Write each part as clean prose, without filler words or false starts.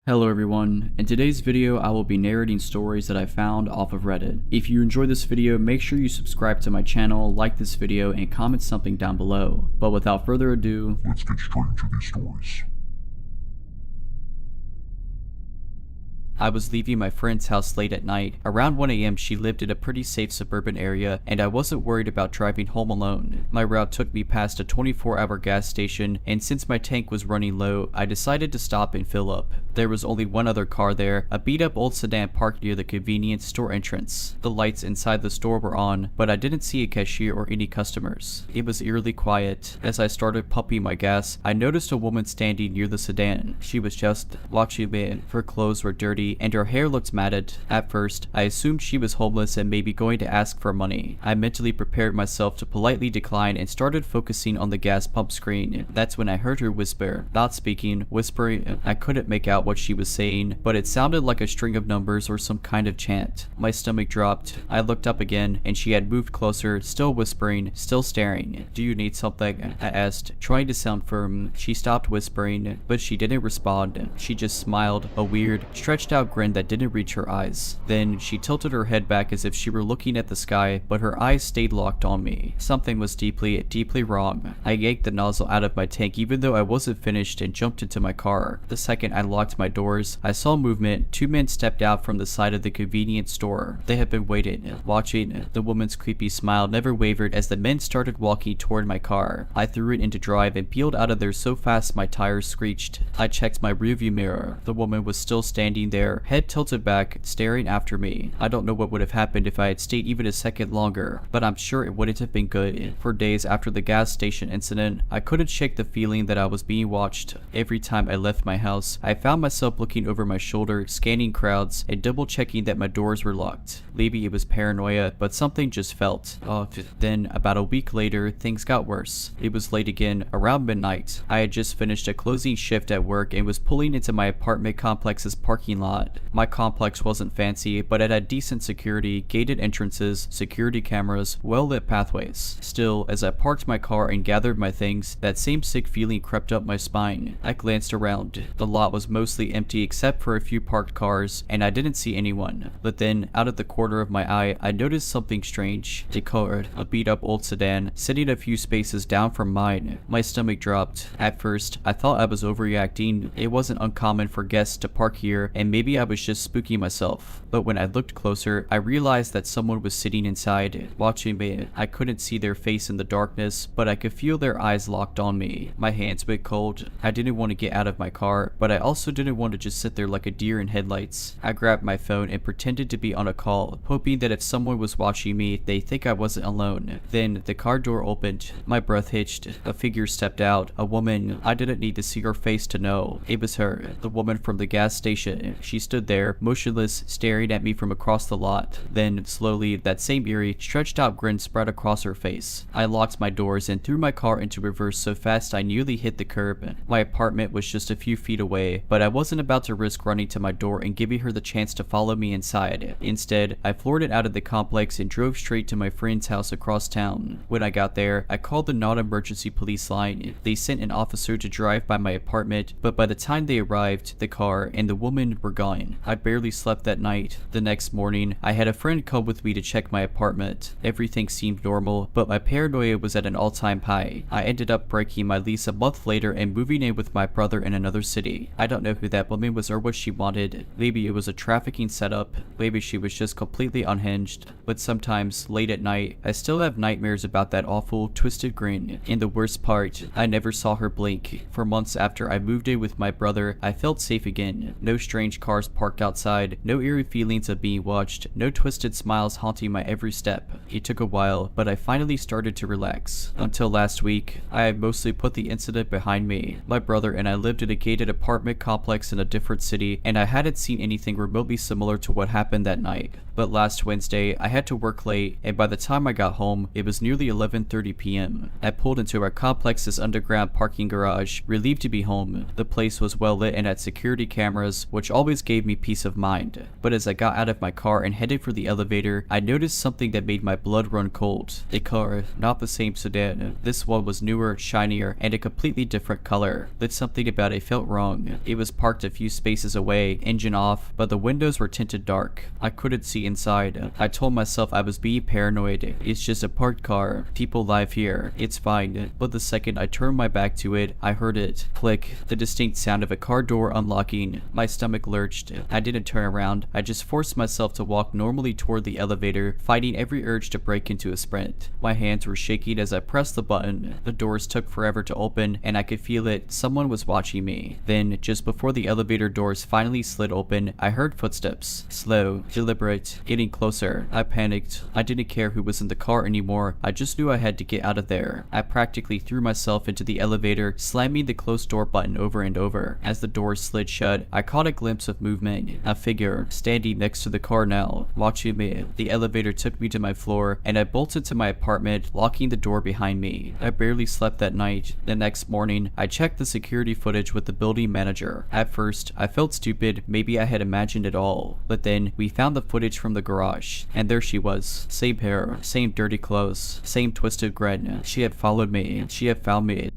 Hello everyone, in today's video I will be narrating stories that I found off of Reddit. If you enjoyed this video, make sure you subscribe to my channel, like this video, and comment something down below. But without further ado, let's get straight into these stories. I was leaving my friend's house late at night. Around 1 AM she lived in a pretty safe suburban area and I wasn't worried about driving home alone. My route took me past a 24-hour gas station, and since my tank was running low, I decided to stop and fill up. There was only one other car there, a beat-up old sedan parked near the convenience store entrance. The lights inside the store were on, but I didn't see a cashier or any customers. It was eerily quiet. As I started pumping my gas, I noticed a woman standing near the sedan. She was just watching me. Her clothes were dirty and her hair looked matted. At first, I assumed she was homeless and maybe going to ask for money. I mentally prepared myself to politely decline and started focusing on the gas pump screen. That's when I heard her whisper. Not speaking, whispering. I couldn't make out what she was saying, but it sounded like a string of numbers or some kind of chant. My stomach dropped. I looked up again and she had moved closer, still whispering, still staring. "Do you need something?" I asked, trying to sound firm. She stopped whispering, but she didn't respond. She just smiled, a weird, stretched out grin that didn't reach her eyes. Then she tilted her head back as if she were looking at the sky, but her eyes stayed locked on me. Something was deeply wrong. I yanked the nozzle out of my tank even though I wasn't finished and jumped into my car. The second I locked my doors, I saw movement. Two men stepped out from the side of the convenience store. They had been waiting, watching. The woman's creepy smile never wavered as the men started walking toward my car. I threw it into drive and peeled out of there so fast my tires screeched. I checked my rearview mirror. The woman was still standing there, head tilted back, staring after me. I don't know what would have happened if I had stayed even a second longer, but I'm sure it wouldn't have been good. For days after the gas station incident, I couldn't shake the feeling that I was being watched. Every time I left my house, I found myself looking over my shoulder, scanning crowds, and double checking that my doors were locked. Maybe it was paranoia, but something just felt off. Then, about a week later, things got worse. It was late again, around midnight. I had just finished a closing shift at work and was pulling into my apartment complex's parking lot. My complex wasn't fancy, but it had decent security, gated entrances, security cameras, well-lit pathways. Still, as I parked my car and gathered my things, that same sick feeling crept up my spine. I glanced around. The lot was mostly empty except for a few parked cars, and I didn't see anyone. But then, out of the corner of my eye, I noticed something strange. A beat-up old sedan, sitting a few spaces down from mine. My stomach dropped. At first, I thought I was overreacting. It wasn't uncommon for guests to park here, and maybe I was just spooking myself. But when I looked closer, I realized that someone was sitting inside, watching me. I couldn't see their face in the darkness, but I could feel their eyes locked on me. My hands went cold. I didn't want to get out of my car, but I also didn't want to just sit there like a deer in headlights. I grabbed my phone and pretended to be on a call, hoping that if someone was watching me, they'd think I wasn't alone. Then the car door opened. My breath hitched. A figure stepped out. A woman. I didn't need to see her face to know. It was her, the woman from the gas station. She stood there, motionless, staring at me from across the lot. Then, slowly, that same eerie, stretched out grin spread across her face. I locked my doors and threw my car into reverse so fast I nearly hit the curb. My apartment was just a few feet away, but I wasn't about to risk running to my door and giving her the chance to follow me inside. Instead, I floored it out of the complex and drove straight to my friend's house across town. When I got there, I called the non-emergency police line. They sent an officer to drive by my apartment, but by the time they arrived, the car and the woman were gone. I barely slept that night. The next morning, I had a friend come with me to check my apartment. Everything seemed normal, but my paranoia was at an all-time high. I ended up breaking my lease a month later and moving in with my brother in another city. I don't know who that woman was or what she wanted. Maybe it was a trafficking setup. Maybe she was just completely unhinged. But sometimes, late at night, I still have nightmares about that awful, twisted grin. And the worst part, I never saw her blink. For months after I moved in with my brother, I felt safe again. No strange cars parked outside, no eerie feelings of being watched, no twisted smiles haunting my every step. It took a while, but I finally started to relax. Until last week, I had mostly put the incident behind me. My brother and I lived in a gated apartment complex in a different city, and I hadn't seen anything remotely similar to what happened that night. But last Wednesday, I had to work late, and by the time I got home, it was nearly 11:30 p.m. I pulled into our complex's underground parking garage, relieved to be home. The place was well lit and had security cameras, which always gave me peace of mind. But as I got out of my car and headed for the elevator, I noticed something that made my blood run cold. A car, not the same sedan. This one was newer, shinier, and a completely different color. But something about it felt wrong. It was parked a few spaces away, engine off, but the windows were tinted dark. I couldn't see inside. I told myself I was being paranoid. It's just a parked car. People live here. It's fine. But the second I turned my back to it, I heard it. Click. The distinct sound of a car door unlocking. My stomach lurched. I didn't turn around. I just forced myself to walk normally toward the elevator, fighting every urge to break into a sprint. My hands were shaking as I pressed the button. The doors took forever to open, and I could feel it. Someone was watching me. Then, just before the elevator doors finally slid open, I heard footsteps. Slow, deliberate, getting closer. I panicked. I didn't care who was in the car anymore. I just knew I had to get out of there. I practically threw myself into the elevator, slamming the closed door button over and over. As the doors slid shut, I caught a glimpse of movement. A figure, standing next to the car now, watching me. The elevator took me to my floor, and I bolted to my apartment, locking the door behind me. I barely slept that night. The next morning, I checked the security footage with the building manager. At first, I felt stupid, maybe I had imagined it all. But then, we found the footage from the garage, and there she was. Same hair, same dirty clothes, same twisted grin. She had followed me. She had found me.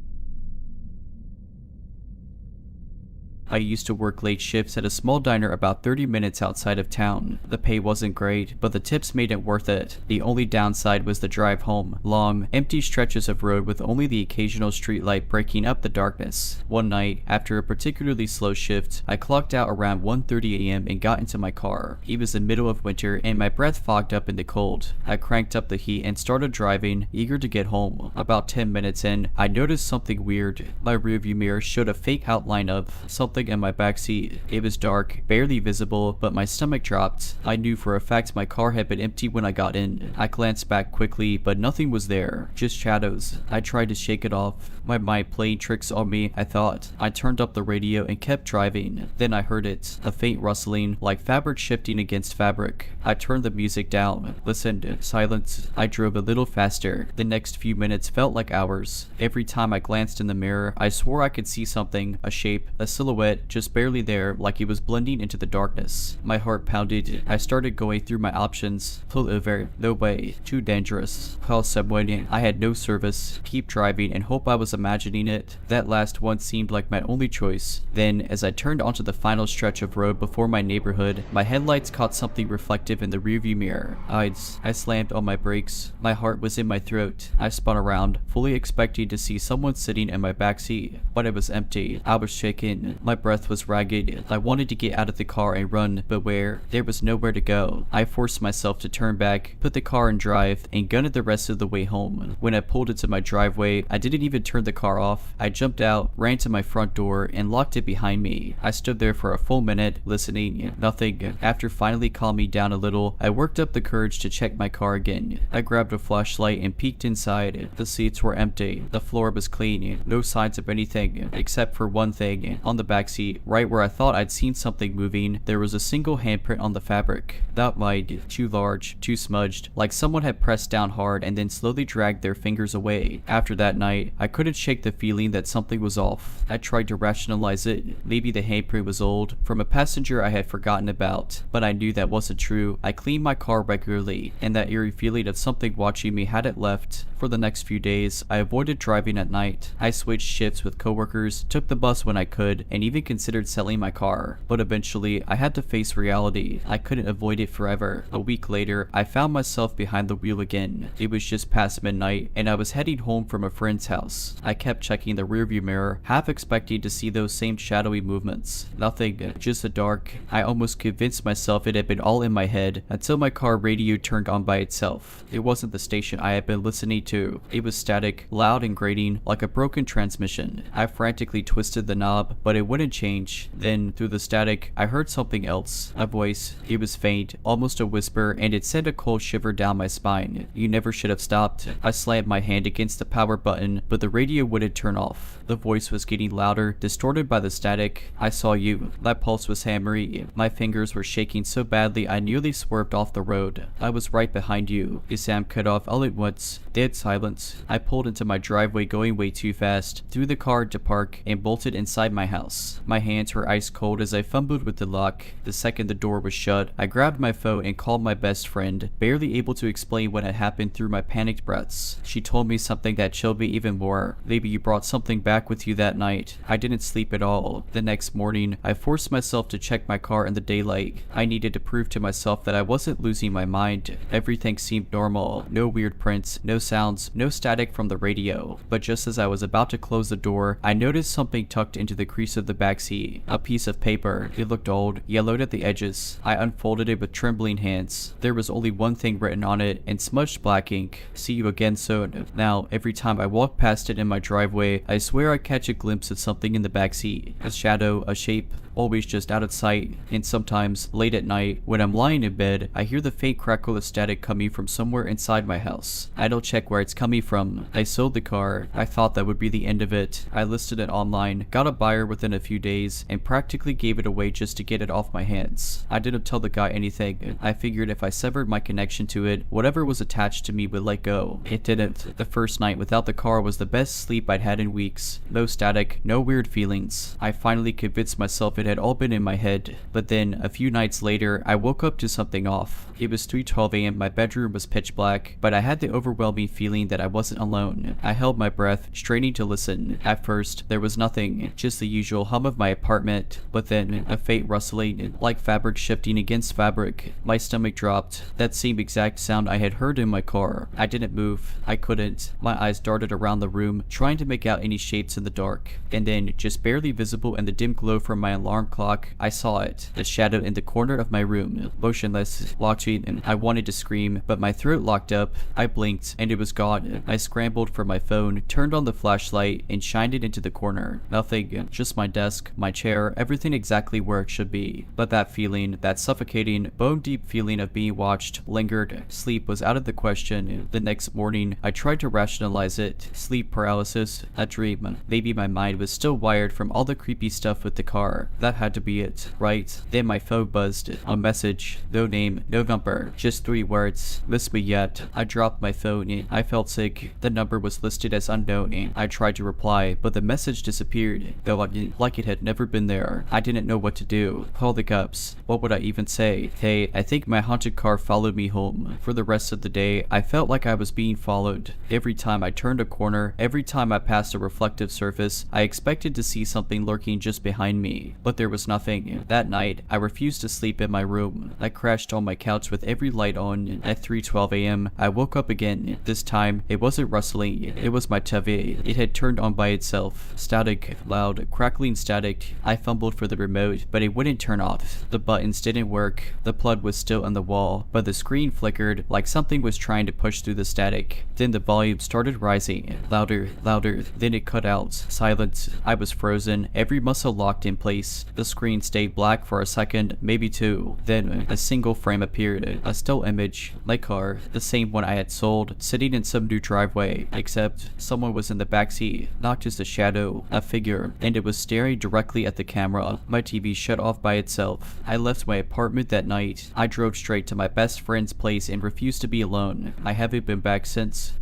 I used to work late shifts at a small diner about 30 minutes outside of town. The pay wasn't great, but the tips made it worth it. The only downside was the drive home. Long, empty stretches of road with only the occasional streetlight breaking up the darkness. One night, after a particularly slow shift, I clocked out around 1:30 a.m. and got into my car. It was the middle of winter and my breath fogged up in the cold. I cranked up the heat and started driving, eager to get home. About 10 minutes in, I noticed something weird. My rearview mirror showed a fake outline of something in my backseat. It was dark, barely visible, but my stomach dropped. I knew for a fact my car had been empty when I got in. I glanced back quickly, but nothing was there, just shadows. I tried to shake it off. My mind playing tricks on me, I thought. I turned up the radio and kept driving. Then I heard it, a faint rustling, like fabric shifting against fabric. I turned the music down, listened, silence. I drove a little faster. The next few minutes felt like hours. Every time I glanced in the mirror, I swore I could see something, a shape, a silhouette, just barely there, like it was blending into the darkness. My heart pounded. I started going through my options. Pull over. No way. Too dangerous. Call someone. I had no service. Keep driving and hope I was imagining it. That last one seemed like my only choice. Then, as I turned onto the final stretch of road before my neighborhood, my headlights caught something reflective in the rearview mirror. I slammed on my brakes. My heart was in my throat. I spun around, fully expecting to see someone sitting in my backseat, but it was empty. I was shaken. My breath was ragged. I wanted to get out of the car and run, but where? There was nowhere to go. I forced myself to turn back, put the car in drive, and gunned it the rest of the way home. When I pulled into my driveway, I didn't even turn the car off. I jumped out, ran to my front door, and locked it behind me. I stood there for a full minute, listening. Nothing. After finally calming down a little, I worked up the courage to check my car again. I grabbed a flashlight and peeked inside. The seats were empty. The floor was clean. No signs of anything, except for one thing. On the back seat, right where I thought I'd seen something moving, there was a single handprint on the fabric. That wide, too large, too smudged, like someone had pressed down hard and then slowly dragged their fingers away. After that night, I couldn't shake the feeling that something was off. I tried to rationalize it. Maybe the handprint was old, from a passenger I had forgotten about, but I knew that wasn't true. I cleaned my car regularly, and that eerie feeling of something watching me hadn't left. For the next few days, I avoided driving at night. I switched shifts with coworkers, took the bus when I could, and even considered selling my car. But eventually, I had to face reality. I couldn't avoid it forever. A week later, I found myself behind the wheel again. It was just past midnight, and I was heading home from a friend's house. I kept checking the rearview mirror, half expecting to see those same shadowy movements. Nothing, just the dark. I almost convinced myself it had been all in my head, until my car radio turned on by itself. It wasn't the station I had been listening to. It was static, loud and grating, like a broken transmission. I frantically twisted the knob, but it wouldn't change. Then, through the static, I heard something else. A voice. It was faint, almost a whisper, and it sent a cold shiver down my spine. You never should have stopped. I slammed my hand against the power button, but the radio wouldn't turn off. The voice was getting louder, distorted by the static. I saw you. That pulse was hammery. My fingers were shaking so badly I nearly swerved off the road. I was right behind you. The sound cut off all at once. Dead silence. I pulled into my driveway going way too fast, threw the car into park, and bolted inside my house. house. My hands were ice cold as I fumbled with the lock. The second the door was shut, I grabbed my phone and called my best friend, barely able to explain what had happened through my panicked breaths. She told me something that chilled me even more. Maybe you brought something back with you that night. I didn't sleep at all. The next morning, I forced myself to check my car in the daylight. I needed to prove to myself that I wasn't losing my mind. Everything seemed normal. No weird prints, no sounds, no static from the radio. But just as I was about to close the door, I noticed something tucked into the crease of the backseat. A piece of paper. It looked old, yellowed at the edges. I unfolded it with trembling hands. There was only one thing written on it in smudged black ink. See you again soon. Now, every time I walk past it in my driveway, I swear I catch a glimpse of something in the backseat. A shadow, a shape, always just out of sight. And sometimes, late at night, when I'm lying in bed, I hear the faint crackle of static coming from somewhere inside my house. I don't check where it's coming from. I sold the car. I thought that would be the end of it. I listed it online, got a buyer within a few days, and practically gave it away just to get it off my hands. I didn't tell the guy anything. I figured if I severed my connection to it, whatever was attached to me would let go. It didn't. The first night without the car was the best sleep I'd had in weeks. No static, no weird feelings. I finally convinced myself it had all been in my head. But then, a few nights later, I woke up to something off. It was 3:12 a.m. My bedroom was pitch black, but I had the overwhelming feeling that I wasn't alone. I held my breath, straining to listen. At first, there was nothing, just the usual hum of my apartment, but then a faint rustling, like fabric shifting against fabric. My stomach dropped. That same exact sound I had heard in my car. I didn't move. I couldn't. My eyes darted around the room, trying to make out any shapes in the dark. And then, just barely visible in the dim glow from my alarm clock, I saw it. The shadow in the corner of my room, motionless, locked in. I wanted to scream, but my throat locked up. I blinked, and it was gone. I scrambled for my phone, turned on the flashlight, and shined it into the corner. Nothing, just my desk, my chair, everything exactly where it should be. But that feeling, that suffocating, bone-deep feeling of being watched, lingered. Sleep was out of the question. The next morning, I tried to rationalize it. Sleep paralysis, a dream. Maybe my mind was still wired from all the creepy stuff with the car. That had to be it, right? Then my phone buzzed. A message. No name, no number. Just 3 words. Miss me yet. I dropped my phone. I felt sick. The number was listed as unknown. I tried to reply, but the message disappeared, though like it had never been there. I didn't know what to do. Call the cops. What would I even say? Hey, I think my haunted car followed me home. For the rest of the day, I felt like I was being followed. Every time I turned a corner, every time I passed a reflective surface, I expected to see something lurking just behind me. But there was nothing. That night, I refused to sleep in my room. I crashed on my couch with every light on. At 3:12 a.m., I woke up again. This time, it wasn't rustling. It was my TV. It had turned on by itself. Static, loud, crackling static. I fumbled for the remote, but it wouldn't turn off. The buttons didn't work. The plug was still on the wall, but the screen flickered like something was trying to push through the static. Then the volume started rising. Louder, louder. Then it cut out. Silence. I was frozen. Every muscle locked in place. The screen stayed black for a second, maybe 2. Then a single frame appeared. A still image. My car. The same one I had sold, sitting in some new driveway. Except, someone was in the backseat. Not just a shadow. A figure. And it was staring directly at the camera. My TV shut off by itself. I left my apartment that night. I drove straight to my best friend's place and refused to be alone. I haven't been back since.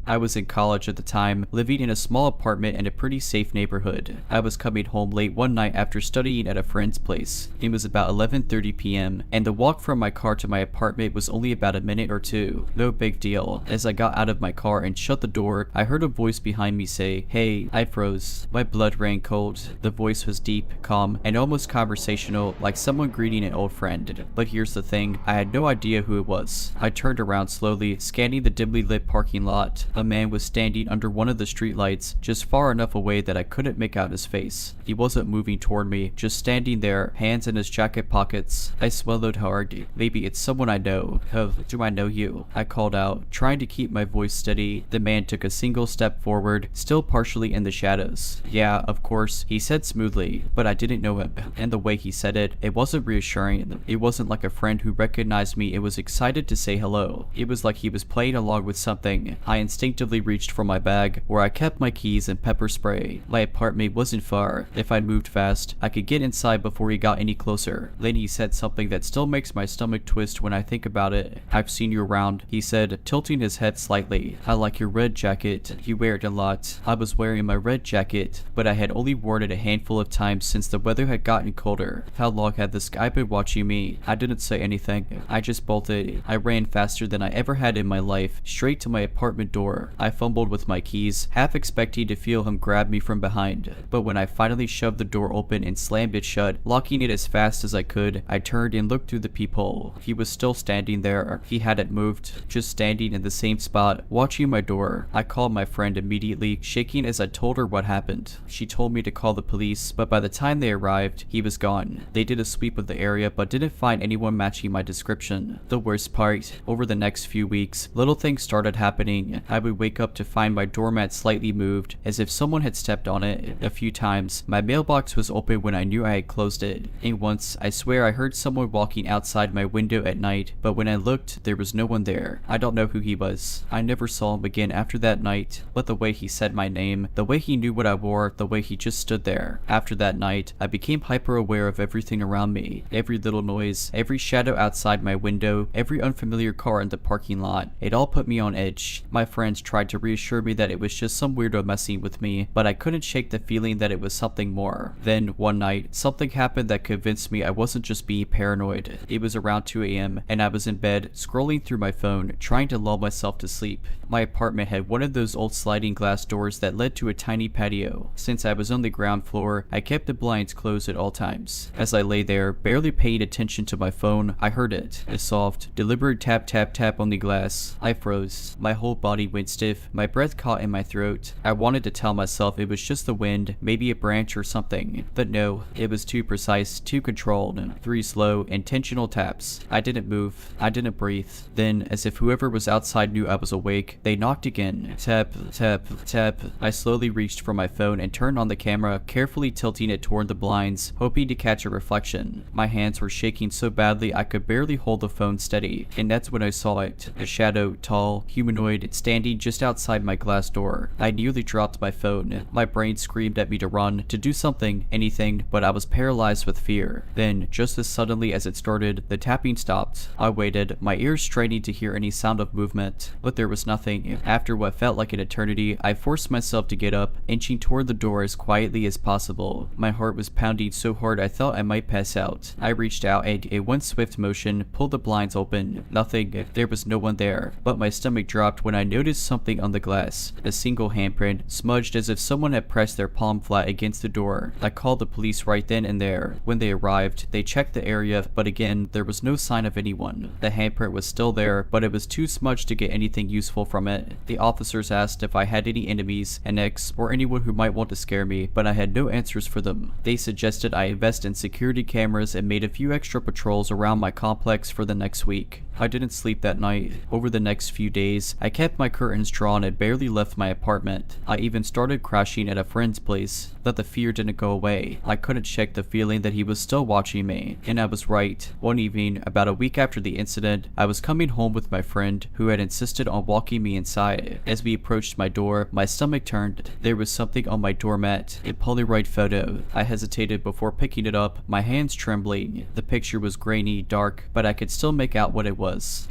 I was in college at the time, living in a small apartment in a pretty safe neighborhood. I was coming home late one night after studying at a friend's place. It was about 11:30 p.m., and the walk from my car to my apartment was only about a minute or 2. No big deal. As I got out of my car and shut the door, I heard a voice behind me say, "Hey." I froze. My blood ran cold. The voice was deep, calm, and almost conversational, like someone greeting an old friend. But here's the thing, I had no idea who it was. I turned around slowly, scanning the dimly lit parking lot. A man was standing under one of the streetlights, just far enough away that I couldn't make out his face. He wasn't moving toward me, just standing there, hands in his jacket pockets. I swallowed hard. Maybe it's someone I know. Oh, do I know you? I called out, trying to keep my voice steady. The man took a single step forward, still partially in the shadows. Yeah, of course, he said smoothly, but I didn't know him. And the way he said it, it wasn't reassuring. It wasn't like a friend who recognized me and was excited to say hello. It was like he was playing along with something. I instinctively instinctively reached for my bag, where I kept my keys and pepper spray. My apartment wasn't far. If I moved fast, I could get inside before he got any closer. Then he said something that still makes my stomach twist when I think about it. "I've seen you around," he said, tilting his head slightly. "I like your red jacket. You wear it a lot." I was wearing my red jacket, but I had only worn it a handful of times since the weather had gotten colder. How long had this guy been watching me? I didn't say anything. I just bolted. I ran faster than I ever had in my life, straight to my apartment door. I fumbled with my keys, half expecting to feel him grab me from behind. But when I finally shoved the door open and slammed it shut, locking it as fast as I could, I turned and looked through the peephole. He was still standing there. He hadn't moved, just standing in the same spot, watching my door. I called my friend immediately, shaking as I told her what happened. She told me to call the police, but by the time they arrived, he was gone. They did a sweep of the area but didn't find anyone matching my description. The worst part, over the next few weeks, little things started happening. I would wake up to find my doormat slightly moved, as if someone had stepped on it. A few times, my mailbox was open when I knew I had closed it. And once, I swear I heard someone walking outside my window at night, but when I looked, there was no one there. I don't know who he was. I never saw him again after that night, but the way he said my name, the way he knew what I wore, the way he just stood there. After that night, I became hyper aware of everything around me. Every little noise, every shadow outside my window, every unfamiliar car in the parking lot. It all put me on edge. My friends tried to reassure me that it was just some weirdo messing with me, but I couldn't shake the feeling that it was something more. Then, one night, something happened that convinced me I wasn't just being paranoid. It was around 2 a.m., and I was in bed, scrolling through my phone, trying to lull myself to sleep. My apartment had one of those old sliding glass doors that led to a tiny patio. Since I was on the ground floor, I kept the blinds closed at all times. As I lay there, barely paying attention to my phone, I heard it. A soft, deliberate tap tap tap on the glass. I froze. My whole body went stiff. My breath caught in my throat. I wanted to tell myself it was just the wind, maybe a branch or something. But no, it was too precise, too controlled. 3 slow, intentional taps. I didn't move. I didn't breathe. Then, as if whoever was outside knew I was awake, they knocked again. Tap, tap, tap. I slowly reached for my phone and turned on the camera, carefully tilting it toward the blinds, hoping to catch a reflection. My hands were shaking so badly I could barely hold the phone steady, and that's when I saw it. A shadow, tall, humanoid, standing just outside my glass door. I nearly dropped my phone. My brain screamed at me to run, to do something, anything, but I was paralyzed with fear. Then, just as suddenly as it started, the tapping stopped. I waited, my ears straining to hear any sound of movement, but there was nothing. After what felt like an eternity, I forced myself to get up, inching toward the door as quietly as possible. My heart was pounding so hard I thought I might pass out. I reached out and, in one swift motion, pulled the blinds open. Nothing. There was no one there. But my stomach dropped when I noticed something on the glass. A single handprint, smudged as if someone had pressed their palm flat against the door. I called the police right then and there. When they arrived, they checked the area, but again, there was no sign of anyone. The handprint was still there, but it was too smudged to get anything useful from it. The officers asked if I had any enemies, an ex, or anyone who might want to scare me, but I had no answers for them. They suggested I invest in security cameras and made a few extra patrols around my complex for the next week. I didn't sleep that night. Over the next few days, I kept my curtains drawn and barely left my apartment. I even started crashing at a friend's place, but the fear didn't go away. I couldn't shake the feeling that he was still watching me, and I was right. One evening, about a week after the incident, I was coming home with my friend, who had insisted on walking me inside. As we approached my door, my stomach turned. There was something on my doormat, a Polaroid photo. I hesitated before picking it up, my hands trembling. The picture was grainy, dark, but I could still make out what it was.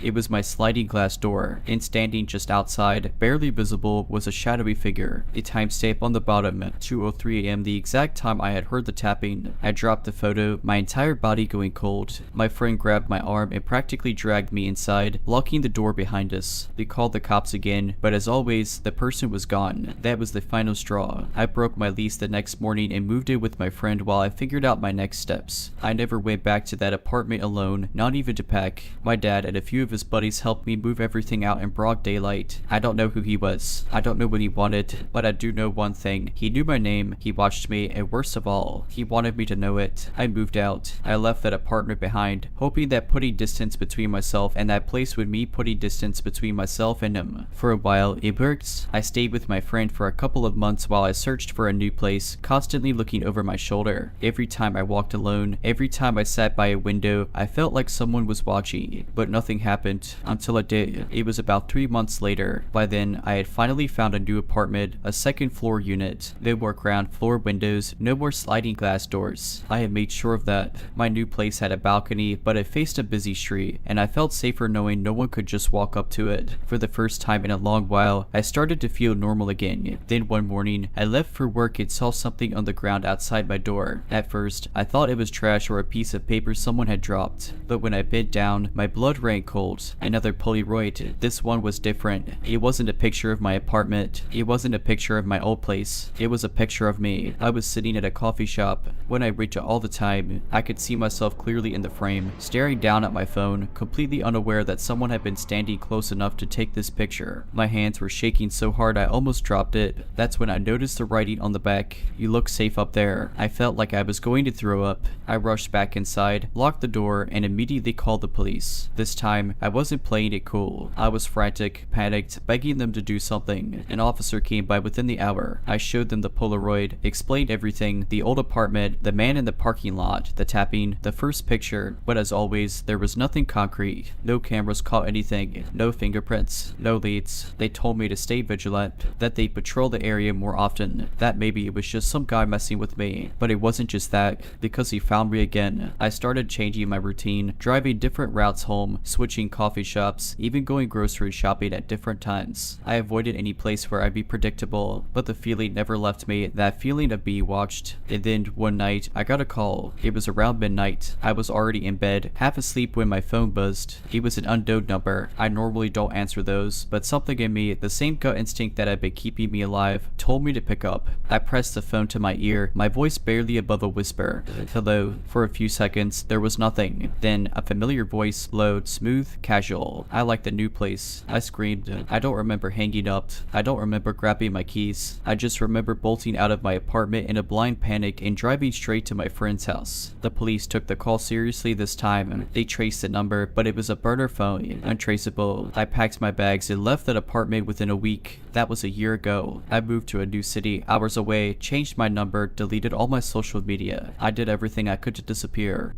It was my sliding glass door, and standing just outside, barely visible, was a shadowy figure. A timestamp on the bottom, 2:03 a.m., the exact time I had heard the tapping. I dropped the photo, my entire body going cold. My friend grabbed my arm and practically dragged me inside, locking the door behind us. We called the cops again, but as always, the person was gone. That was the final straw. I broke my lease the next morning and moved in with my friend while I figured out my next steps. I never went back to that apartment alone, not even to pack. My dad and a few of his buddies helped me move everything out in broad daylight. I don't know who he was. I don't know what he wanted, but I do know one thing. He knew my name, he watched me, and worst of all, he wanted me to know it. I moved out. I left that apartment behind, hoping that putting distance between myself and that place would mean putting distance between myself and him. For a while, it worked. I stayed with my friend for a couple of months while I searched for a new place, constantly looking over my shoulder. Every time I walked alone, every time I sat by a window, I felt like someone was watching. But nothing happened until it did. It was about 3 months later. By then, I had finally found a new apartment, a second floor unit. No more ground floor windows, no more sliding glass doors. I had made sure of that. My new place had a balcony, but it faced a busy street, and I felt safer knowing no one could just walk up to it. For the first time in a long while, I started to feel normal again. Then one morning, I left for work and saw something on the ground outside my door. At first, I thought it was trash or a piece of paper someone had dropped, but when I bent down, my blood ran cold. Another Polaroid. This one was different. It wasn't a picture of my apartment. It wasn't a picture of my old place. It was a picture of me. I was sitting at a coffee shop. When I read it all the time, I could see myself clearly in the frame, staring down at my phone, completely unaware that someone had been standing close enough to take this picture. My hands were shaking so hard I almost dropped it. That's when I noticed the writing on the back. "You look safe up there." I felt like I was going to throw up. I rushed back inside, locked the door, and immediately called the police. This time, I wasn't playing it cool. I was frantic, panicked, begging them to do something. An officer came by within the hour. I showed them the Polaroid, explained everything, the old apartment, the man in the parking lot, the tapping, the first picture, but as always, there was nothing concrete. No cameras caught anything, no fingerprints, no leads. They told me to stay vigilant, that they patrol the area more often, that maybe it was just some guy messing with me. But it wasn't just that, because he found me again. I started changing my routine, driving different routes home, switching coffee shops, even going grocery shopping at different times. I avoided any place where I'd be predictable, but the feeling never left me, that feeling of being watched. And then, one night, I got a call. It was around midnight. I was already in bed, half asleep when my phone buzzed. It was an unknown number. I normally don't answer those, but something in me, the same gut instinct that had been keeping me alive, told me to pick up. I pressed the phone to my ear, my voice barely above a whisper. "Hello." For a few seconds, there was nothing. Then, a familiar voice, low, smooth, casual. "I like the new place." I screamed. I don't remember hanging up. I don't remember grabbing my keys. I just remember bolting out of my apartment in a blind panic and driving straight to my friend's house. The police took the call seriously this time. They traced the number, but it was a burner phone, untraceable. I packed my bags and left that apartment within a week. That was a year ago. I moved to a new city, hours away, changed my number, deleted all my social media. I did everything I could to disappear.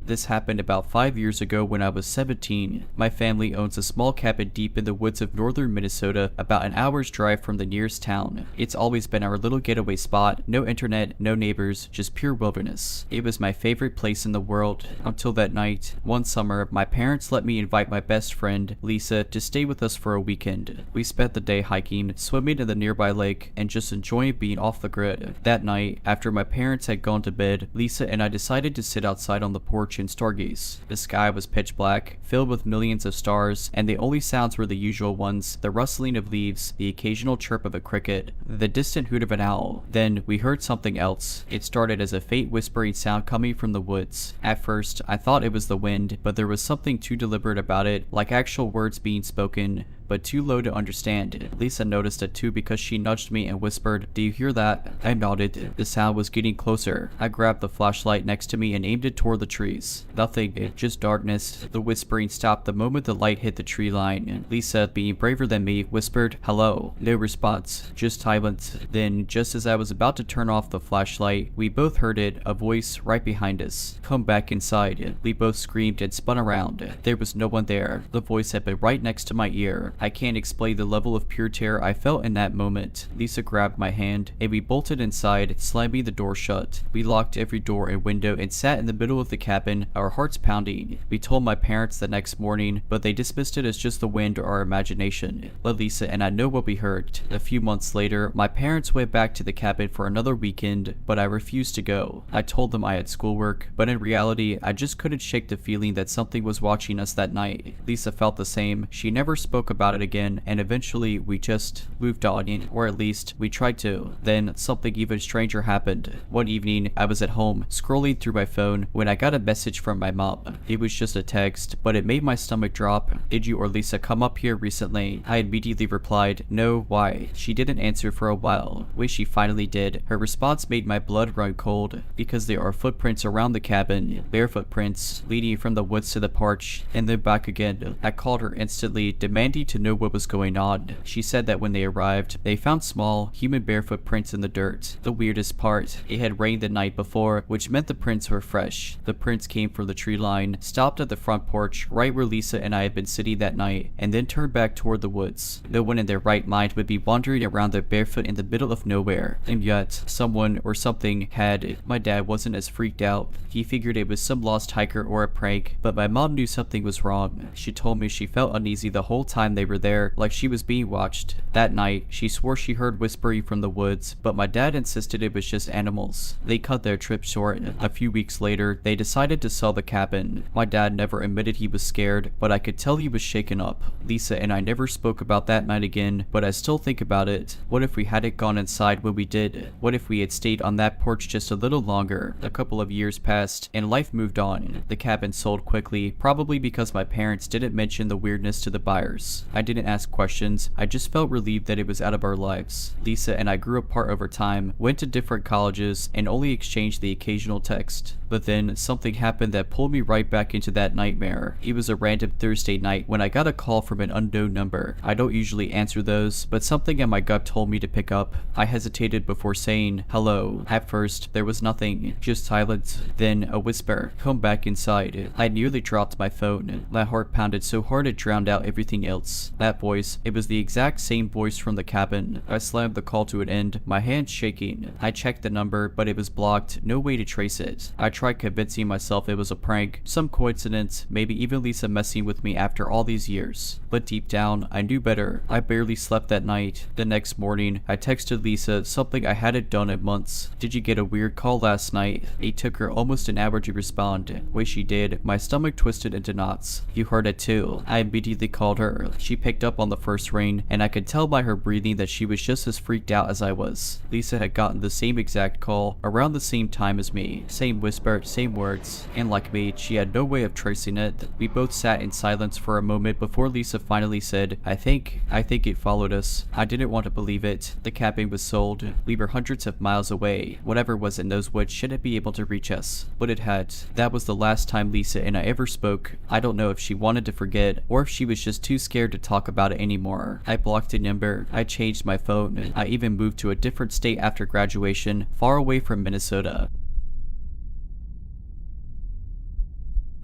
This happened about 5 years ago when I was 17. My family owns a small cabin deep in the woods of northern Minnesota, about an hour's drive from the nearest town. It's always been our little getaway spot. No internet, no neighbors, just pure wilderness. It was my favorite place in the world, until that night. One summer, my parents let me invite my best friend, Lisa, to stay with us for a weekend. We spent the day hiking, swimming in the nearby lake, and just enjoying being off the grid. That night, after my parents had gone to bed, Lisa and I decided to sit outside on the porch and stargaze. The sky was pitch black, filled with millions of stars, and the only sounds were the usual ones, the rustling of leaves, the occasional chirp of a cricket, the distant hoot of an owl. Then we heard something else. It started as a faint whispering sound coming from the woods. At first, I thought it was the wind, but there was something too deliberate about it, like actual words being spoken, but too low to understand. Lisa noticed it too because she nudged me and whispered, "Do you hear that?" I nodded. The sound was getting closer. I grabbed the flashlight next to me and aimed it toward the trees. Nothing, just darkness. The whispering stopped the moment the light hit the tree line. Lisa, being braver than me, whispered, "Hello." No response, just silence. Then, just as I was about to turn off the flashlight, we both heard it, a voice right behind us. "Come back inside." We both screamed and spun around. There was no one there. The voice had been right next to my ear. I can't explain the level of pure terror I felt in that moment. Lisa grabbed my hand, and we bolted inside, slamming the door shut. We locked every door and window and sat in the middle of the cabin, our hearts pounding. We told my parents the next morning, but they dismissed it as just the wind or our imagination. But Lisa and I know what we heard. A few months later, my parents went back to the cabin for another weekend, but I refused to go. I told them I had schoolwork, but in reality, I just couldn't shake the feeling that something was watching us that night. Lisa felt the same. She never spoke about it again, and eventually we just moved on, or at least we tried to. Then something even stranger happened. One evening, I was at home, scrolling through my phone, when I got a message from my mom. It was just a text, but it made my stomach drop. "Did you or Lisa come up here recently?" I immediately replied, "No, why?" She didn't answer for a while. When she finally did, her response made my blood run cold, because there are footprints around the cabin, bare footprints, leading from the woods to the porch, and then back again. I called her instantly, demanding to to know what was going on. She said that when they arrived, they found small, human barefoot prints in the dirt. The weirdest part, it had rained the night before, which meant the prints were fresh. The prints came from the tree line, stopped at the front porch, right where Lisa and I had been sitting that night, and then turned back toward the woods. No one in their right mind would be wandering around there barefoot in the middle of nowhere. And yet, someone or something had. My dad wasn't as freaked out. He figured it was some lost hiker or a prank, but my mom knew something was wrong. She told me she felt uneasy the whole time they were there, like she was being watched. That night, she swore she heard whispering from the woods, but my dad insisted it was just animals. They cut their trip short. A few weeks later, they decided to sell the cabin. My dad never admitted he was scared, but I could tell he was shaken up. Lisa and I never spoke about that night again, but I still think about it. What if we hadn't gone inside when we did? What if we had stayed on that porch just a little longer? A couple of years passed, and life moved on. The cabin sold quickly, probably because my parents didn't mention the weirdness to the buyers. I didn't ask questions, I just felt relieved that it was out of our lives. Lisa and I grew apart over time, went to different colleges, and only exchanged the occasional text. But then, something happened that pulled me right back into that nightmare. It was a random Thursday night when I got a call from an unknown number. I don't usually answer those, but something in my gut told me to pick up. I hesitated before saying hello. At first, there was nothing, just silence, then a whisper, "Come back inside." I nearly dropped my phone. My heart pounded so hard it drowned out everything else. That voice, it was the exact same voice from the cabin. I slammed the call to an end, my hands shaking. I checked the number, but it was blocked, no way to trace it. I tried convincing myself it was a prank, some coincidence, maybe even Lisa messing with me after all these years. But deep down, I knew better. I barely slept that night. The next morning, I texted Lisa something I hadn't done in months. "Did you get a weird call last night?" It took her almost an hour to respond. When she did, my stomach twisted into knots. "You heard it too." I immediately called her. She picked up on the first ring, and I could tell by her breathing that she was just as freaked out as I was. Lisa had gotten the same exact call, around the same time as me. Same whisper, same words. And like me, she had no way of tracing it. We both sat in silence for a moment before Lisa finally said, I think it followed us." I didn't want to believe it. The cabin was sold. We were hundreds of miles away. Whatever was in those woods shouldn't be able to reach us. But it had. That was the last time Lisa and I ever spoke. I don't know if she wanted to forget, or if she was just too scared to talk about it anymore. I blocked a number. I changed my phone. I even moved to a different state after graduation, far away from Minnesota.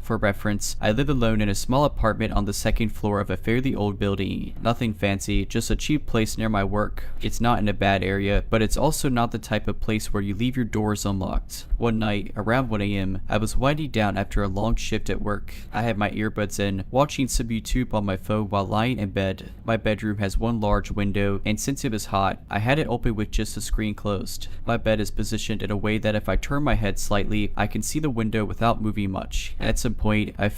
For reference, I live alone in a small apartment on the second floor of a fairly old building. Nothing fancy, just a cheap place near my work. It's not in a bad area, but it's also not the type of place where you leave your doors unlocked. One night, around 1 a.m., I was winding down after a long shift at work. I had my earbuds in, watching some YouTube on my phone while lying in bed. My bedroom has one large window, and since it was hot, I had it open with just the screen closed. My bed is positioned in a way that if I turn my head slightly, I can see the window without moving much. At some point, I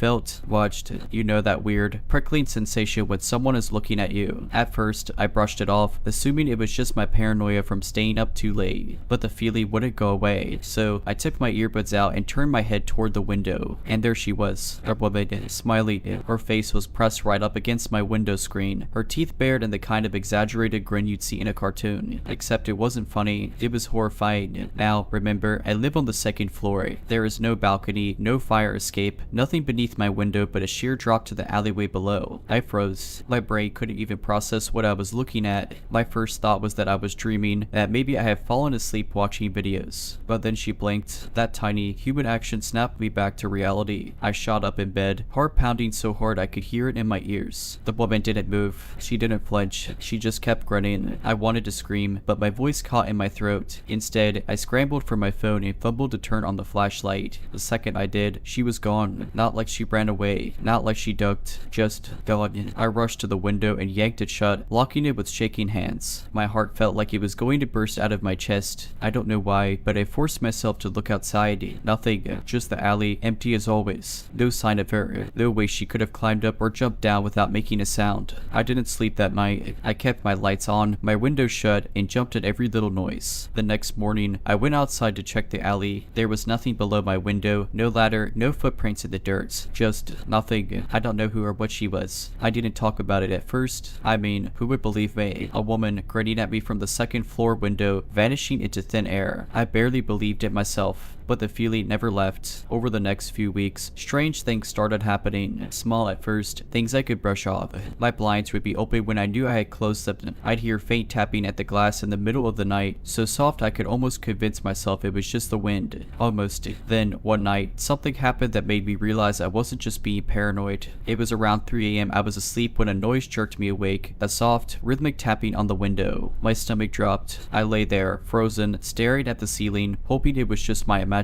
watched, that weird, prickling sensation when someone is looking at you. At first, I brushed it off, assuming it was just my paranoia from staying up too late. But the feeling wouldn't go away, so I took my earbuds out and turned my head toward the window. And there she was, a woman, smiling. Her face was pressed right up against my window screen, her teeth bared in the kind of exaggerated grin you'd see in a cartoon. Except it wasn't funny, it was horrifying. Now, remember, I live on the second floor. There is no balcony, no fire escape, nothing beneath my window but a sheer drop to the alleyway below. I froze. My brain couldn't even process what I was looking at. My first thought was that I was dreaming, that maybe I had fallen asleep watching videos. But then she blinked. That tiny, human action snapped me back to reality. I shot up in bed, heart pounding so hard I could hear it in my ears. The woman didn't move. She didn't flinch. She just kept grinning. I wanted to scream, but my voice caught in my throat. Instead, I scrambled for my phone and fumbled to turn on the flashlight. The second I did, she was gone. Not like she ran away, not like she ducked, just gone. I rushed to the window and yanked it shut, locking it with shaking hands. My heart felt like it was going to burst out of my chest. I don't know why, but I forced myself to look outside. Nothing, just the alley, empty as always. No sign of her. No way she could have climbed up or jumped down without making a sound. I didn't sleep that night. I kept my lights on, my window shut, and jumped at every little noise. The next morning, I went outside to check the alley. There was nothing below my window, no ladder, no footprints in the the dirt. Just nothing. I don't know who or what she was. I didn't talk about it at first. I mean, who would believe me? A woman grinning at me from the second floor window, vanishing into thin air. I barely believed it myself. But the feeling never left. Over the next few weeks, strange things started happening. Small at first, things I could brush off. My blinds would be open when I knew I had closed them. I'd hear faint tapping at the glass in the middle of the night, so soft I could almost convince myself it was just the wind. Almost. Then, one night, something happened that made me realize I wasn't just being paranoid. It was around 3 a.m. I was asleep when a noise jerked me awake. A soft, rhythmic tapping on the window. My stomach dropped. I lay there, frozen, staring at the ceiling, hoping it was just my imagination.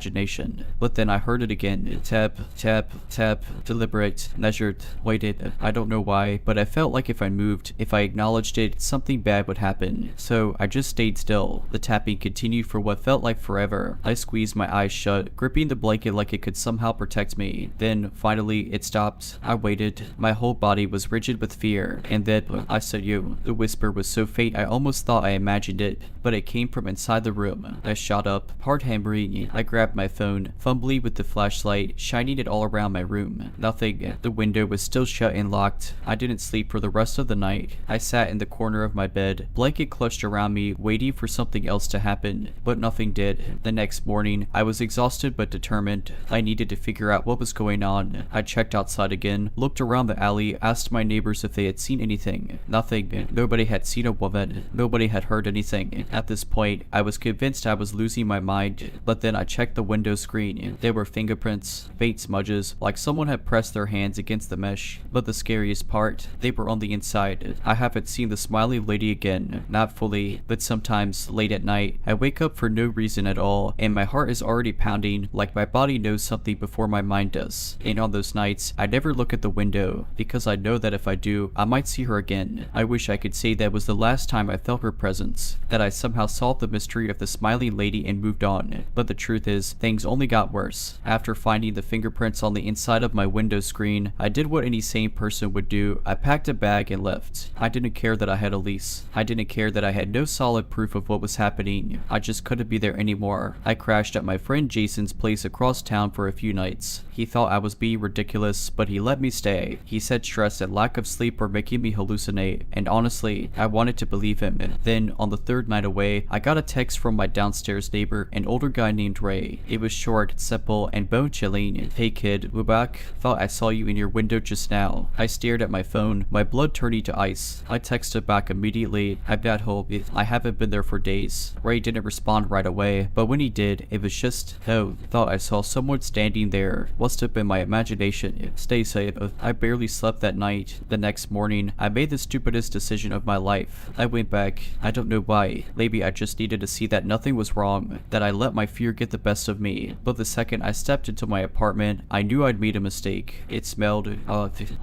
But then I heard it again. Tap, tap, tap, deliberate, measured, waited. I don't know why, but I felt like if I moved, if I acknowledged it, something bad would happen. So I just stayed still. The tapping continued for what felt like forever. I squeezed my eyes shut, gripping the blanket like it could somehow protect me. Then, finally, it stopped. I waited. My whole body was rigid with fear. And then, I said you. The whisper was so faint I almost thought I imagined it, but it came from inside the room. I shot up, hard hammering. I grabbed my phone, fumbling with the flashlight, shining it all around my room. Nothing. The window was still shut and locked. I didn't sleep for the rest of the night. I sat in the corner of my bed, blanket clutched around me, waiting for something else to happen, but nothing did. The next morning, I was exhausted but determined. I needed to figure out what was going on. I checked outside again, looked around the alley, asked my neighbors if they had seen anything. Nothing. Nobody had seen a woman. Nobody had heard anything. At this point, I was convinced I was losing my mind, but then I checked the window screen. There were fingerprints, faint smudges, like someone had pressed their hands against the mesh. But the scariest part, they were on the inside. I haven't seen the smiley lady again. Not fully, but sometimes, late at night, I wake up for no reason at all, and my heart is already pounding, like my body knows something before my mind does. And on those nights, I never look at the window, because I know that if I do, I might see her again. I wish I could say that was the last time I felt her presence, that I somehow solved the mystery of the smiley lady and moved on. But the truth is, things only got worse. After finding the fingerprints on the inside of my window screen, I did what any sane person would do. I packed a bag and left. I didn't care that I had a lease. I didn't care that I had no solid proof of what was happening. I just couldn't be there anymore. I crashed at my friend Jason's place across town for a few nights. He thought I was being ridiculous, but he let me stay. He said stress and lack of sleep were making me hallucinate, and honestly, I wanted to believe him. Then, on the third night away, I got a text from my downstairs neighbor, an older guy named Ray. It was short, simple, and bone-chilling. Hey kid, we're back. Thought I saw you in your window just now. I stared at my phone, my blood turning to ice. I texted back immediately. I'm not home. I haven't been there for days. Ray didn't respond right away, but when he did, it was just, oh, thought I saw someone standing there. Must have been my imagination. Stay safe. I barely slept that night. The next morning, I made the stupidest decision of my life. I went back. I don't know why. Maybe I just needed to see that nothing was wrong, that I let my fear get the best of me. But the second I stepped into my apartment, I knew I'd made a mistake. It smelled,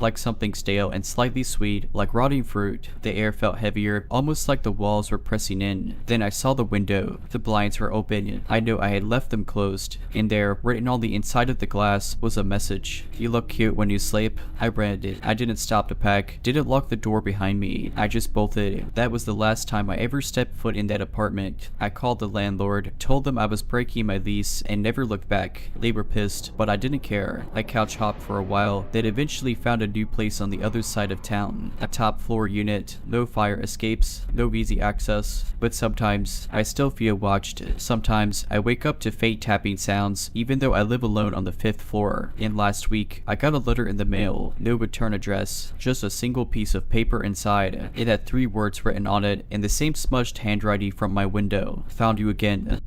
like something stale and slightly sweet, like rotting fruit. The air felt heavier, almost like the walls were pressing in. Then I saw the window. The blinds were open. I know I had left them closed. In there, written on the inside of the glass, was a message. You look cute when you sleep. I read it. I didn't stop to pack, didn't lock the door behind me. I just bolted. That was the last time I ever stepped foot in that apartment. I called the landlord, told them I was breaking my lease, and never looked back. They were pissed, but I didn't care. I couch hopped for a while, then eventually found a new place on the other side of town. A top floor unit, no fire escapes, no easy access. But sometimes, I still feel watched. Sometimes, I wake up to faint tapping sounds, even though I live alone on the 5th floor. And last week, I got a letter in the mail. No return address, just a single piece of paper inside. It had 3 words written on it, in the same smudged handwriting from my window. Found you again.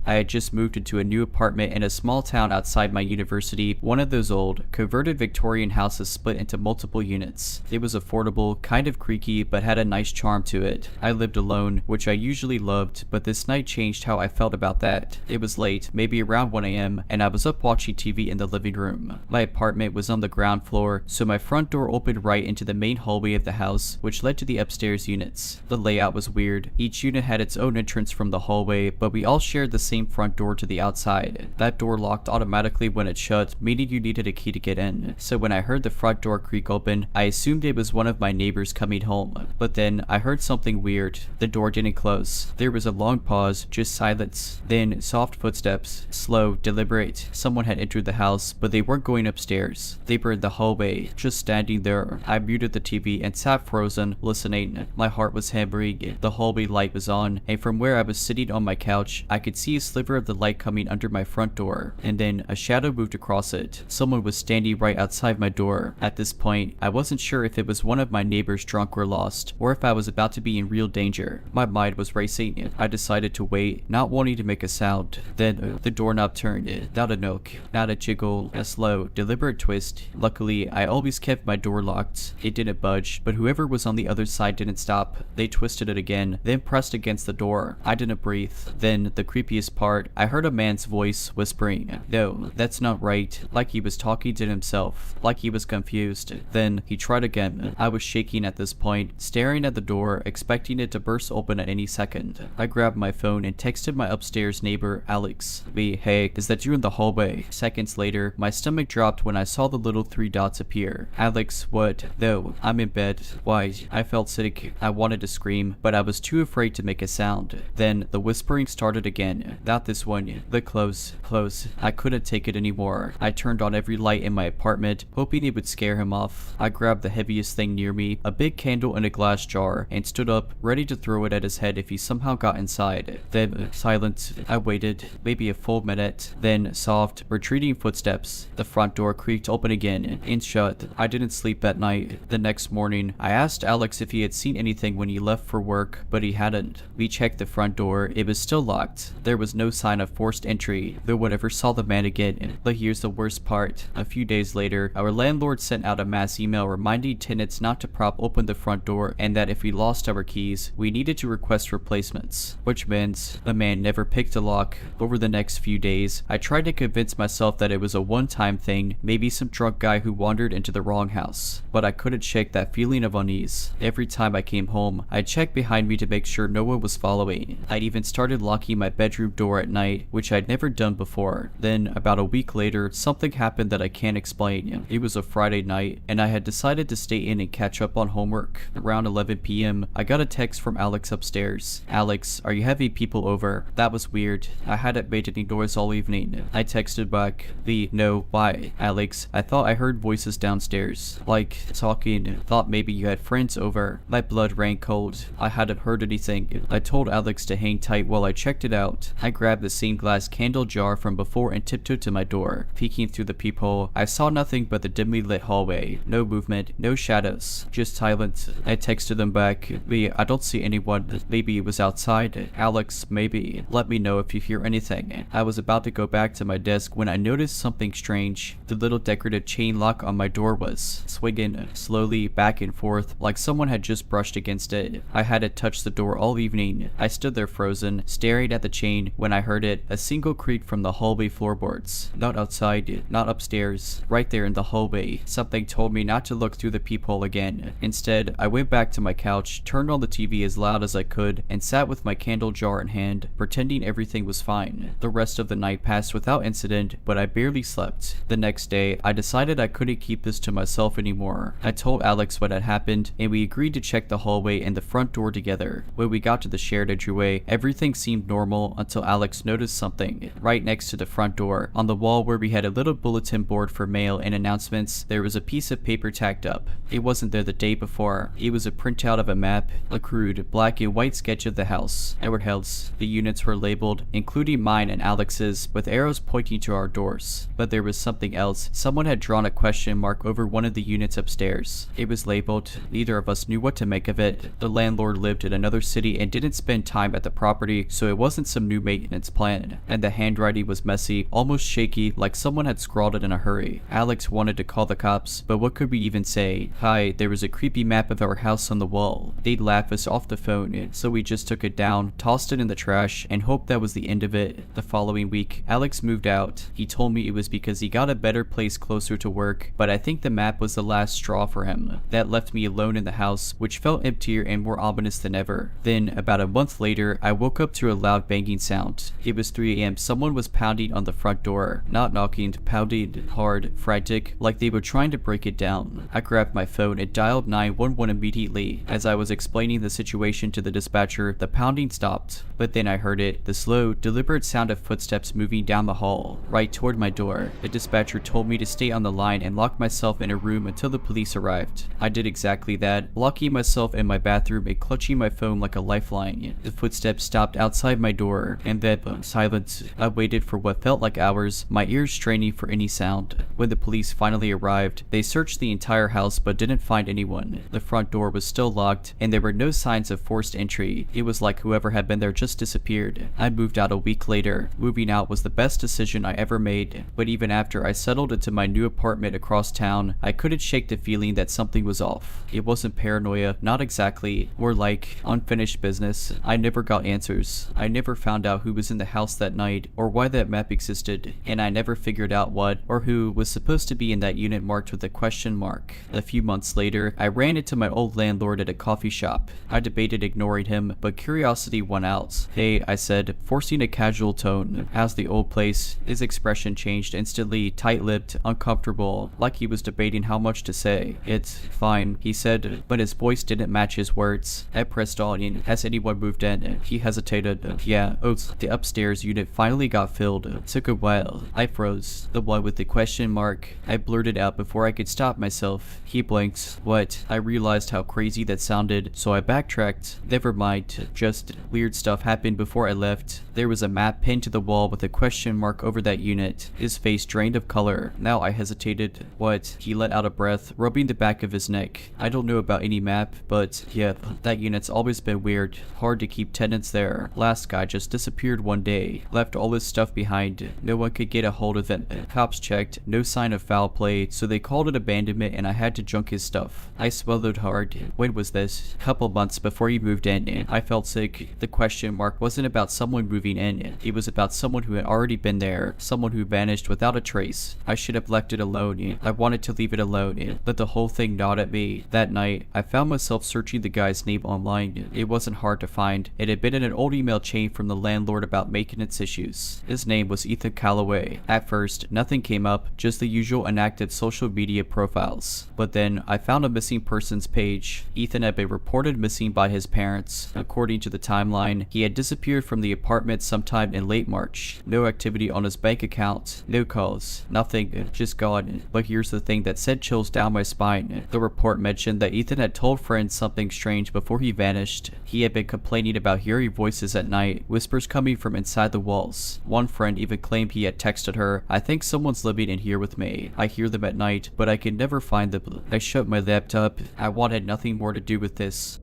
I had just moved into a new apartment in a small town outside my university, one of those old, converted Victorian houses split into multiple units. It was affordable, kind of creaky, but had a nice charm to it. I lived alone, which I usually loved, but this night changed how I felt about that. It was late, maybe around 1 a.m., and I was up watching TV in the living room. My apartment was on the ground floor, so my front door opened right into the main hallway of the house, which led to the upstairs units. The layout was weird. Each unit had its own entrance from the hallway, but we all shared the same same front door to the outside. That door locked automatically when it shut, meaning you needed a key to get in. So when I heard the front door creak open, I assumed it was one of my neighbors coming home. But then I heard something weird. The door didn't close. There was a long pause, just silence. Then soft footsteps, slow, deliberate. Someone had entered the house, but they weren't going upstairs. They were in the hallway, just standing there. I muted the TV and sat frozen, listening. My heart was hammering. The hallway light was on, and from where I was sitting on my couch, I could see a sliver of the light coming under my front door, and then a shadow moved across it. Someone was standing right outside my door. At this point, I wasn't sure if it was one of my neighbors drunk or lost, or if I was about to be in real danger. My mind was racing. I decided to wait, not wanting to make a sound. Then the doorknob turned. Not a knock, not a jiggle, a slow, deliberate twist. Luckily, I always kept my door locked. It didn't budge, but whoever was on the other side didn't stop. They twisted it again, then pressed against the door. I didn't breathe. Then, the creepiest part, I heard a man's voice whispering, "No, that's not right," like he was talking to himself, like he was confused. Then, he tried again. I was shaking at this point, staring at the door, expecting it to burst open at any second. I grabbed my phone and texted my upstairs neighbor, Alex. Hey, is that you in the hallway? Seconds later, my stomach dropped when I saw the little 3 dots appear. Alex, what? No, I'm in bed. Why? I felt sick. I wanted to scream, but I was too afraid to make a sound. Then, the whispering started again. Not this one. The close. I couldn't take it anymore. I turned on every light in my apartment, hoping it would scare him off. I grabbed the heaviest thing near me, a big candle in a glass jar, and stood up, ready to throw it at his head if he somehow got inside. Then, silence. I waited, maybe a full minute. Then, soft, retreating footsteps. The front door creaked open again, and shut. I didn't sleep that night. The next morning, I asked Alex if he had seen anything when he left for work, but he hadn't. We checked the front door. It was still locked. There was no sign of forced entry. No one ever saw the man again. But here's the worst part. A few days later, our landlord sent out a mass email reminding tenants not to prop open the front door and that if we lost our keys, we needed to request replacements. Which meant the man never picked a lock. Over the next few days, I tried to convince myself that it was a one-time thing, maybe some drunk guy who wandered into the wrong house. But I couldn't shake that feeling of unease. Every time I came home, I'd check behind me to make sure no one was following. I'd even started locking my bedroom door at night, which I'd never done before. Then, about a week later, something happened that I can't explain. It was a Friday night, and I had decided to stay in and catch up on homework. Around 11 p.m., I got a text from Alex upstairs. "Alex, are you having people over?" That was weird. I hadn't made any noise all evening. I texted back, "No, why?" "Alex, I thought I heard voices downstairs. Like, talking. Thought maybe you had friends over." My blood ran cold. I hadn't heard anything. I told Alex to hang tight while I checked it out. I grabbed the same glass candle jar from before and tiptoed to my door. Peeking through the peephole, I saw nothing but the dimly lit hallway. No movement, no shadows, just silence. I texted them back, I don't see anyone. Maybe it was outside. Alex, maybe. Let me know if you hear anything." I was about to go back to my desk when I noticed something strange. The little decorative chain lock on my door was swinging slowly back and forth like someone had just brushed against it. I hadn't touched the door all evening. I stood there frozen, staring at the chain when I heard it, a single creak from the hallway floorboards. Not outside, not upstairs, right there in the hallway. Something told me not to look through the peephole again. Instead, I went back to my couch, turned on the TV as loud as I could, and sat with my candle jar in hand, pretending everything was fine. The rest of the night passed without incident, but I barely slept. The next day, I decided I couldn't keep this to myself anymore. I told Alex what had happened, and we agreed to check the hallway and the front door together. When we got to the shared entryway, everything seemed normal until Alex noticed something. Right next to the front door, on the wall where we had a little bulletin board for mail and announcements, there was a piece of paper tacked up. It wasn't there the day before. It was a printout of a map, a crude black and white sketch of the house. Our house. The units were labeled, including mine and Alex's, with arrows pointing to our doors. But there was something else. Someone had drawn a question mark over one of the units upstairs. It was labeled. Neither of us knew what to make of it. The landlord lived in another city and didn't spend time at the property, so it wasn't some new maintenance plan. And the handwriting was messy, almost shaky, like someone had scrawled it in a hurry. Alex wanted to call the cops, but what could we even say? Hi, there was a creepy map of our house on the wall. They'd laugh us off the phone, so we just took it down, tossed it in the trash, and hoped that was the end of it. The following week, Alex moved out. He told me it was because he got a better place closer to work, but I think the map was the last straw for him. That left me alone in the house, which felt emptier and more ominous than ever. Then, about a month later, I woke up to a loud banging sound. sound. It was 3 a.m. Someone was pounding on the front door. Not knocking, pounding hard, frantic, like they were trying to break it down. I grabbed my phone and dialed 911 immediately. As I was explaining the situation to the dispatcher, the pounding stopped. But then I heard it, the slow, deliberate sound of footsteps moving down the hall, right toward my door. The dispatcher told me to stay on the line and lock myself in a room until the police arrived. I did exactly that, locking myself in my bathroom and clutching my phone like a lifeline. The footsteps stopped outside my door, and then silence. I waited for what felt like hours, my ears straining for any sound. When the police finally arrived, they searched the entire house but didn't find anyone. The front door was still locked, and there were no signs of forced entry. It was like whoever had been there just disappeared. I moved out a week later. Moving out was the best decision I ever made, but even after I settled into my new apartment across town, I couldn't shake the feeling that something was off. It wasn't paranoia, not exactly, more like unfinished business. I never got answers. I never found out who was in the house that night or why that map existed, and I never figured out what or who was supposed to be in that unit marked with a question mark. A few months later, I ran into my old landlord at a coffee shop. I debated ignoring him, but curiosity won out. "Hey," I said, forcing a casual tone. "How's the old place?" His expression changed instantly, tight-lipped, uncomfortable, like he was debating how much to say. "It's fine," he said, but his voice didn't match his words. I pressed on. "Has anyone moved in?" He hesitated. "Yeah, the upstairs unit finally got filled. It took a while." I froze. "The one with the question mark?" I blurted out before I could stop myself. He blinked. "What?" I realized how crazy that sounded, so I backtracked. "Never mind. Just weird stuff happened before I left." There was a map pinned to the wall with a question mark over that unit. His face drained of color. Now I hesitated. "What?" He let out a breath, rubbing the back of his neck. "I don't know about any map, but yeah, that unit's always been weird. Hard to keep tenants there. Last guy just disappeared one day. Left all his stuff behind. No one could get a hold of it. Cops checked. No sign of foul play, so they called it abandonment and I had to junk his stuff." I swallowed hard. "When was this?" "Couple months before you moved in." I felt sick. The question mark wasn't about someone moving in. It was about someone who had already been there. Someone who vanished without a trace. I should have left it alone. I wanted to leave it alone. Let the whole thing gnaw at me. That night, I found myself searching the guy's name online. It wasn't hard to find. It had been in an old email chain from the landlord about maintenance issues. His name was Ethan Calloway. At first, nothing came up, just the usual inactive social media profiles. But then, I found a missing persons page. Ethan had been reported missing by his parents. According to the timeline, he had disappeared from the apartment sometime in late March. No activity on his bank account. No calls. Nothing. Just gone. But here's the thing that sent chills down my spine. The report mentioned that Ethan had told friends something strange before he vanished. He had been complaining about hearing voices at night, whispers coming from inside the walls. One friend even claimed he had texted her, "I think someone's living in here with me. I hear them at night, but I can never find them." I shut my laptop. I wanted nothing more to do with this.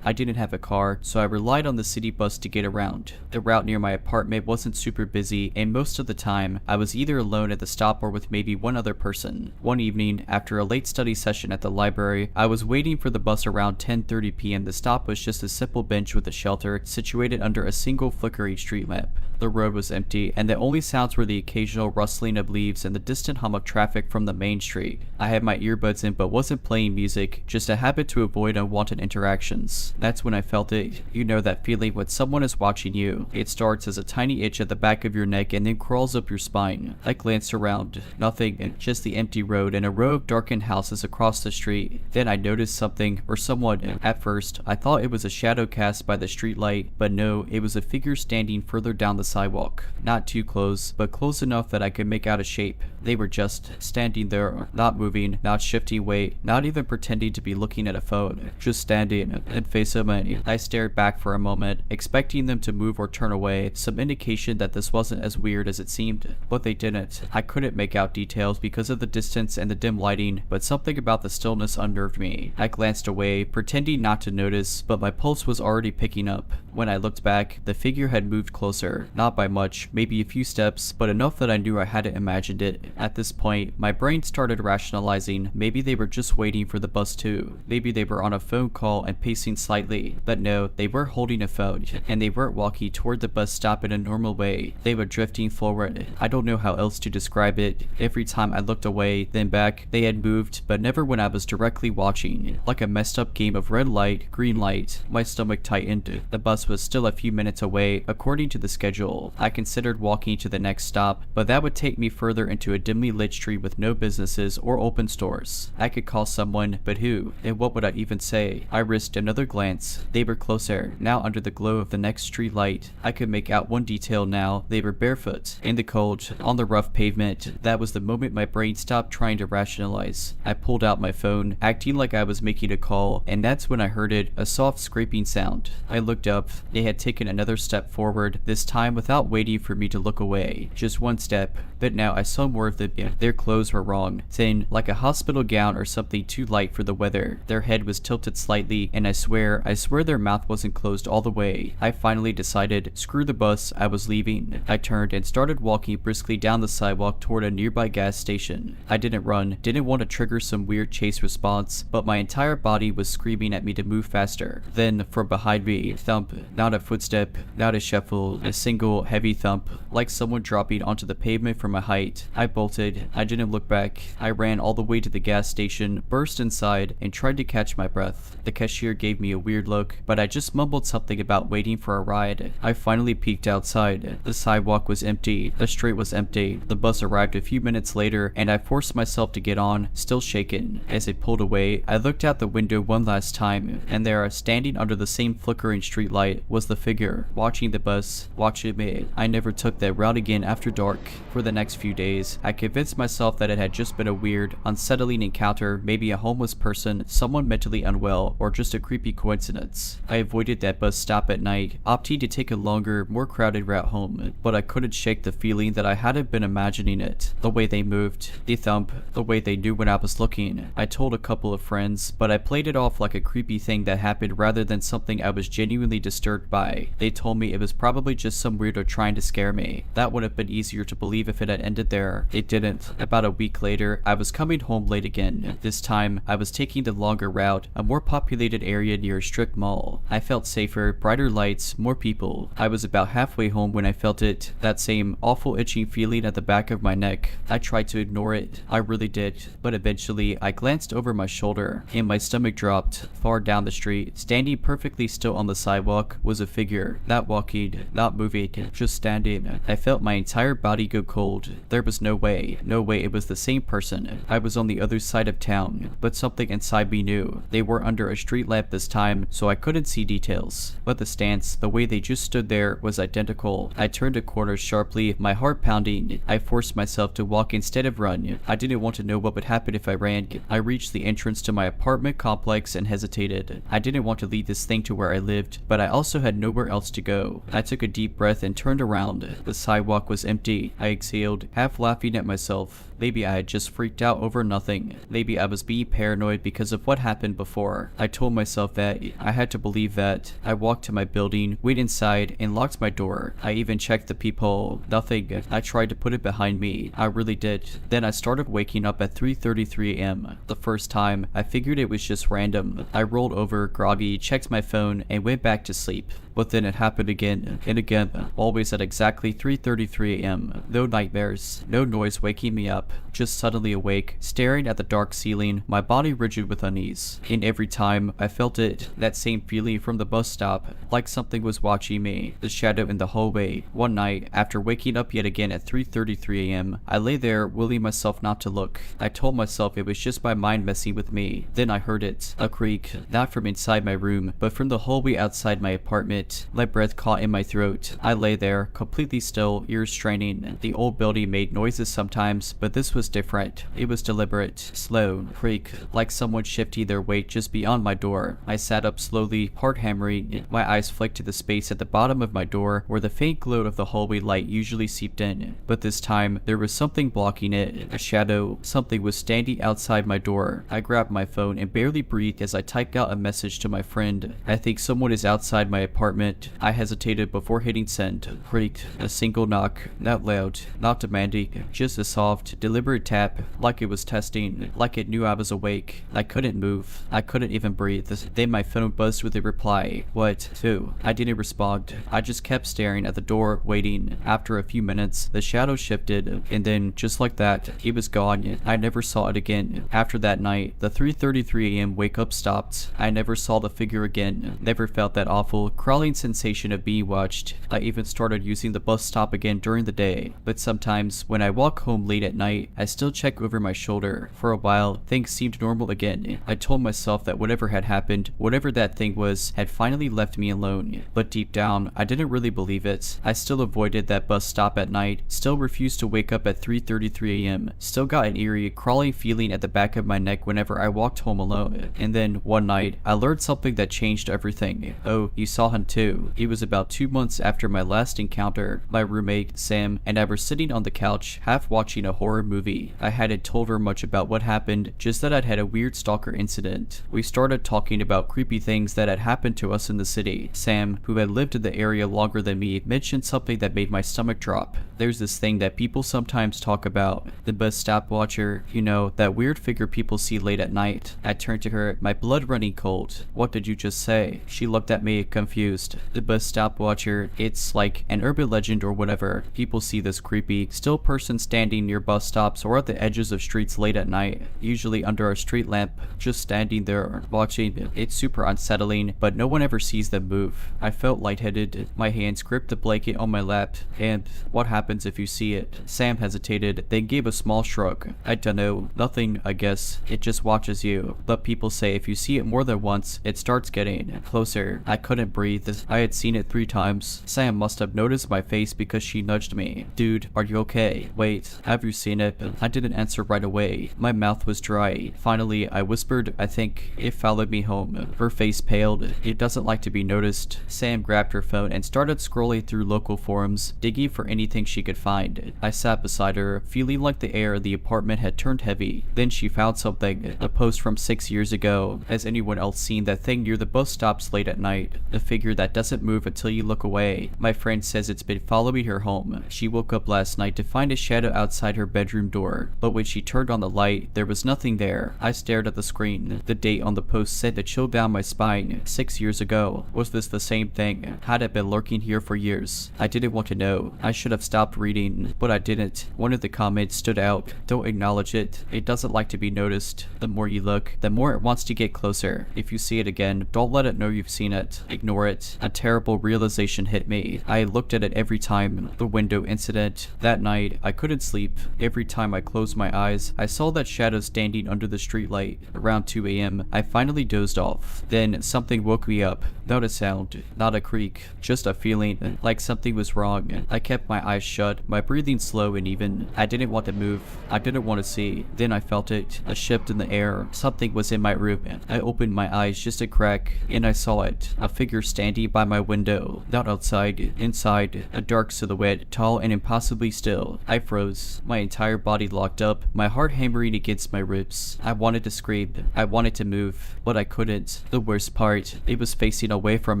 I didn't have a car, so I relied on the city bus to get around. The route near my apartment wasn't super busy, and most of the time, I was either alone at the stop or with maybe one other person. One evening, after a late study session at the library, I was waiting for the bus around 10:30 p.m. The stop was just a simple bench with a shelter situated under a single flickering street lamp. The road was empty, and the only sounds were the occasional rustling of leaves and the distant hum of traffic from the main street. I had my earbuds in but wasn't playing music, just a habit to avoid unwanted interactions. That's when I felt it. You know that feeling when someone is watching you. It starts as a tiny itch at the back of your neck and then crawls up your spine. I glanced around. Nothing, just the empty road and a row of darkened houses across the street. Then I noticed something, or someone. At first, I thought it was a shadow cast by the streetlight, but no, it was a figure standing further down the sidewalk. Not too close, but close enough that I could make out a shape. They were just standing there, not moving, not shifting weight, not even pretending to be looking at a phone. Just standing and face up. I stared back for a moment, expecting them to move or turn away, some indication that this wasn't as weird as it seemed. But they didn't. I couldn't make out details because of the distance and the dim lighting, but something about the stillness unnerved me. I glanced away, pretending not to notice, but my pulse was already picking up. When I looked back, the figure had moved closer, not by much, maybe a few steps, but enough that I knew I hadn't imagined it. At this point, my brain started rationalizing. Maybe they were just waiting for the bus too. Maybe they were on a phone call and pacing silently slightly, but no, they were holding a phone, and they weren't walking toward the bus stop in a normal way. They were drifting forward. I don't know how else to describe it. Every time I looked away, then back, they had moved, but never when I was directly watching. Like a messed up game of red light, green light. My stomach tightened. The bus was still a few minutes away, according to the schedule. I considered walking to the next stop, but that would take me further into a dimly lit street with no businesses or open stores. I could call someone, but who? And what would I even say? I risked another glance. They were closer, now under the glow of the next street light. I could make out one detail now. They were barefoot, in the cold, on the rough pavement. That was the moment my brain stopped trying to rationalize. I pulled out my phone, acting like I was making a call, and that's when I heard it, a soft scraping sound. I looked up. They had taken another step forward, this time without waiting for me to look away. Just one step, but now I saw more of them. Their clothes were wrong, thin, like a hospital gown or something too light for the weather. Their head was tilted slightly, and I swear their mouth wasn't closed all the way. I finally decided, screw the bus, I was leaving. I turned and started walking briskly down the sidewalk toward a nearby gas station. I didn't run, didn't want to trigger some weird chase response, but my entire body was screaming at me to move faster. Then, from behind me, thump, not a footstep, not a shuffle, a single heavy thump, like someone dropping onto the pavement from a height. I bolted. I didn't look back. I ran all the way to the gas station, burst inside, and tried to catch my breath. The cashier gave me a weird look, but I just mumbled something about waiting for a ride. I finally peeked outside. The sidewalk was empty. The street was empty. The bus arrived a few minutes later, and I forced myself to get on, still shaken. As it pulled away, I looked out the window one last time, and there, standing under the same flickering streetlight, was the figure, watching the bus, watching me. I never took that route again after dark. For the next few days, I convinced myself that it had just been a weird, unsettling encounter, maybe a homeless person, someone mentally unwell, or just a creepy coincidence. I avoided that bus stop at night, opting to take a longer, more crowded route home, but I couldn't shake the feeling that I hadn't been imagining it. The way they moved, the thump, the way they knew when I was looking. I told a couple of friends, but I played it off like a creepy thing that happened rather than something I was genuinely disturbed by. They told me it was probably just some weirdo trying to scare me. That would have been easier to believe if it had ended there. It didn't. About a week later, I was coming home late again. This time, I was taking the longer route, a more populated area near a strict mall. I felt safer, brighter lights, more people. I was about halfway home when I felt it, that same awful itching feeling at the back of my neck. I tried to ignore it. I really did. But eventually, I glanced over my shoulder, and my stomach dropped. Far down the street, standing perfectly still on the sidewalk, was a figure. Not walking, not moving, just standing. I felt my entire body go cold. There was no way it was the same person. I was on the other side of town, but something inside me knew. They were under a street lamp this time, so I couldn't see details. But the stance, the way they just stood there, was identical. I turned a corner sharply, my heart pounding. I forced myself to walk instead of run. I didn't want to know what would happen if I ran. I reached the entrance to my apartment complex and hesitated. I didn't want to lead this thing to where I lived, but I also had nowhere else to go. I took a deep breath and turned around. The sidewalk was empty. I exhaled, half laughing at myself. Maybe I had just freaked out over nothing. Maybe I was being paranoid because of what happened before. I told myself that I had to believe that. I walked to my building, went inside, and locked my door. I even checked the peephole. Nothing. I tried to put it behind me. I really did. Then I started waking up at 3:33 a.m. The first time, I figured it was just random. I rolled over, groggy, checked my phone, and went back to sleep. But then it happened again and again, always at exactly 3:33 a.m. No nightmares, no noise waking me up, just suddenly awake, staring at the dark ceiling, my body rigid with unease. And every time, I felt it, that same feeling from the bus stop, like something was watching me, the shadow in the hallway. One night, after waking up yet again at 3:33 a.m., I lay there, willing myself not to look. I told myself it was just my mind messing with me. Then I heard it, a creak, not from inside my room, but from the hallway outside my apartment. My breath caught in my throat. I lay there, completely still, ears straining. The old building made noises sometimes, but this was different. It was deliberate, slow, creak, like someone shifting their weight just beyond my door. I sat up slowly, heart hammering. My eyes flicked to the space at the bottom of my door, where the faint glow of the hallway light usually seeped in. But this time, there was something blocking it, a shadow. Something was standing outside my door. I grabbed my phone and barely breathed as I typed out a message to my friend. I think someone is outside my apartment. I hesitated before hitting send. Creaked. A single knock. Not loud. Not demanding. Just a soft, deliberate tap. Like it was testing. Like it knew I was awake. I couldn't move. I couldn't even breathe. Then my phone buzzed with a reply. What? Who? I didn't respond. I just kept staring at the door, waiting. After a few minutes, the shadow shifted, and then, just like that, it was gone. I never saw it again. After that night, the 3:33 a.m. wake-up stopped. I never saw the figure again. Never felt that awful, crawling sensation of being watched. I even started using the bus stop again during the day, but sometimes, when I walk home late at night, I still check over my shoulder. For a while, things seemed normal again. I told myself that whatever had happened, whatever that thing was, had finally left me alone. But deep down, I didn't really believe it. I still avoided that bus stop at night, still refused to wake up at 3:33 a.m., still got an eerie, crawling feeling at the back of my neck whenever I walked home alone. And then, one night, I learned something that changed everything. Oh, you saw him too. It was about 2 months after my last encounter. My roommate, Sam, and I were sitting on the couch, half watching a horror movie. I hadn't told her much about what happened, just that I'd had a weird stalker incident. We started talking about creepy things that had happened to us in the city. Sam, who had lived in the area longer than me, mentioned something that made my stomach drop. There's this thing that people sometimes talk about, the bus stop watcher, you know, that weird figure people see late at night. I turned to her, my blood running cold. What did you just say? She looked at me, confused. The bus stop watcher, it's like an urban legend or whatever. People see this creepy, still person standing near bus stops or at the edges of streets late at night, usually under a street lamp, just standing there, watching. It's super unsettling, but no one ever sees them move. I felt lightheaded. My hands gripped the blanket on my lap. And what happens if you see it? Sam hesitated, then gave a small shrug. I dunno, nothing, I guess. It just watches you. But people say if you see it more than once, it starts getting closer. I couldn't breathe. I had seen it 3 times. Sam must have noticed my face because she nudged me. Dude, are you okay? Wait, have you seen it? I didn't answer right away. My mouth was dry. Finally, I whispered, I think. It followed me home. Her face paled. It doesn't like to be noticed. Sam grabbed her phone and started scrolling through local forums, digging for anything she could find. I sat beside her, feeling like the air in the apartment had turned heavy. Then she found something, a post from 6 years ago. Has anyone else seen that thing near the bus stops late at night? The figure that doesn't move until you look away. My friend says it's been following her home. She woke up last night to find a shadow outside her bedroom door, but when she turned on the light, there was nothing there. I stared at the screen. The date on the post said to chill down my spine. 6 years ago. Was this the same thing? Had it been lurking here for years? I didn't want to know. I should have stopped reading, but I didn't. One of the comments stood out. Don't acknowledge it. It doesn't like to be noticed. The more you look, the more it wants to get closer. If you see it again, don't let it know you've seen it. Ignore it. A terrible realization hit me. I looked at it every time. The window incident. That night, I couldn't sleep. Every time I closed my eyes, I saw that shadow standing under the streetlight. Around 2 a.m., I finally dozed off. Then something woke me up. Not a sound, not a creak, just a feeling like something was wrong. I kept my eyes shut, my breathing slow and even. I didn't want to move. I didn't want to see. Then I felt it, a shift in the air. Something was in my room. I opened my eyes just a crack, and I saw it. A figure standing by my window. Not outside, inside. A dark silhouette, tall and impossibly still. I froze. My entire body locked up, my heart hammering against my ribs. I wanted to scream. I wanted to move, but I couldn't. The worst part, it was facing away from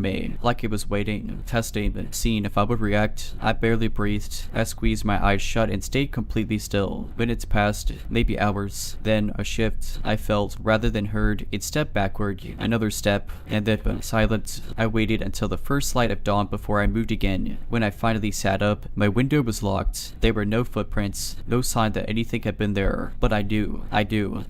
me, like it was waiting, testing, seeing if I would react. I barely breathed. I squeezed my eyes shut and stayed completely still. Minutes passed, maybe hours. Then a shift. I felt, rather than heard, it stepped backward, another step, and then silence. I waited until the first light of dawn before I moved again. When I finally sat up, my window was locked. There were no footprints, no sign that anything had been there. But I do.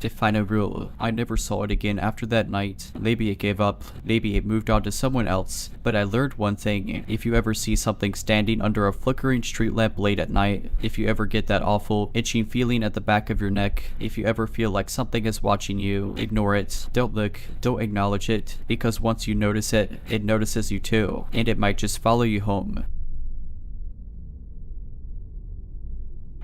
Define a rule. I never saw it again after that night. Maybe it gave up. Maybe it moved on to someone else. But I learned one thing. If you ever see something standing under a flickering street lamp late at night, if you ever get that awful, itching feeling at the back of your neck, if you ever feel like something is watching you, ignore it. Don't look. Don't acknowledge it. Because once you notice it, it notices you too. And it might just follow you home.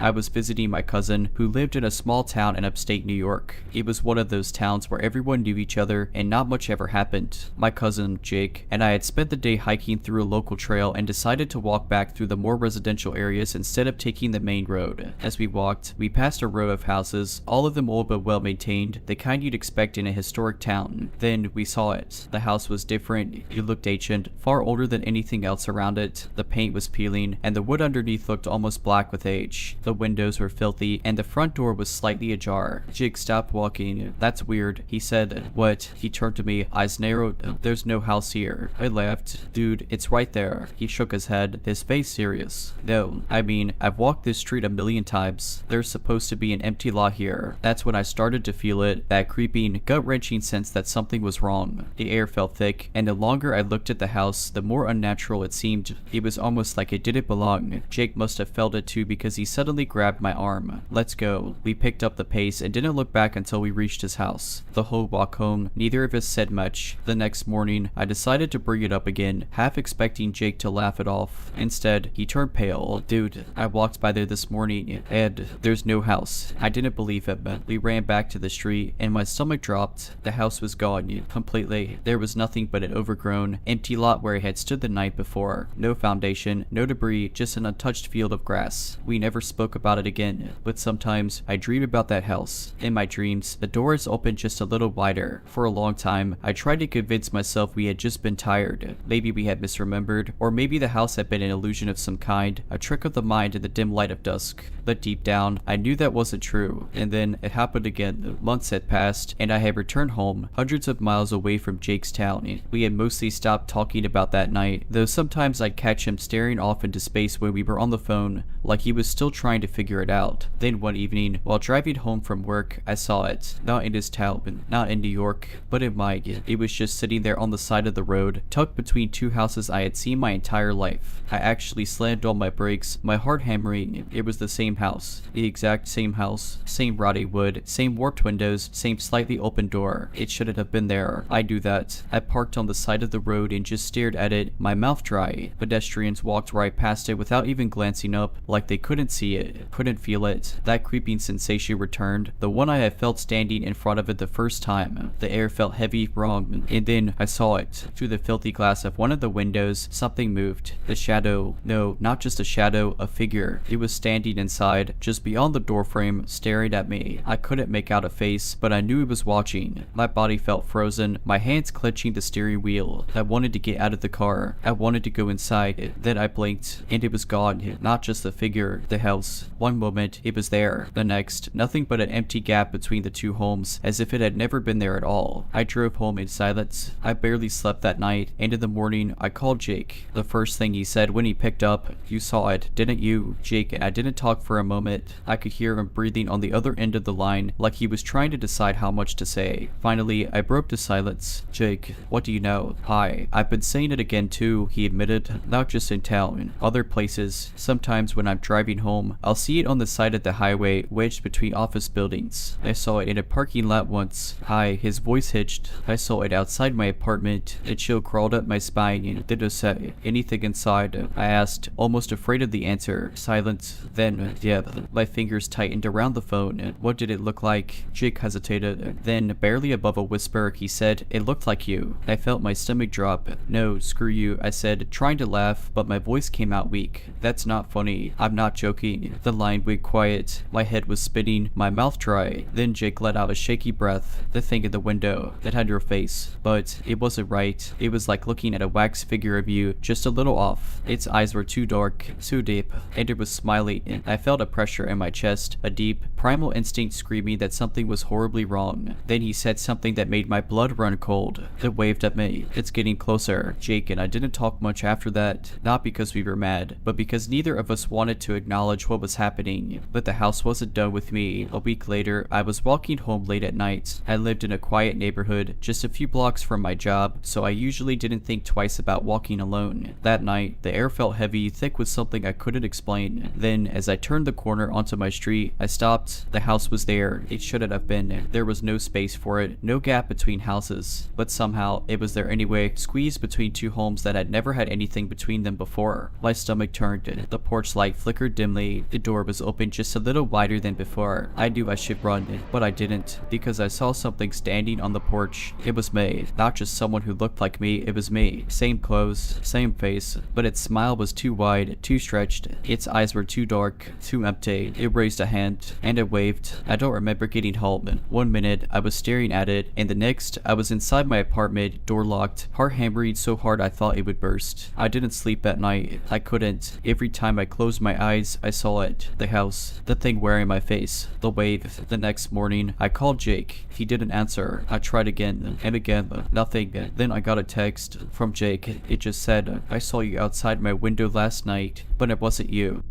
I was visiting my cousin, who lived in a small town in upstate New York. It was one of those towns where everyone knew each other and not much ever happened. My cousin, Jake, and I had spent the day hiking through a local trail and decided to walk back through the more residential areas instead of taking the main road. As we walked, we passed a row of houses, all of them old but well maintained, the kind you'd expect in a historic town. Then we saw it. The house was different. It looked ancient, far older than anything else around it. The paint was peeling, and the wood underneath looked almost black with age. The windows were filthy, and the front door was slightly ajar. Jake stopped walking. That's weird, he said. What? He turned to me, eyes narrowed. There's no house here. I laughed. Dude, it's right there. He shook his head, his face serious. No, I mean, I've walked this street a million times. There's supposed to be an empty lot here. That's when I started to feel it, that creeping, gut-wrenching sense that something was wrong. The air felt thick, and the longer I looked at the house, the more unnatural it seemed. It was almost like it didn't belong. Jake must have felt it too because he suddenly grabbed my arm. Let's go. We picked up the pace and didn't look back until we reached his house. The whole walk home, neither of us said much. The next morning, I decided to bring it up again, half expecting Jake to laugh it off. Instead, he turned pale. Dude, I walked by there this morning, and there's no house. I didn't believe him. We ran back to the street, and my stomach dropped. The house was gone, completely. There was nothing but an overgrown, empty lot where I had stood the night before. No foundation, no debris, just an untouched field of grass. We never spoke about it again, but sometimes I dream about that house. In my dreams, the doors opened just a little wider. For a long time, I tried to convince myself we had just been tired. Maybe we had misremembered, or maybe the house had been an illusion of some kind, a trick of the mind in the dim light of dusk. But deep down, I knew that wasn't true. And then it happened again. Months had passed, and I had returned home, hundreds of miles away from Jake's town. We had mostly stopped talking about that night, though sometimes I'd catch him staring off into space when we were on the phone, like he was still trying to figure it out. Then one evening, while driving home from work, I saw it. Not in his town, not in New York, but in mine. It was just sitting there on the side of the road, tucked between two houses I had seen my entire life. I actually slammed on my brakes, my heart hammering. It was the same house. The exact same house. Same rotting wood, same warped windows, same slightly open door. It shouldn't have been there. I knew that. I parked on the side of the road and just stared at it, my mouth dry. Pedestrians walked right past it without even glancing up, like they couldn't see it, couldn't feel it. That creeping sensation returned, the one I had felt standing in front of it the first time. The air felt heavy, wrong, and then I saw it. Through the filthy glass of one of the windows, something moved. The shadow, no, not just a shadow, a figure. It was standing inside, just beyond the doorframe, staring at me. I couldn't make out a face, but I knew it was watching. My body felt frozen, my hands clenching the steering wheel. I wanted to get out of the car. I wanted to go inside. Then I blinked, and it was gone. Not just the figure, the house. One moment, it was there. The next, nothing but an empty gap between the two homes, as if it had never been there at all. I drove home in silence. I barely slept that night, and in the morning, I called Jake. The first thing he said when he picked up, "You saw it, didn't you?" Jake and I didn't talk for a moment. I could hear him breathing on the other end of the line, like he was trying to decide how much to say. Finally, I broke the silence. "Jake, what do you know?" "Hi, I've been saying it again too," he admitted. "Not just in town, other places. Sometimes when I'm driving home, I'll see it on the side of the highway, wedged between office buildings. I saw it in a parking lot once." "Hi," his voice hitched. "I saw it outside my apartment." A chill crawled up my spine. "Did it say anything inside?" I asked, almost afraid of the answer. Silence. Then, yeah, my fingers tightened around the phone. "What did it look like?" Jake hesitated. Then, barely above a whisper, he said, "It looked like you." I felt my stomach drop. "No, screw you," I said, trying to laugh, but my voice came out weak. "That's not funny. I'm not joking." The line went quiet. My head was spinning, my mouth dry. Then Jake let out a shaky breath. "The thing in the window that had your face. But it wasn't right. It was like looking at a wax figure of you, just a little off. Its eyes were too dark, too deep, and it was smiling." I felt a pressure in my chest, a deep, primal instinct screaming that something was horribly wrong. Then he said something that made my blood run cold. It waved at me. "It's getting closer." Jake and I didn't talk much after that, not because we were mad, but because neither of us wanted to acknowledge what was happening. But the house wasn't done with me. A week later, I was walking home late at night. I lived in a quiet neighborhood, just a few blocks from my job, so I usually didn't think twice about walking alone. That night, the air felt heavy, thick with something I couldn't explain. Then, as I turned the corner onto my street, I stopped. The house was there. It shouldn't have been. There was no space for it, no gap between houses. But somehow, it was there anyway, squeezed between two homes that had never had anything between them before. My stomach turned. The porch light flickered dimly. The door was open just a little wider than before. I knew I should run, but I didn't, because I saw something standing on the porch. It was me. Not just someone who looked like me, it was me. Same clothes, same face, but its smile was too wide, too stretched. Its eyes were too dark, too empty. It raised a hand, and it waved. I don't remember getting home. One minute, I was staring at it, and the next, I was inside my apartment, door locked, heart hammering so hard I thought it would burst. I didn't sleep that night. I couldn't. Every time I closed my eyes, I saw saw it. The house. The thing wearing my face. The wave. The next morning, I called Jake. He didn't answer. I tried again and again. Nothing. Then I got a text from Jake. It just said, "I saw you outside my window last night, but it wasn't you."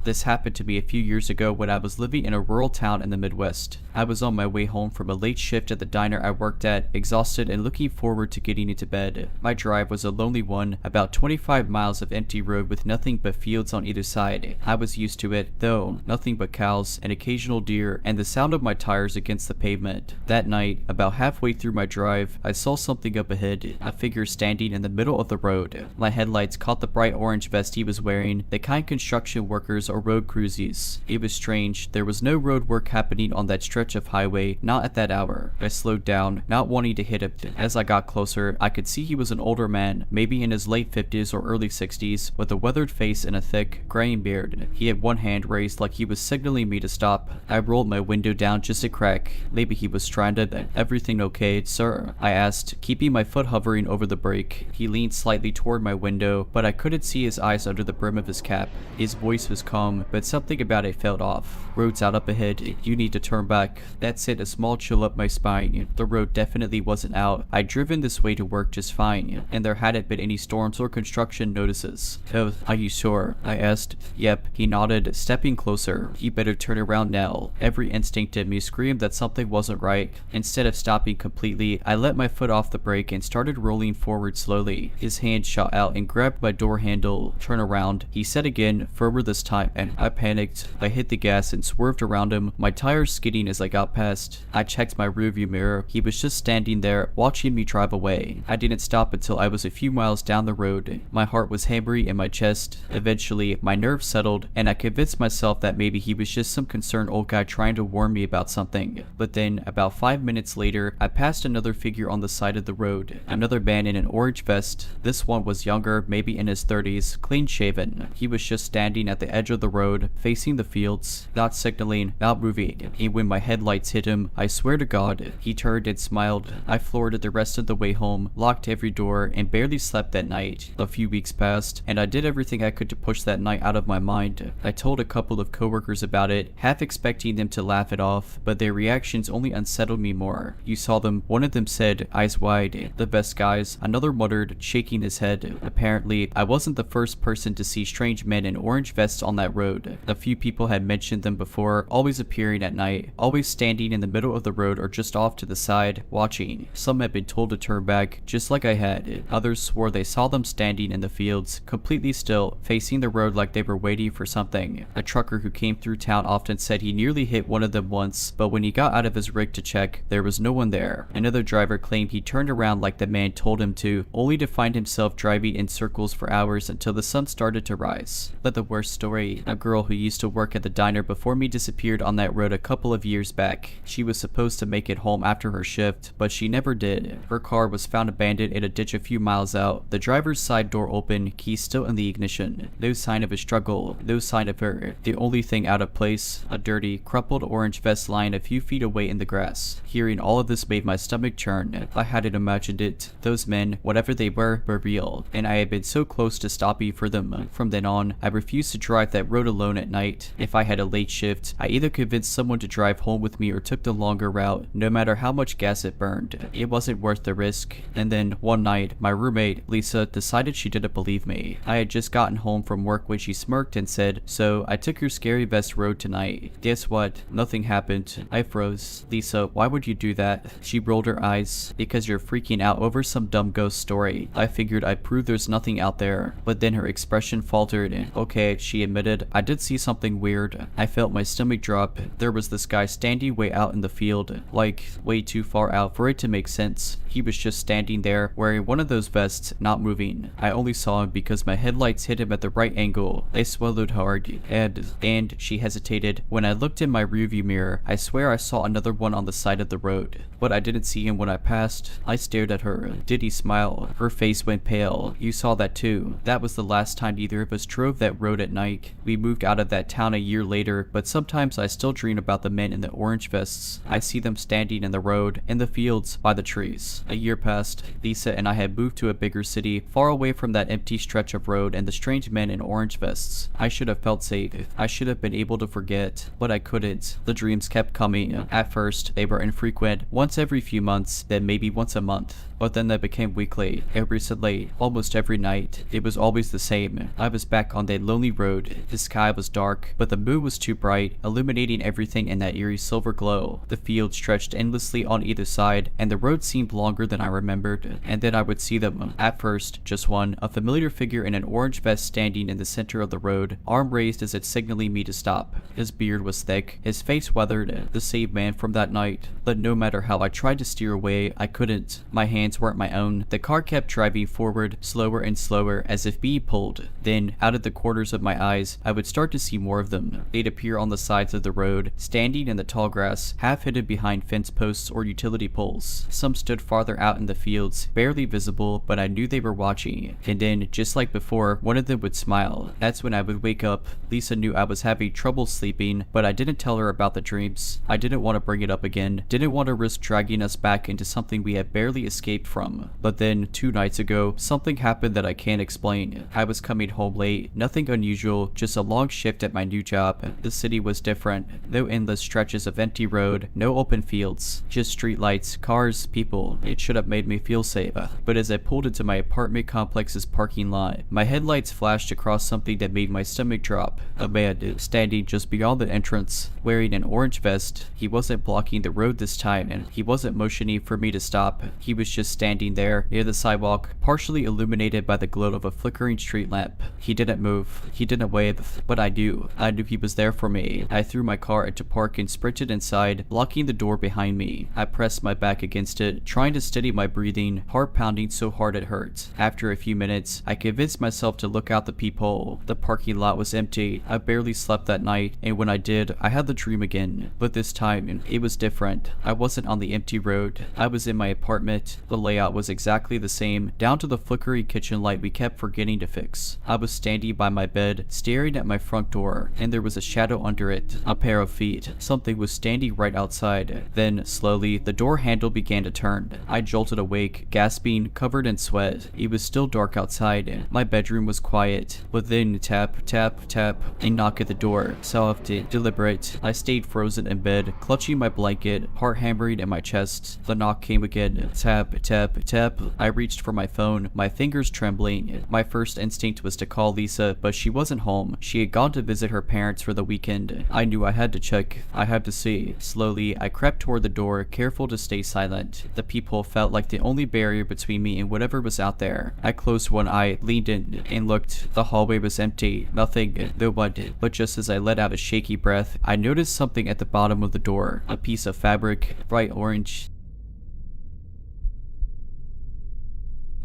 This happened to me a few years ago when I was living in a rural town in the Midwest. I was on my way home from a late shift at the diner I worked at, exhausted and looking forward to getting into bed. My drive was a lonely one, about 25 miles of empty road with nothing but fields on either side. I was used to it, though, nothing but cows, an occasional deer, and the sound of my tires against the pavement. That night, about halfway through my drive, I saw something up ahead, a figure standing in the middle of the road. My headlights caught the bright orange vest he was wearing, the kind construction workers or road cruises. It was strange. There was no road work happening on that stretch of highway, not at that hour. I slowed down, not wanting to hit him. As I got closer, I could see he was an older man, maybe in his late 50s or early 60s, with a weathered face and a thick, graying beard. He had one hand raised like he was signaling me to stop. I rolled my window down just a crack. Maybe he was trying to. "Everything okay, sir?" I asked, keeping my foot hovering over the brake. He leaned slightly toward my window, but I couldn't see his eyes under the brim of his cap. His voice was calm, but something about it felt off. "Road's out up ahead. You need to turn back." That sent a small chill up my spine. The road definitely wasn't out. I'd driven this way to work just fine, and there hadn't been any storms or construction notices. "Oh, are you sure?" I asked. "Yep," he nodded, stepping closer. "You better turn around now." Every instinct in me screamed that something wasn't right. Instead of stopping completely, I let my foot off the brake and started rolling forward slowly. His hand shot out and grabbed my door handle. "Turn around," he said again, firmer this time, and I panicked. I hit the gas and swerved around him, my tires skidding as I got past. I checked my rearview mirror. He was just standing there, watching me drive away. I didn't stop until I was a few miles down the road. My heart was hammering in my chest. Eventually, my nerves settled, and I convinced myself that maybe he was just some concerned old guy trying to warn me about something. But then, about 5 minutes later, I passed another figure on the side of the road. Another man in an orange vest. This one was younger, maybe in his 30s, clean shaven. He was just standing at the edge of the road, facing the fields, not signaling, not moving. And when my headlights hit him, I swear to God, he turned and smiled. I floored it the rest of the way home, locked every door, and barely slept that night. A few weeks passed, and I did everything I could to push that night out of my mind. I told a couple of coworkers about it, half expecting them to laugh it off, but their reactions only unsettled me more. "You saw them," one of them said, eyes wide. "The best guys," another muttered, shaking his head. Apparently, I wasn't the first person to see strange men in orange vests on that road. A few people had mentioned them before, always appearing at night, always standing in the middle of the road or just off to the side, watching. Some had been told to turn back, just like I had. Others swore they saw them standing in the fields, completely still, facing the road like they were waiting for something. A trucker who came through town often said he nearly hit one of them once, but when he got out of his rig to check, there was no one there. Another driver claimed he turned around like the man told him to, only to find himself driving in circles for hours until the sun started to rise. But the worst story, a girl who used to work at the diner before me disappeared on that road a couple of years back. She was supposed to make it home after her shift, but she never did. Her car was found abandoned in a ditch a few miles out, the driver's side door open, key still in the ignition. No sign of a struggle, no sign of her. The only thing out of place, a dirty, crumpled orange vest lying a few feet away in the grass. Hearing all of this made my stomach churn. I hadn't imagined it. Those men, whatever they were real, and I had been so close to stopping for them. From then on, I refused to drive that road alone at night. If I had a late shift, I either convinced someone to drive home with me or took the longer route, no matter how much gas it burned. It wasn't worth the risk. And then, one night, my roommate, Lisa, decided she didn't believe me. I had just gotten home from work when she smirked and said, "So, I took your scary vest road tonight." Guess what? Nothing happened. I froze. "Lisa, why would you do that?" She rolled her eyes. "Because you're freaking out over some dumb ghost story." I figured I'd prove there's nothing out there, but then her expression faltered. "Okay," she admitted, "I did see something weird." I felt my stomach drop. There was this guy standing way out in the field, like way too far out for it to make sense. He was just standing there, wearing one of those vests, not moving. I only saw him because my headlights hit him at the right angle. I swallowed hard, and she hesitated. When I looked in my rearview mirror, I swear I saw another one on the side of the road. But I didn't see him when I passed. I stared at her. Did he smile? Her face went pale. "You saw that too." That was the last time either of us drove that road at night. We moved out of that town a year later, but sometimes I still dream about the men in the orange vests. I see them standing in the road, in the fields, by the trees. A year passed. Lisa and I had moved to a bigger city, far away from that empty stretch of road and the strange men in orange vests. I should have felt safe. I should have been able to forget, but I couldn't. The dreams kept coming. At first, they were infrequent, once every few months, then maybe once a month. But then they became weekly, recently, almost every night. It was always the same. I was back on that lonely road. The sky was dark, but the moon was too bright, illuminating everything in that eerie silver glow. The field stretched endlessly on either side, and the road seemed longer than I remembered. And then I would see them. At first, just one, a familiar figure in an orange vest standing in the center of the road, arm raised as if signaling me to stop. His beard was thick, his face weathered, the same man from that night. But no matter how I tried to steer away, I couldn't. My hands weren't my own. The car kept driving forward, slower and slower, as if being pulled. Then, out of the corners of my eyes, I would start to see more of them. They'd appear on the sides of the road, standing in the tall grass, half hidden behind fence posts or utility poles. Some stood farther out in the fields, barely visible, but I knew they were watching. And then, just like before, one of them would smile. That's when I would wake up. Lisa knew I was having trouble sleeping, but I didn't tell her about the dreams. I didn't want to bring it up again. Didn't want to risk dragging us back into something we had barely escaped from. But then, 2 nights ago, something happened that I can't explain. I was coming home late, nothing unusual, just a long shift at my new job. The city was different. No endless stretches of empty road, no open fields, just street lights, cars, people. It should have made me feel safe. But as I pulled into my apartment complex's parking lot, my headlights flashed across something that made my stomach drop. A man standing just beyond the entrance, wearing an orange vest. He wasn't blocking the road this time, and he wasn't motioning for me to stop. He was just standing there near the sidewalk, partially illuminated by the glow of a flickering street lamp. He didn't move. He didn't wave, but I knew he was there for me. I threw my car into park and sprinted inside, blocking the door behind me. I pressed my back against it, trying to steady my breathing, heart pounding so hard it hurt. After a few minutes, I convinced myself to look out the peephole. The parking lot was empty. I barely slept that night, and when I did, I had the dream again. But this time, it was different. I wasn't on the empty road. I was in my apartment. The layout was exactly the same, down to the flickering kitchen light we kept forgetting to fix. I was standing by my bed, staring at my front door, and there was a shadow under it, a pair of feet. Something was standing right outside. Then, slowly, the door handle began to turn. I jolted awake, gasping, covered in sweat. It was still dark outside. My bedroom was quiet, but then tap, tap, tap, a knock at the door. Soft, deliberate. I stayed frozen in bed, clutching my blanket, heart hammering in my chest. The knock came again. Tap, tap, tap. I reached for my phone, my fingers trembling. My first instinct was to call Lisa, but she wasn't home. She had gone to visit her parents for the weekend. I knew I had to check. I had to see. Slowly, I crept toward the door, careful to stay silent. The peephole felt like the only barrier between me and whatever was out there. I closed one eye, leaned in, and looked. The hallway was empty. Nothing. No one. But just as I let out a shaky breath, I noticed something at the bottom of the door. A piece of fabric, bright orange.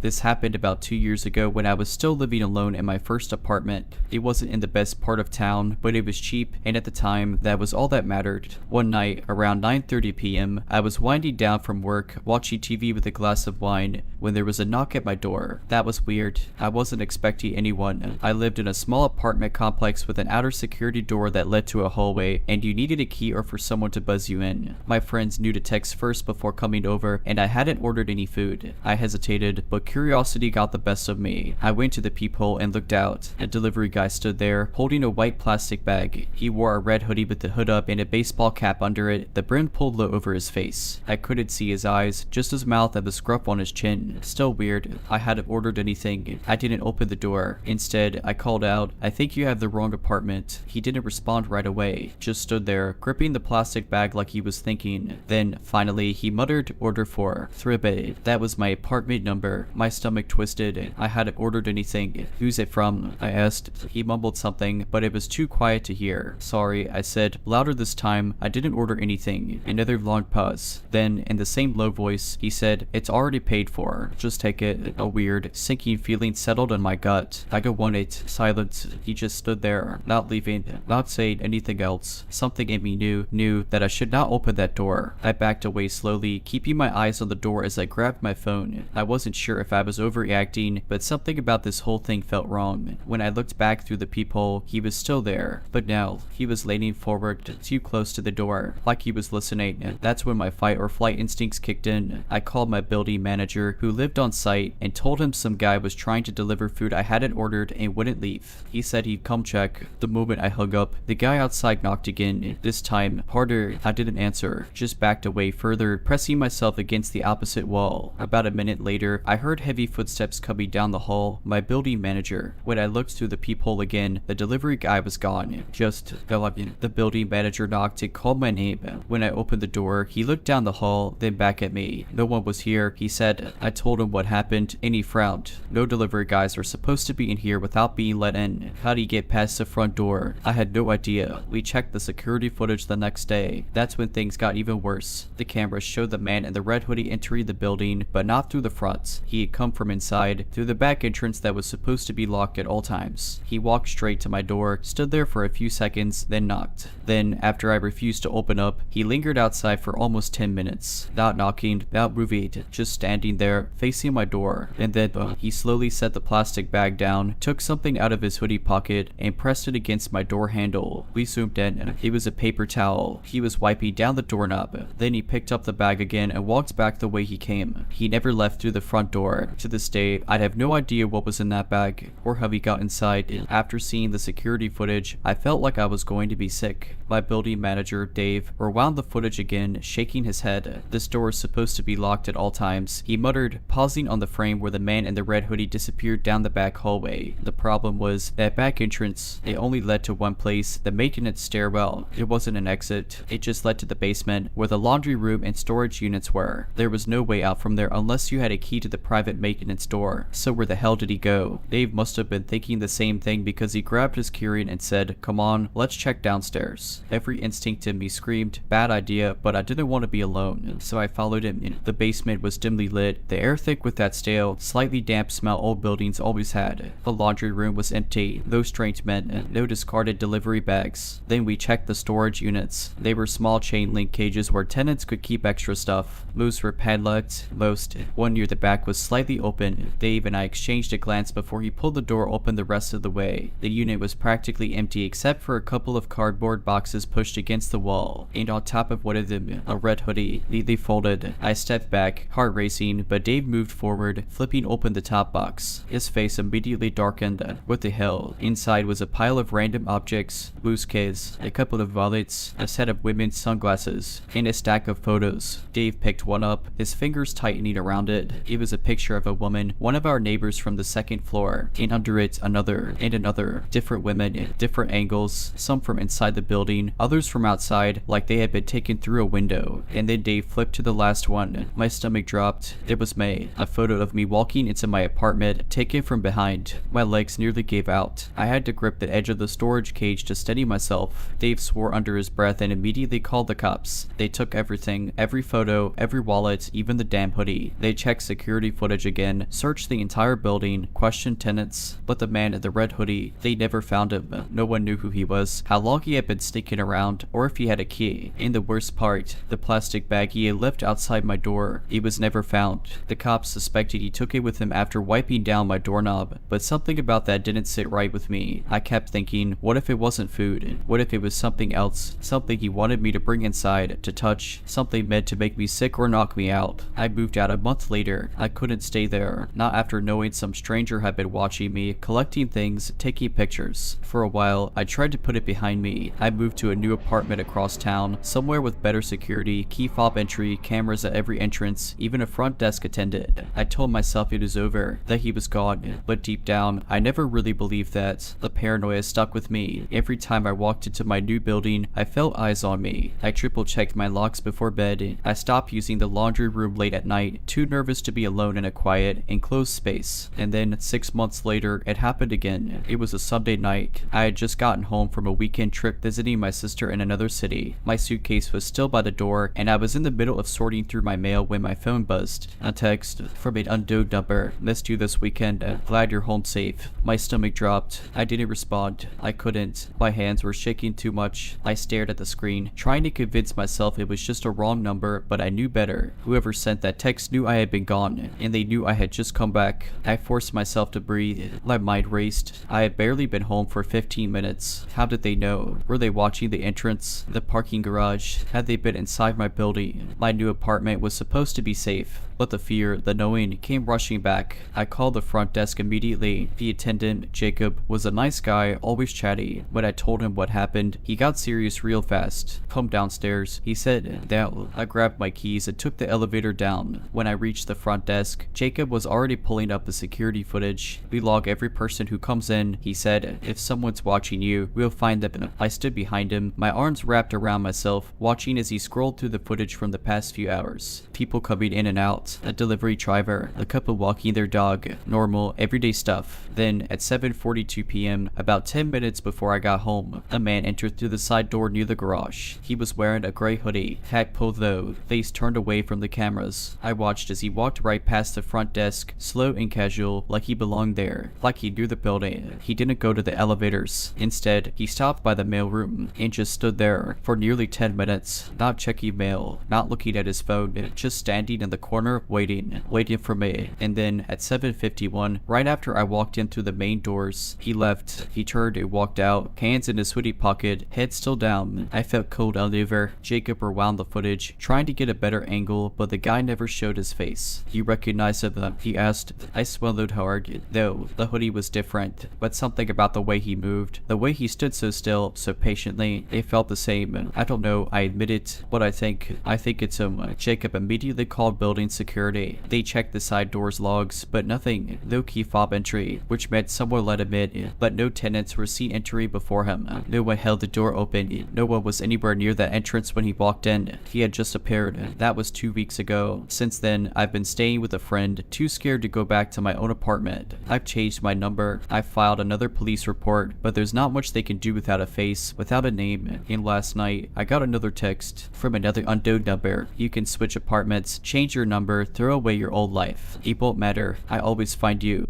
This happened about 2 years ago when I was still living alone in my first apartment. It wasn't in the best part of town, but it was cheap, and at the time, that was all that mattered. One night, around 9:30 p.m., I was winding down from work, watching TV with a glass of wine, when there was a knock at my door. That was weird. I wasn't expecting anyone. I lived in a small apartment complex with an outer security door that led to a hallway, and you needed a key or for someone to buzz you in. My friends knew to text first before coming over, and I hadn't ordered any food. I hesitated, but curiosity got the best of me. I went to the peephole and looked out. A delivery guy stood there, holding a white plastic bag. He wore a red hoodie with the hood up and a baseball cap under it, the brim pulled low over his face. I couldn't see his eyes, just his mouth and the scruff on his chin. Still weird. I hadn't ordered anything. I didn't open the door. Instead, I called out, "I think you have the wrong apartment." He didn't respond right away, just stood there, gripping the plastic bag like he was thinking. Then, finally, he muttered, "Order 4. Thribe." That was my apartment number. My stomach twisted. I hadn't ordered anything. "Who's it from?" I asked. He mumbled something, but it was too quiet to hear. "Sorry," I said, louder this time. "I didn't order anything." Another long pause. Then, in the same low voice, he said, "It's already paid for. Just take it." A weird, sinking feeling settled in my gut. I don't want it. Silence. He just stood there, not leaving, not saying anything else. Something in me knew that I should not open that door. I backed away slowly, keeping my eyes on the door as I grabbed my phone. I wasn't sure if if I was overreacting, but something about this whole thing felt wrong. When I looked back through the peephole, he was still there, but now he was leaning forward too close to the door, like he was listening. That's when my fight or flight instincts kicked in. I called my building manager, who lived on site, and told him some guy was trying to deliver food I hadn't ordered and wouldn't leave. He said he'd come check. The moment I hung up, the guy outside knocked again, this time harder. I didn't answer, just backed away further, pressing myself against the opposite wall. About a minute later, I heard heavy footsteps coming down the hall. My building manager. When I looked through the peephole again, the delivery guy was gone. Just fell up. The building manager knocked and called my name. When I opened the door, he looked down the hall, then back at me. No one was here, he said. I told him what happened, and he frowned. No delivery guys are supposed to be in here without being let in. How'd he get past the front door? I had no idea. We checked the security footage the next day. That's when things got even worse. The cameras showed the man in the red hoodie entering the building, but not through the front. He had come from inside, through the back entrance that was supposed to be locked at all times. He walked straight to my door, stood there for a few seconds, then knocked. Then, after I refused to open up, he lingered outside for almost 10 minutes. Not knocking, not moving, just standing there, facing my door. And then, he slowly set the plastic bag down, took something out of his hoodie pocket, and pressed it against my door handle. We zoomed in. It was a paper towel. He was wiping down the doorknob. Then he picked up the bag again and walked back the way he came. He never left through the front door. To this day, I'd have no idea what was in that bag, or how he got inside. After seeing the security footage, I felt like I was going to be sick. My building manager, Dave, rewound the footage again, shaking his head. This door is supposed to be locked at all times, he muttered, pausing on the frame where the man in the red hoodie disappeared down the back hallway. The problem was, that back entrance, it only led to one place, the maintenance stairwell. It wasn't an exit, it just led to the basement, where the laundry room and storage units were. There was no way out from there unless you had a key to the private maintenance door. So where the hell did he go? Dave must have been thinking the same thing because he grabbed his keyring and said, come on, let's check downstairs. Every instinct in me screamed, bad idea, but I didn't want to be alone, so I followed him in. The basement was dimly lit, the air thick with that stale, slightly damp smell old buildings always had. The laundry room was empty, though strange meant no discarded delivery bags. Then we checked the storage units. They were small chain link cages where tenants could keep extra stuff. Most were padlocked, most. One near the back was slightly open. Dave and I exchanged a glance before he pulled the door open the rest of the way. The unit was practically empty except for a couple of cardboard boxes pushed against the wall, and on top of one of them, a red hoodie, neatly folded. I stepped back, heart racing, but Dave moved forward, flipping open the top box. His face immediately darkened. What the hell? Inside was a pile of random objects, bouquets, a couple of wallets, a set of women's sunglasses, and a stack of photos. Dave picked one up, his fingers tightening around it. It was a picture of a woman, one of our neighbors from the second floor, and under it another, and another. Different women, different angles, some from inside the building, others from outside, like they had been taken through a window. And then Dave flipped to the last one. My stomach dropped. It was May, a photo of me walking into my apartment, taken from behind. My legs nearly gave out. I had to grip the edge of the storage cage to steady myself. Dave swore under his breath and immediately called the cops. They took everything, every photo, every wallet, even the damn hoodie. They checked security footage again, searched the entire building, questioned tenants, but the man in the red hoodie, they never found him. No one knew who he was, how long he had been sneaking around, or if he had a key. And the worst part, the plastic bag he had left outside my door, it was never found. The cops suspected he took it with him after wiping down my doorknob, but something about that didn't sit right with me. I kept thinking, what if it wasn't food? What if it was something else? Something he wanted me to bring inside, to touch, something meant to make me sick or knock me out. I moved out a month later. I couldn't stay there, not after knowing some stranger had been watching me, collecting things, taking pictures. For a while, I tried to put it behind me. I moved to a new apartment across town, somewhere with better security, key fob entry, cameras at every entrance, even a front desk attendant. I told myself it was over, that he was gone, but deep down, I never really believed that. The paranoia stuck with me. Every time I walked into my new building, I felt eyes on me. I triple checked my locks before bed. I stopped using the laundry room late at night, too nervous to be alone in a quiet, enclosed space. And then, 6 months later, it happened again. It was a Sunday night. I had just gotten home from a weekend trip visiting my sister in another city. My suitcase was still by the door, and I was in the middle of sorting through my mail when my phone buzzed. A text from an unknown number. Missed you this weekend. Glad you're home safe. My stomach dropped. I didn't respond. I couldn't. My hands were shaking too much. I stared at the screen, trying to convince myself it was just a wrong number, but I knew better. Whoever sent that text knew I had been gone, and they knew I had just come back. I forced myself to breathe. My mind raced. I had barely been home for 15 minutes. How did they know? Were they watching the entrance? The parking garage? Had they been inside my building? My new apartment was supposed to be safe, but the fear, the knowing, came rushing back. I called the front desk immediately. The attendant, Jacob, was a nice guy, always chatty. When I told him what happened, he got serious real fast. Come downstairs, he said. Down. I grabbed my keys and took the elevator down. When I reached the front desk, Jacob was already pulling up the security footage. We log every person who comes in, he said. If someone's watching you, we'll find them. I stood behind him, my arms wrapped around myself, watching as he scrolled through the footage from the past few hours. People coming in and out, a delivery driver, a couple walking their dog, normal, everyday stuff. Then, at 7:42 p.m., about 10 minutes before I got home, a man entered through the side door near the garage. He was wearing a gray hoodie, hat pulled low, face turned away from the cameras. I watched as he walked right past the front desk, slow and casual, like he belonged there, like he knew the building. He didn't go to the elevators. Instead, he stopped by the mailroom and just stood there for nearly 10 minutes, not checking mail, not looking at his phone, just standing in the corner waiting for me. And then at 7:51, right after I walked in through the main doors, he left. He turned and walked out, hands in his hoodie pocket, head still down. I felt cold all over. Jacob rewound the footage, trying to get a better angle, but the guy never showed his face. You recognize him? He asked. I swallowed hard. No, the hoodie was different, but something about the way he moved, the way he stood so still, so patiently, it felt the same. I don't know, I admit it, but I think it's him. Jacob immediately called building security. They checked the side doors logs, but nothing. No key fob entry, which meant someone let him in, but no tenants were seen entering before him. No one held the door open. No one was anywhere near that entrance when he walked in. He had just appeared. That was 2 weeks ago. Since then, I've been staying with a friend, too scared to go back to my own apartment. I've changed my number. I've filed another police report, but there's not much they can do without a face, without a name. And last night, I got another text from another unknown number. You can switch apartments, change your number, throw away your old life. It won't matter. I always find you.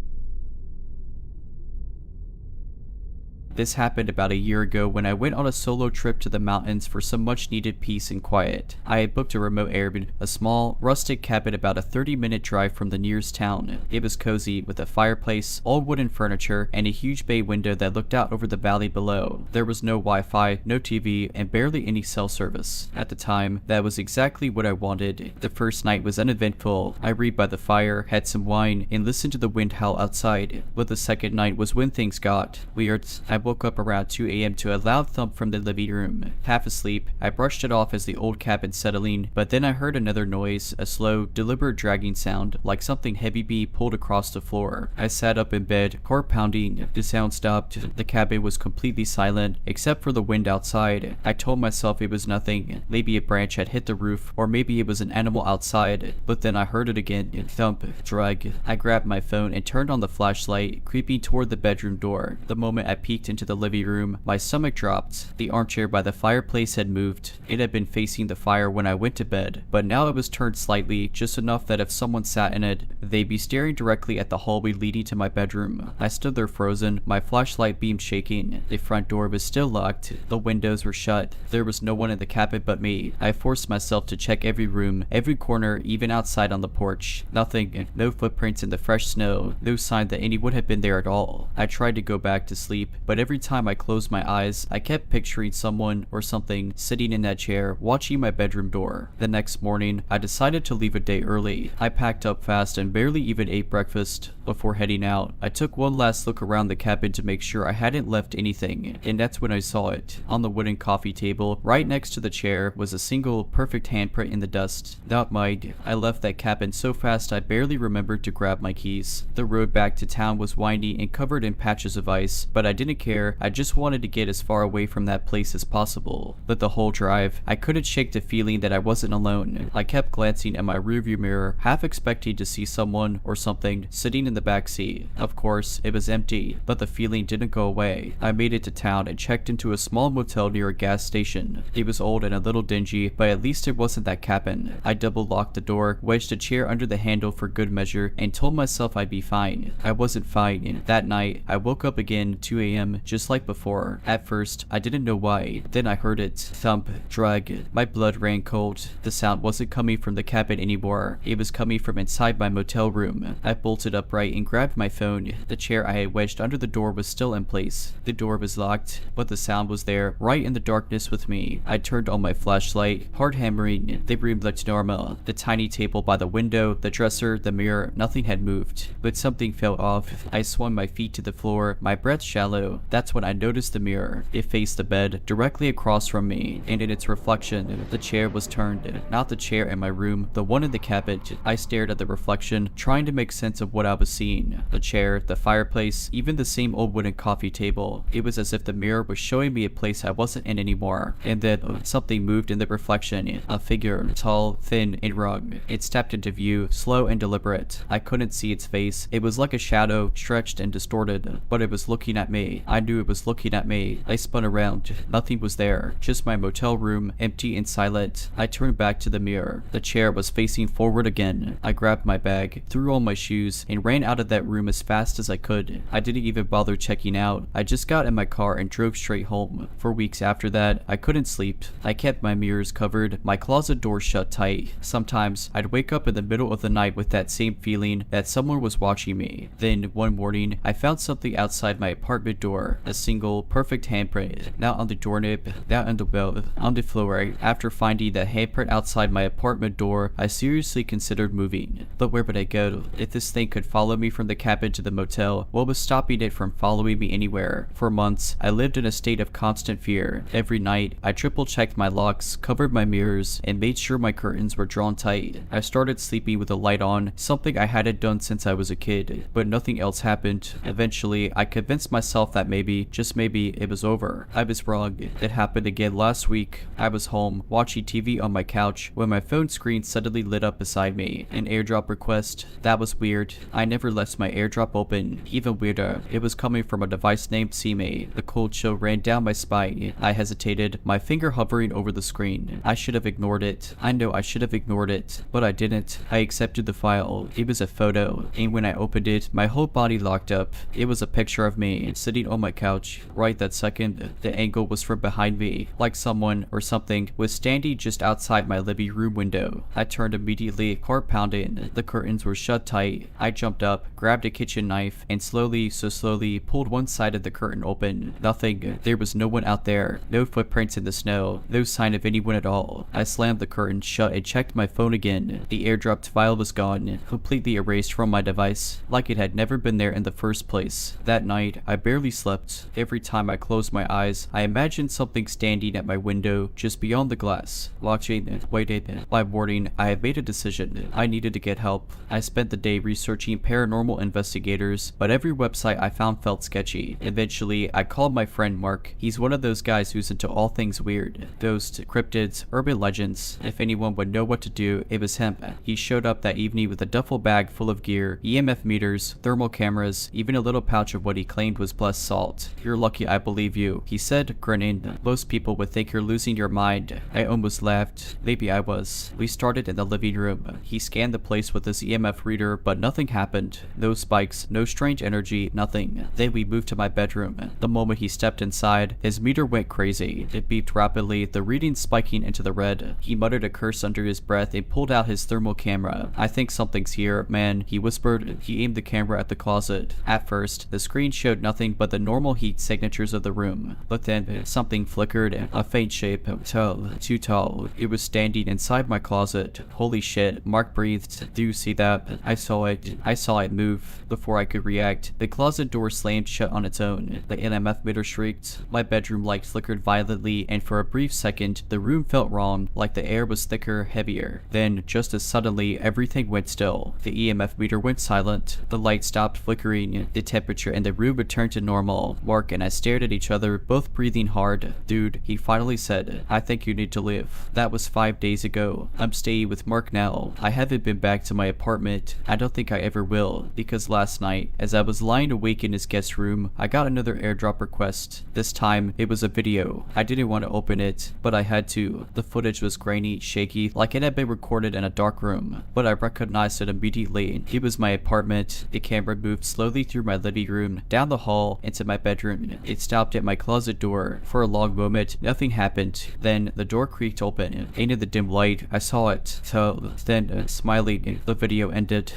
This happened about a year ago when I went on a solo trip to the mountains for some much needed peace and quiet. I had booked a remote Airbnb, a small, rustic cabin about a 30-minute drive from the nearest town. It was cozy, with a fireplace, old wooden furniture, and a huge bay window that looked out over the valley below. There was no Wi-Fi, no TV, and barely any cell service. At the time, that was exactly what I wanted. The first night was uneventful. I read by the fire, had some wine, and listened to the wind howl outside. But the second night was when things got weird. I woke up around 2 a.m. to a loud thump from the living room. Half asleep, I brushed it off as the old cabin settling, but then I heard another noise, a slow, deliberate dragging sound, like something heavy being pulled across the floor. I sat up in bed, heart pounding. The sound stopped. The cabin was completely silent, except for the wind outside. I told myself it was nothing. Maybe a branch had hit the roof, or maybe it was an animal outside. But then I heard it again. Thump, drag. I grabbed my phone and turned on the flashlight, creeping toward the bedroom door. The moment I peeked into the living room, my stomach dropped. The armchair by the fireplace had moved. It had been facing the fire when I went to bed, but now it was turned slightly, just enough that if someone sat in it, they'd be staring directly at the hallway leading to my bedroom. I stood there frozen, my flashlight beam shaking. The front door was still locked. The windows were shut. There was no one in the cabin but me. I forced myself to check every room, every corner, even outside on the porch. Nothing. No footprints in the fresh snow. No sign that anyone had been there at all. I tried to go back to sleep, but every time I closed my eyes, I kept picturing someone or something sitting in that chair, watching my bedroom door. The next morning, I decided to leave a day early. I packed up fast and barely even ate breakfast. Before heading out, I took one last look around the cabin to make sure I hadn't left anything, and that's when I saw it. On the wooden coffee table, right next to the chair, was a single, perfect handprint in the dust. Not mine. I left that cabin so fast I barely remembered to grab my keys. The road back to town was windy and covered in patches of ice, but I didn't care care, I just wanted to get as far away from that place as possible. But the whole drive, I couldn't shake the feeling that I wasn't alone. I kept glancing at my rearview mirror, half expecting to see someone or something sitting in the back seat. Of course, it was empty, but the feeling didn't go away. I made it to town and checked into a small motel near a gas station. It was old and a little dingy, but at least it wasn't that cabin. I double locked the door, wedged a chair under the handle for good measure, and told myself I'd be fine. I wasn't fine. That night, I woke up again 2 a.m. just like before. At first, I didn't know why. Then I heard it. Thump. Drag. My blood ran cold. The sound wasn't coming from the cabin anymore. It was coming from inside my motel room. I bolted upright and grabbed my phone. The chair I had wedged under the door was still in place. The door was locked, but the sound was there, right in the darkness with me. I turned on my flashlight, hard hammering. The room looked normal. The tiny table by the window, the dresser, the mirror, nothing had moved. But something fell off. I swung my feet to the floor, my breath shallow. That's when I noticed the mirror. It faced the bed, directly across from me, and in its reflection, the chair was turned. Not the chair in my room, the one in the cabin. I stared at the reflection, trying to make sense of what I was seeing. The chair, the fireplace, even the same old wooden coffee table. It was as if the mirror was showing me a place I wasn't in anymore. And then something moved in the reflection. A figure, tall, thin, and rugged. It stepped into view, slow and deliberate. I couldn't see its face. It was like a shadow, stretched and distorted, but it was looking at me. I knew it was looking at me. I spun around. Nothing was there. Just my motel room, empty and silent. I turned back to the mirror. The chair was facing forward again. I grabbed my bag, threw on my shoes, and ran out of that room as fast as I could. I didn't even bother checking out. I just got in my car and drove straight home. For weeks after that, I couldn't sleep. I kept my mirrors covered, my closet door shut tight. Sometimes, I'd wake up in the middle of the night with that same feeling that someone was watching me. Then, one morning, I found something outside my apartment door. A single, perfect handprint. Not on the doorknob, not on the belt, on the floor. After finding that handprint outside my apartment door, I seriously considered moving. But where would I go? If this thing could follow me from the cabin to the motel, what was stopping it from following me anywhere? For months, I lived in a state of constant fear. Every night, I triple-checked my locks, covered my mirrors, and made sure my curtains were drawn tight. I started sleeping with the light on, something I hadn't done since I was a kid, but nothing else happened. Eventually, I convinced myself that maybe, just maybe, it was over. I was wrong. It happened again last week. I was home, watching TV on my couch, when my phone screen suddenly lit up beside me. An airdrop request. That was weird. I never left my airdrop open. Even weirder, it was coming from a device named CMA. The cold chill ran down my spine. I hesitated, my finger hovering over the screen. I should have ignored it. I know I should have ignored it, but I didn't. I accepted the file. It was a photo, and when I opened it, my whole body locked up. It was a picture of me, sitting on my couch. Right that second, the angle was from behind me, like someone or something was standing just outside my living room window. I turned immediately, heart pounding. The curtains were shut tight. I jumped up, grabbed a kitchen knife, and slowly, so slowly, pulled one side of the curtain open. Nothing. There was no one out there. No footprints in the snow. No sign of anyone at all. I slammed the curtain shut and checked my phone again. The airdropped file was gone, completely erased from my device, like it had never been there in the first place. That night, I barely slept. Every time I closed my eyes, I imagined something standing at my window, just beyond the glass, watching, waiting. By morning, I had made a decision. I needed to get help. I spent the day researching paranormal investigators, but every website I found felt sketchy. Eventually, I called my friend Mark. He's one of those guys who's into all things weird. Ghosts, cryptids, urban legends. If anyone would know what to do, it was him. He showed up that evening with a duffel bag full of gear, EMF meters, thermal cameras, even a little pouch of what he claimed was blessed salt. "You're lucky I believe you," he said, grinning. "Most people would think you're losing your mind." I almost laughed. Maybe I was. We started in the living room. He scanned the place with his EMF reader, but nothing happened. No spikes, no strange energy, nothing. Then we moved to my bedroom. The moment he stepped inside, his meter went crazy. It beeped rapidly, the reading spiking into the red. He muttered a curse under his breath and pulled out his thermal camera. "I think something's here, man," he whispered. He aimed the camera at the closet. At first, the screen showed nothing but the normal heat signatures of the room. But then, something flickered, a faint shape, tall, too tall. It was standing inside my closet. Holy shit, Mark breathed. "Do you see that?" I saw it. I saw it move. Before I could react, the closet door slammed shut on its own. The EMF meter shrieked. My bedroom light flickered violently, and for a brief second, the room felt wrong, like the air was thicker, heavier. Then, just as suddenly, everything went still. The EMF meter went silent. The light stopped flickering. The temperature in the room returned to normal. hall. Mark and I stared at each other, both breathing hard. Dude, he finally said, I think you need to leave. That was 5 days ago. I'm staying with Mark now. I haven't been back to my apartment. I don't think I ever will, because last night, as I was lying awake in his guest room, I got another airdrop request. This time, it was a video. I didn't want to open it, but I had to. The footage was grainy, shaky, like it had been recorded in a dark room, but I recognized it immediately. It was my apartment. The camera moved slowly through my living room, down the hall, into my bedroom. It stopped at my closet door. For a long moment, nothing happened. Then, the door creaked open. In the dim light, I saw it. So, then, smiling, the video ended.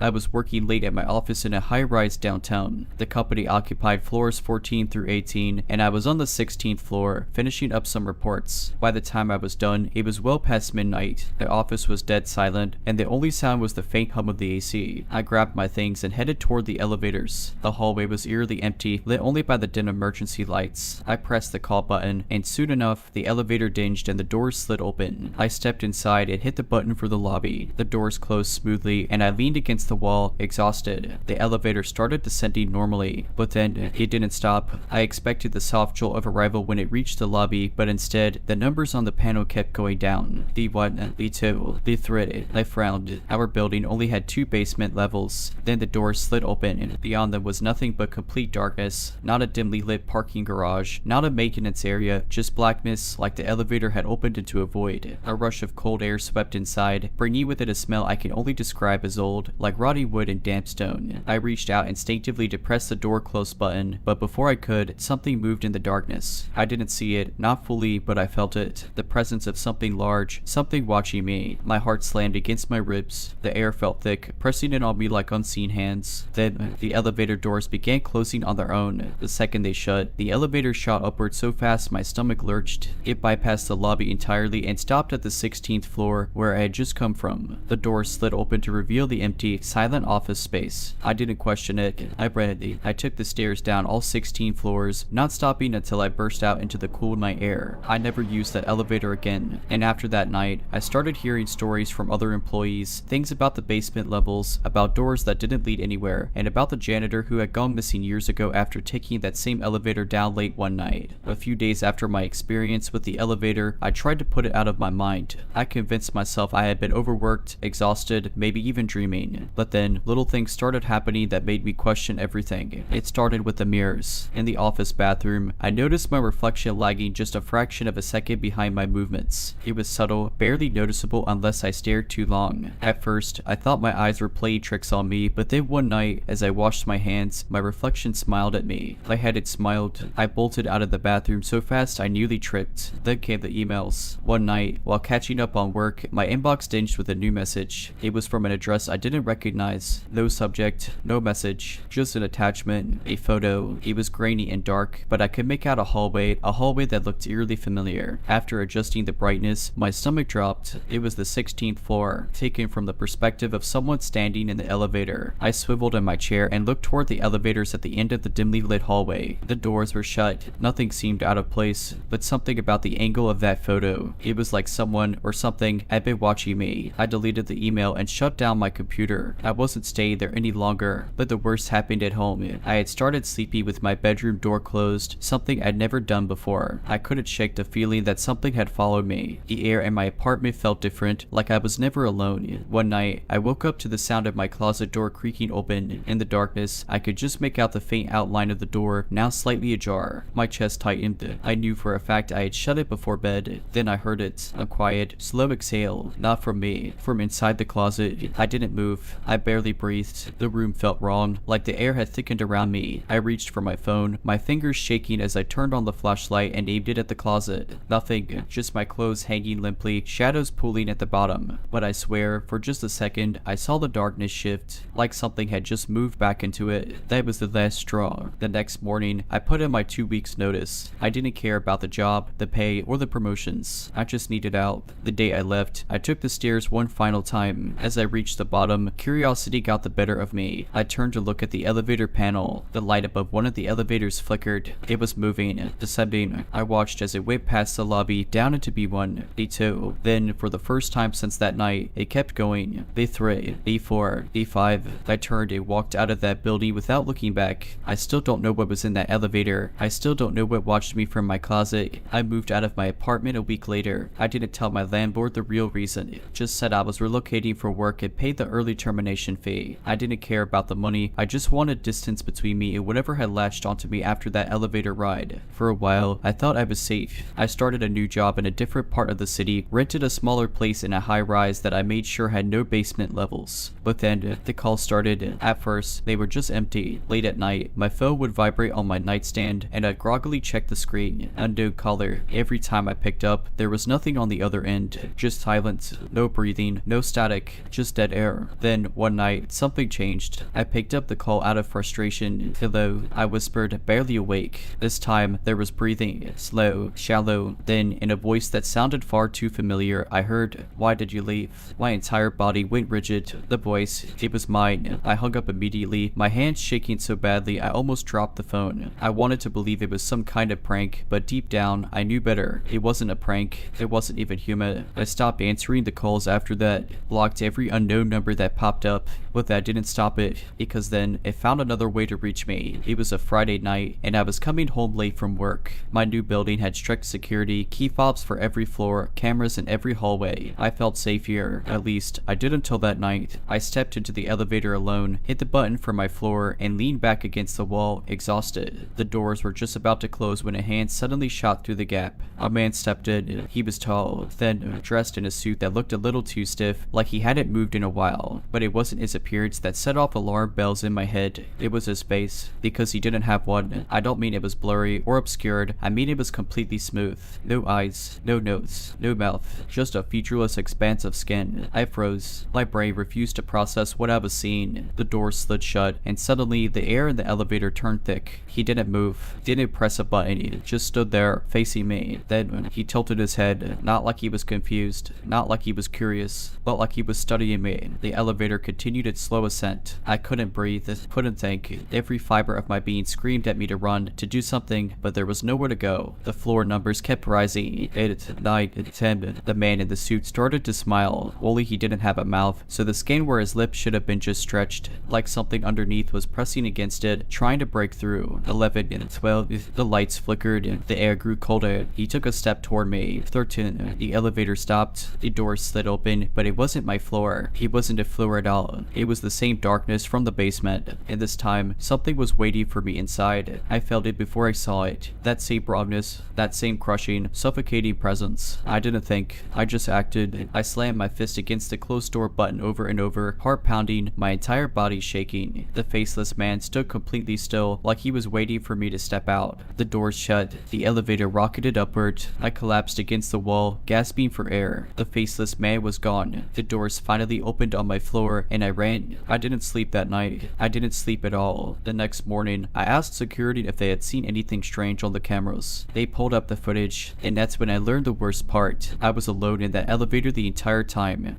I was working late at my office in a high-rise downtown. The company occupied floors 14 through 18, and I was on the 16th floor, finishing up some reports. By the time I was done, it was well past midnight. The office was dead silent, and the only sound was the faint hum of the AC. I grabbed my things and headed toward the elevators. The hallway was eerily empty, lit only by the dim emergency lights. I pressed the call button, and soon enough, the elevator dinged and the doors slid open. I stepped inside and hit the button for the lobby. The doors closed smoothly, and I leaned against the wall, exhausted. The elevator started descending normally, but then it didn't stop. I expected the soft jolt of arrival when it reached the lobby, but instead, the numbers on the panel kept going down. D1, D2, D3. I frowned. Our building only had 2 basement levels. Then the doors slid open, and beyond them was nothing but complete darkness. Not a dimly lit parking garage, not a maintenance area, just blackness like the elevator had opened into a void. A rush of cold air swept inside, bringing with it a smell I can only describe as old, like rotting wood and damp stone. I reached out instinctively to press the door close button, but before I could, something moved in the darkness. I didn't see it, not fully, but I felt it. The presence of something large, something watching me. My heart slammed against my ribs. The air felt thick, pressing in on me like unseen hands. Then, the elevator doors began closing on their own. The second they shut, the elevator shot upward so fast my stomach lurched. It bypassed the lobby entirely and stopped at the 16th floor, where I had just come from. The doors slid open to reveal the empty, silent office space. I didn't question it. I read it. I took the stairs down all 16 floors, not stopping until I burst out into the cool night air. I never used that elevator again. And after that night, I started hearing stories from other employees, things about the basement levels, about doors that didn't lead anywhere, and about the janitor who had gone missing years ago after taking that same elevator down late one night. A few days after my experience with the elevator, I tried to put it out of my mind. I convinced myself I had been overworked, exhausted, maybe even dreaming. But then, little things started happening that made me question everything. It started with the mirrors. In the office bathroom, I noticed my reflection lagging just a fraction of a second behind my movements. It was subtle, barely noticeable unless I stared too long. At first, I thought my eyes were playing tricks on me, but then one night, as I washed my hands, my reflection smiled at me. I had it smiled. I bolted out of the bathroom so fast I nearly tripped. Then came the emails. One night, while catching up on work, my inbox dinged with a new message. It was from an address I didn't recognize. No subject, no message, just an attachment, a photo. It was grainy and dark, but I could make out a hallway that looked eerily familiar. After adjusting the brightness, my stomach dropped. It was the 16th floor, taken from the perspective of someone standing in the elevator. I swiveled in my chair and looked toward the elevators at the end of the dimly lit hallway. The doors were shut. Nothing seemed out of place, but something about the angle of that photo. It was like someone or something had been watching me. I deleted the email and shut down my computer. I wasn't staying there any longer, but the worst happened at home. I had started sleepy with my bedroom door closed, something I'd never done before. I couldn't shake the feeling that something had followed me. The air in my apartment felt different, like I was never alone. One night, I woke up to the sound of my closet door creaking open. In the darkness, I could just make out the faint outline of the door, now slightly ajar. My chest tightened. I knew for a fact I had shut it before bed. Then I heard it, a quiet, slow exhale, not from me, from inside the closet. I didn't move. I barely breathed. The room felt wrong, like the air had thickened around me. I reached for my phone, my fingers shaking as I turned on the flashlight and aimed it at the closet. Nothing, just my clothes hanging limply, shadows pooling at the bottom. But I swear, for just a second, I saw the darkness shift, like something had just moved back into it. That was the last straw. The next morning, I put in my 2 weeks notice. I didn't care about the job, the pay, or the promotions. I just needed out. The day I left, I took the stairs one final time. As I reached the bottom, curiosity got the better of me. I turned to look at the elevator panel. The light above one of the elevators flickered. It was moving, descending. I watched as it went past the lobby, down into B1, B2. Then, for the first time since that night, it kept going. B3, B4, B5. I turned and walked out of that building without looking back. I still don't know what was in that elevator. I still don't know what watched me from my closet. I moved out of my apartment a week later. I didn't tell my landlord the real reason. Just said I was relocating for work and paid the early termination fee. I didn't care about the money. I just wanted distance between me and whatever had latched onto me after that elevator ride. For a while, I thought I was safe. I started a new job in a different part of the city, rented a smaller place in a high rise that I made sure had no basement levels. But then, the calls started. At first, they were just empty. Late at night, my phone would vibrate on my nightstand, and I'd groggily check the screen. Unknown caller. Every time I picked up, there was nothing on the other end. Just silence. No breathing. No static. Just dead air. Then, one night, something changed. I picked up the call out of frustration. Hello, I whispered, barely awake. This time, there was breathing. Slow, shallow. Then, in a voice that sounded far too familiar, I heard, "Why did you leave?" My entire body went rigid. The voice, it was mine. I hung up immediately, my hands shaking so badly I almost dropped the phone. I wanted to believe it was some kind of prank, but deep down, I knew better. It wasn't a prank. It wasn't even human. I stopped answering the calls after that, blocked every unknown number that popped up, but that didn't stop it, because then it found another way to reach me. It was a Friday night, and I was coming home late from work. My new building had strict security, key fobs for every floor, cameras in every hallway. I felt safe here. At least, I did until that night. I stepped into the elevator alone, hit the button for my floor, and leaned back against the wall, exhausted. The doors were just about to close when a hand suddenly shot through the gap. A man stepped in. He was tall, thin, dressed in a suit that looked a little too stiff, like he hadn't moved in a while. But it wasn't his appearance that set off alarm bells in my head. It was his face, because he didn't have one. I don't mean it was blurry or obscured. I mean it was completely smooth. No eyes, no nose, no mouth, just a featureless expanse of skin. I froze. My brain refused to process what I was seeing. The door slid shut, and suddenly the air in the elevator turned thick. He didn't move, didn't press a button, he just stood there, facing me. Then he tilted his head, not like he was confused, not like he was curious, but like he was studying me. The elevator continued its slow ascent. I couldn't breathe, couldn't think. Every fiber of my being screamed at me to run, to do something, but there was nowhere to go. The floor numbers kept rising. 8, 9, 10. The man in the suit started to smile, only he didn't have a mouth, so the skin where his lips should have been just stretched, like something underneath was pressing against it, trying to break through. 11 and 12. The lights flickered, the air grew colder. He took a step toward me. 13. The elevator stopped. The door slid open, but it wasn't my floor. It wasn't a floor at all. It was the same darkness from the basement, and this time, something was waiting for me inside. I felt it before I saw it. That same wrongness, that same crushing, suffocating presence. I didn't think. I just acted. I slammed my fist against the closed door button over and over, heart pounding, my entire body shaking. The faceless man stood completely still, like he was waiting for me to step out. The doors shut. The elevator rocketed upward. I collapsed against the wall, gasping for air. The faceless man was gone. The doors finally opened on my floor, and I ran. I didn't sleep that night. I didn't sleep at all. The next morning, I asked security if they had seen anything strange on the cameras. They pulled up the footage, and that's when I learned the worst part. I was alone in that elevator the entire time.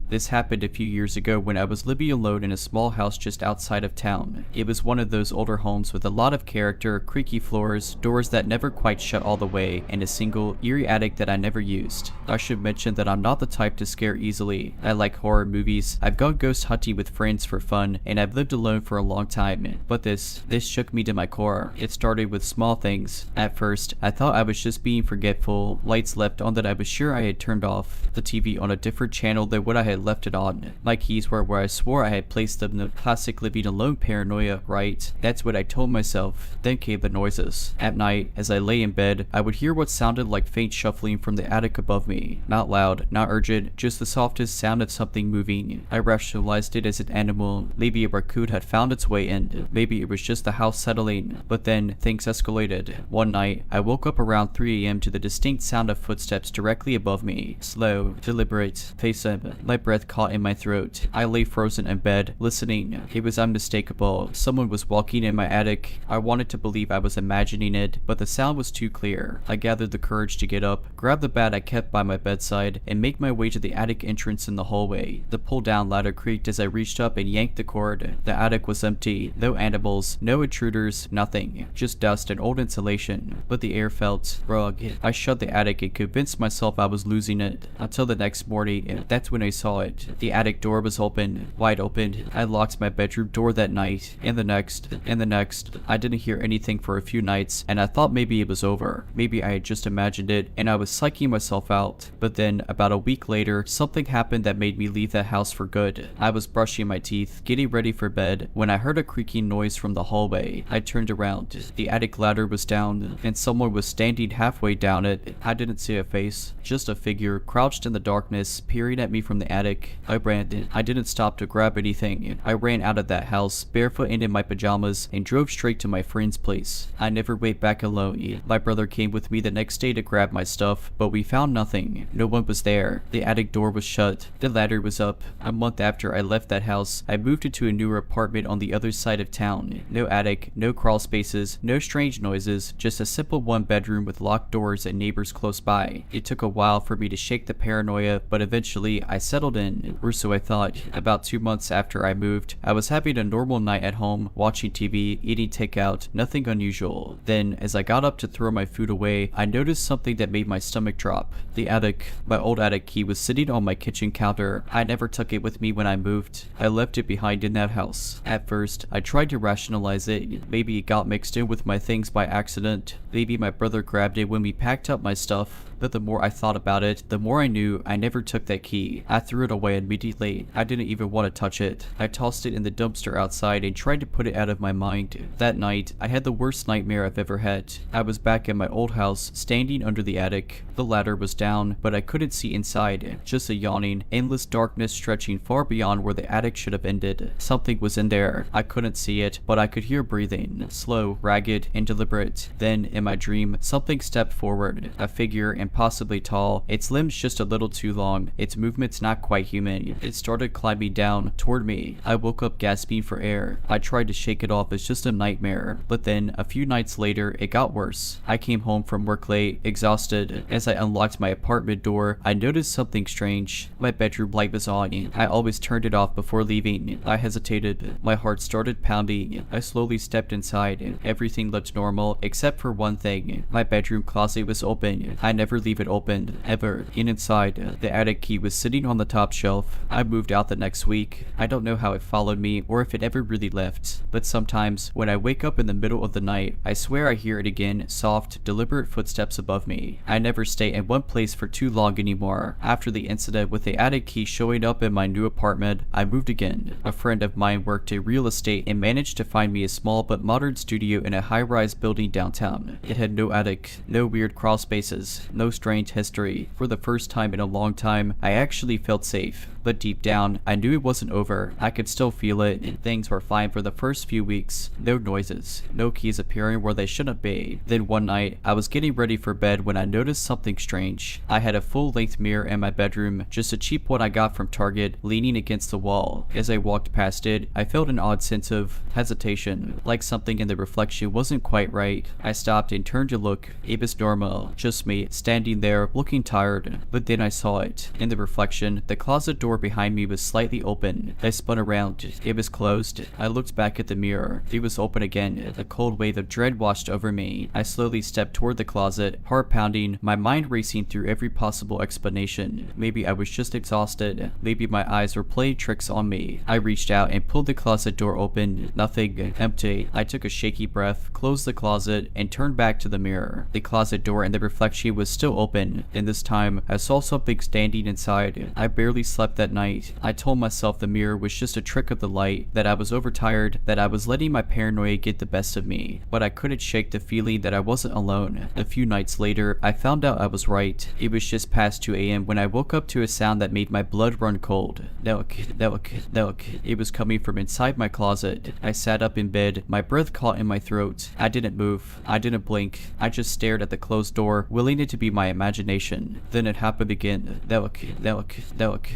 This happened a few years ago when I was living alone in a small house just outside of town. It was one of those older homes with a lot of character, creaky floors, doors that never quite shut all the way, and a single, eerie attic that I never used. I should mention that I'm not the type to scare easily. I like horror movies, I've gone ghost hunting with friends for fun, and I've lived alone for a long time. But this shook me to my core. It started with small things. At first, I thought I was just being forgetful, lights left on that I was sure I had turned off, the TV on a different channel than what I had left it on. My keys were where I swore I had placed them. The classic living alone paranoia, right? That's what I told myself. Then came the noises. At night, as I lay in bed, I would hear what sounded like faint shuffling from the attic above me. Not loud, not urgent, just the softest sound of something moving. I rationalized it as an animal. Maybe a raccoon had found its way in. Maybe it was just the house settling. But then, things escalated. One night, I woke up around 3 a.m. to the distinct sound of footsteps directly above me. Slow, deliberate, face up. My breath caught in my throat. I lay frozen in bed, listening. It was unmistakable. Someone was walking in my attic. I wanted to believe I was imagining it, but the sound was too clear. I gathered the courage to get up, grab the bat I kept by my bedside, and make my way to the attic entrance in the hallway. The pull-down ladder creaked as I reached up and yanked the cord. The attic was empty. No animals, no intruders, nothing. Just dust and old insulation. But the air felt rugged. I shut the attic and convinced myself I was losing it. Until the next morning, that's when I saw it. The attic door was open, wide open. I locked my bedroom door that night, and the next. I didn't hear anything for a few nights, and I thought maybe it was over. Maybe I had just imagined it, and I was psyching myself out. But then, about a week later, something happened that made me leave that house for good. I was brushing my teeth, getting ready for bed, when I heard a creaking noise from the hallway. I turned around. The attic ladder was down, and someone was standing halfway down it. I didn't see a face, just a figure crouched in the darkness, peering at me from the attic. I ran. I didn't stop to grab anything. I ran out of that house, barefoot and in my pajamas, and drove straight to my friend's place. I never went back alone. My brother came with me the next day to grab my stuff, but we found nothing. No one was there. The attic door was shut. The ladder was up. A month after I left that house, I moved into a newer apartment on the other side of town. No attic, no crawl spaces, no strange noises, just a simple one-bedroom with locked doors and neighbors close by. It took a while for me to shake the paranoia, but eventually I settled in, or so I thought. About 2 months after I moved, I was having a normal night at home, watching TV, eating takeout, nothing unusual. Then, as I got up to throw my food away, I noticed something that made my stomach drop. The attic. My old attic key was sitting on my kitchen counter. I never took it with me when I moved. I left it behind in that house. At first, I tried to rationalize it. Maybe it got mixed in with my things by accident. Maybe my brother grabbed it when we packed up my stuff. But the more I thought about it, the more I knew I never took that key. I threw it away immediately. I didn't even want to touch it. I tossed it in the dumpster outside and tried to put it out of my mind. That night, I had the worst nightmare I've ever had. I was back in my old house, standing under the attic. The ladder was down, but I couldn't see inside. Just a yawning, endless darkness stretching far beyond where the attic should have ended. Something was in there. I couldn't see it, but I could hear breathing. Slow, ragged, and deliberate. Then, in my dream, something stepped forward. A figure, and possibly tall, its limbs just a little too long, its movements not quite human. It started climbing down toward me. I woke up gasping for air. I tried to shake it off as just a nightmare, but then a few nights later it got worse. I came home from work late, exhausted. As I unlocked my apartment door, I noticed something strange. My bedroom light was on. I always turned it off before leaving. I hesitated. My heart started pounding. I slowly stepped inside. Everything looked normal except for one thing. My bedroom closet was open. I never leave it open, ever. Inside, the attic key was sitting on the top shelf. I moved out the next week. I don't know how it followed me or if it ever really left, but sometimes when I wake up in the middle of the night, I swear I hear it again, soft, deliberate footsteps above me. I never stay in one place for too long anymore. After the incident with the attic key showing up in my new apartment, I moved again. A friend of mine worked in real estate and managed to find me a small but modern studio in a high-rise building downtown. It had no attic, no weird crawl spaces, no strange history. For the first time in a long time, I actually felt safe. But deep down, I knew it wasn't over. I could still feel it, and things were fine for the first few weeks. No noises, no keys appearing where they shouldn't be. Then one night, I was getting ready for bed when I noticed something strange. I had a full-length mirror in my bedroom, just a cheap one I got from Target, leaning against the wall. As I walked past it, I felt an odd sense of hesitation, like something in the reflection wasn't quite right. I stopped and turned to look. It was normal, just me, standing there, looking tired. But then I saw it. In the reflection, the closet door behind me was slightly open. I spun around. It was closed. I looked back at the mirror. It was open again. A cold wave of dread washed over me. I slowly stepped toward the closet, heart pounding, my mind racing through every possible explanation. Maybe I was just exhausted. Maybe my eyes were playing tricks on me. I reached out and pulled the closet door open. Nothing. Empty. I took a shaky breath, closed the closet, and turned back to the mirror. The closet door in the reflection was still open, and this time I saw something standing inside. I barely slept that night. I told myself the mirror was just a trick of the light, that I was overtired, that I was letting my paranoia get the best of me, but I couldn't shake the feeling that I wasn't alone. A few nights later, I found out I was right. It was just past 2 a.m. when I woke up to a sound that made my blood run cold. Nelk. It was coming from inside my closet. I sat up in bed, my breath caught in my throat. I didn't move. I didn't blink. I just stared at the closed door, willing it to be my imagination. Then it happened again.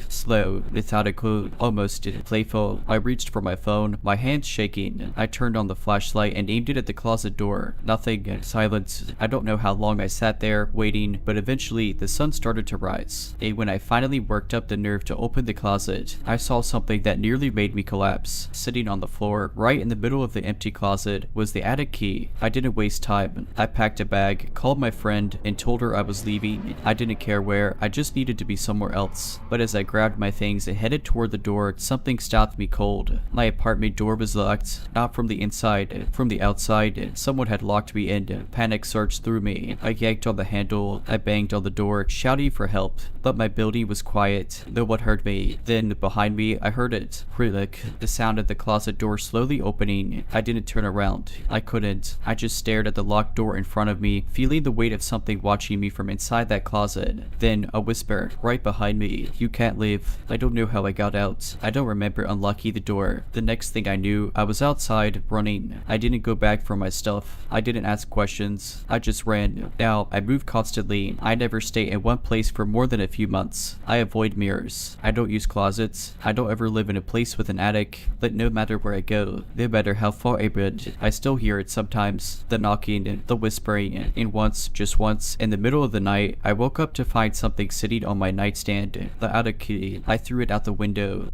Slow, methodical, almost playful. I reached for my phone, my hands shaking. I turned on the flashlight and aimed it at the closet door. Nothing. Silence. I don't know how long I sat there, waiting, but eventually the sun started to rise. And when I finally worked up the nerve to open the closet, I saw something that nearly made me collapse. Sitting on the floor, right in the middle of the empty closet, was the attic key. I didn't waste time. I packed a bag, called my friend, and told her I was leaving. I didn't care where, I just needed to be somewhere else. But as I grabbed my things and headed toward the door, something stopped me cold. My apartment door was locked, not from the inside, from the outside. Someone had locked me in. Panic surged through me. I yanked on the handle. I banged on the door, shouting for help. But my building was quiet. No one heard me. Then, behind me, I heard it. Click. The sound of the closet door slowly opening. I didn't turn around. I couldn't. I just stared at the locked door in front of me, feeling the weight of something watching me from inside that closet. Then, a whisper, right behind me. You can't leave. I don't know how I got out. I don't remember unlocking the door. The next thing I knew, I was outside, running. I didn't go back for my stuff. I didn't ask questions. I just ran. Now, I move constantly. I never stay in one place for more than a few months. I avoid mirrors. I don't use closets. I don't ever live in a place with an attic. But no matter where I go, no matter how far I went, I still hear it sometimes. The knocking, the whispering, and once, just once, in the middle of the night, I woke up to find something sitting on my nightstand. The attic key. I threw it out the window.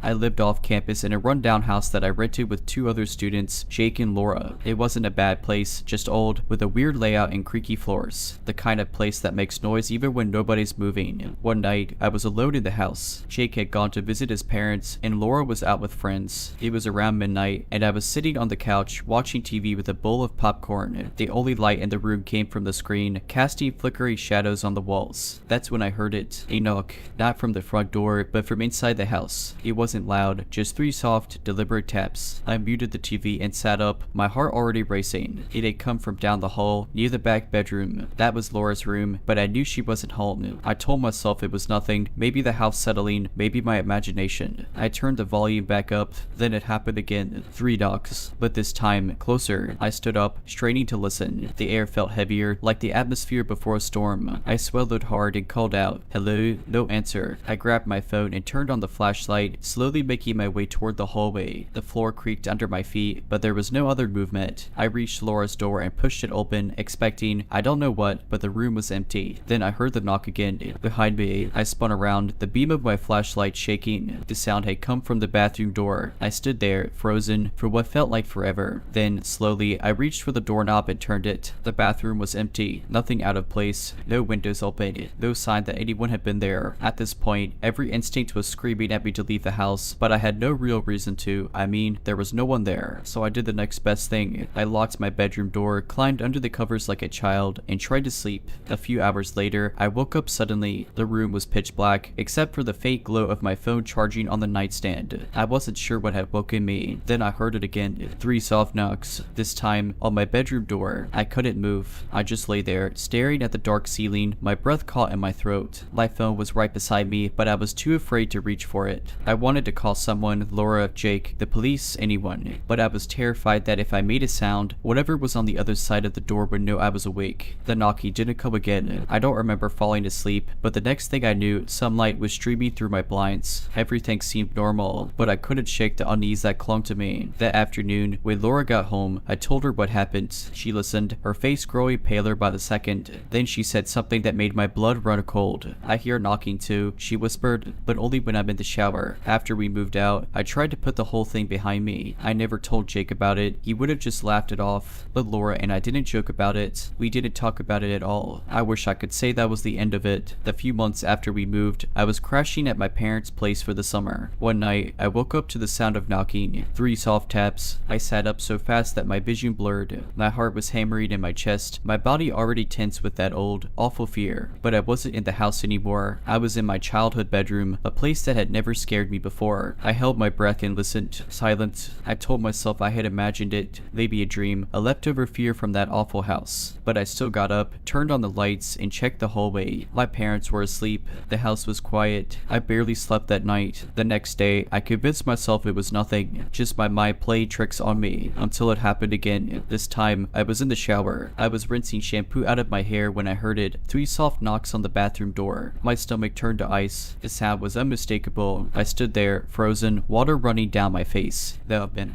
I lived off campus in a rundown house that I rented with 2 other students, Jake and Laura. It wasn't a bad place, just old, with a weird layout and creaky floors. The kind of place that makes noise even when nobody's moving. One night, I was alone in the house. Jake had gone to visit his parents, and Laura was out with friends. It was around midnight, and I was sitting on the couch, watching TV with a bowl of popcorn. The only light in the room came from the screen, casting flickering shadows on the walls. That's when I heard it. A knock. Not from the front door, but from inside the house. It wasn't loud, just 3 soft, deliberate taps. I muted the TV and sat up, my heart already racing. It had come from down the hall, near the back bedroom. That was Laura's room, but I knew she wasn't home. I told myself it was nothing, maybe the house settling, maybe my imagination. I turned the volume back up, then it happened again. 3 knocks, but this time, closer. I stood up, straining to listen. The air felt heavier, like the atmosphere before a storm. I swallowed hard and called out, "Hello?" No answer. I grabbed my phone and turned on the flashlight, slowly making my way toward the hallway. The floor creaked under my feet, but there was no other movement. I reached Laura's door and pushed it open, expecting, I don't know what, but the room was empty. Then I heard the knock again. Behind me, I spun around, the beam of my flashlight shaking. The sound had come from the bathroom door. I stood there, frozen, for what felt like forever. Then, slowly, I reached for the doorknob and turned it. The bathroom was empty, nothing out of place, no windows open, no sign that anyone had been there. At this point, every instinct was screaming at me to leave the house, but I had no real reason to. I mean, there was no one there, so I did the next best thing. I locked my bedroom door, climbed under the covers like a child, and tried to sleep. A few hours later, I woke up suddenly. The room was pitch black, except for the faint glow of my phone charging on the nightstand. I wasn't sure what had woken me. Then I heard it again. 3 soft knocks, this time on my bedroom door. I couldn't move. I just lay there, staring at the dark ceiling, my breath caught in my throat. My phone was right beside me, but I was too afraid to reach for it. I wanted to call someone, Laura, Jake, the police, anyone, but I was terrified that if I made a sound, whatever was on the other side of the door would know I was awake. The knocking didn't come again. I don't remember falling asleep, but the next thing I knew, sunlight was streaming through my blinds. Everything seemed normal, but I couldn't shake the unease that clung to me. That afternoon, when Laura got home, I told her what happened. She listened, her face growing paler by the second. Then she said something that made my blood run cold. I hear knocking too, she whispered, but only when I'm in the shower. After we moved out, I tried to put the whole thing behind me. I never told Jake about it. He would have just laughed it off. But Laura and I didn't joke about it. We didn't talk about it at all. I wish I could say that was the end of it. The few months after we moved, I was crashing at my parents' place for the summer. One night, I woke up to the sound of knocking. 3 soft taps. I sat up so fast that my vision blurred. My heart was hammering in my chest, my body already tense with that old, awful fear. But I wasn't in the house anymore. I was in my childhood bedroom, a place that had never scared me before. before. I held my breath and listened, silent. I told myself I had imagined it, maybe a dream, a leftover fear from that awful house. But I still got up, turned on the lights, and checked the hallway. My parents were asleep. The house was quiet. I barely slept that night. The next day, I convinced myself it was nothing, just my mind played tricks on me, until it happened again. This time, I was in the shower. I was rinsing shampoo out of my hair when I heard it. 3 soft knocks on the bathroom door. My stomach turned to ice. The sound was unmistakable. I stood there, frozen, water running down my face.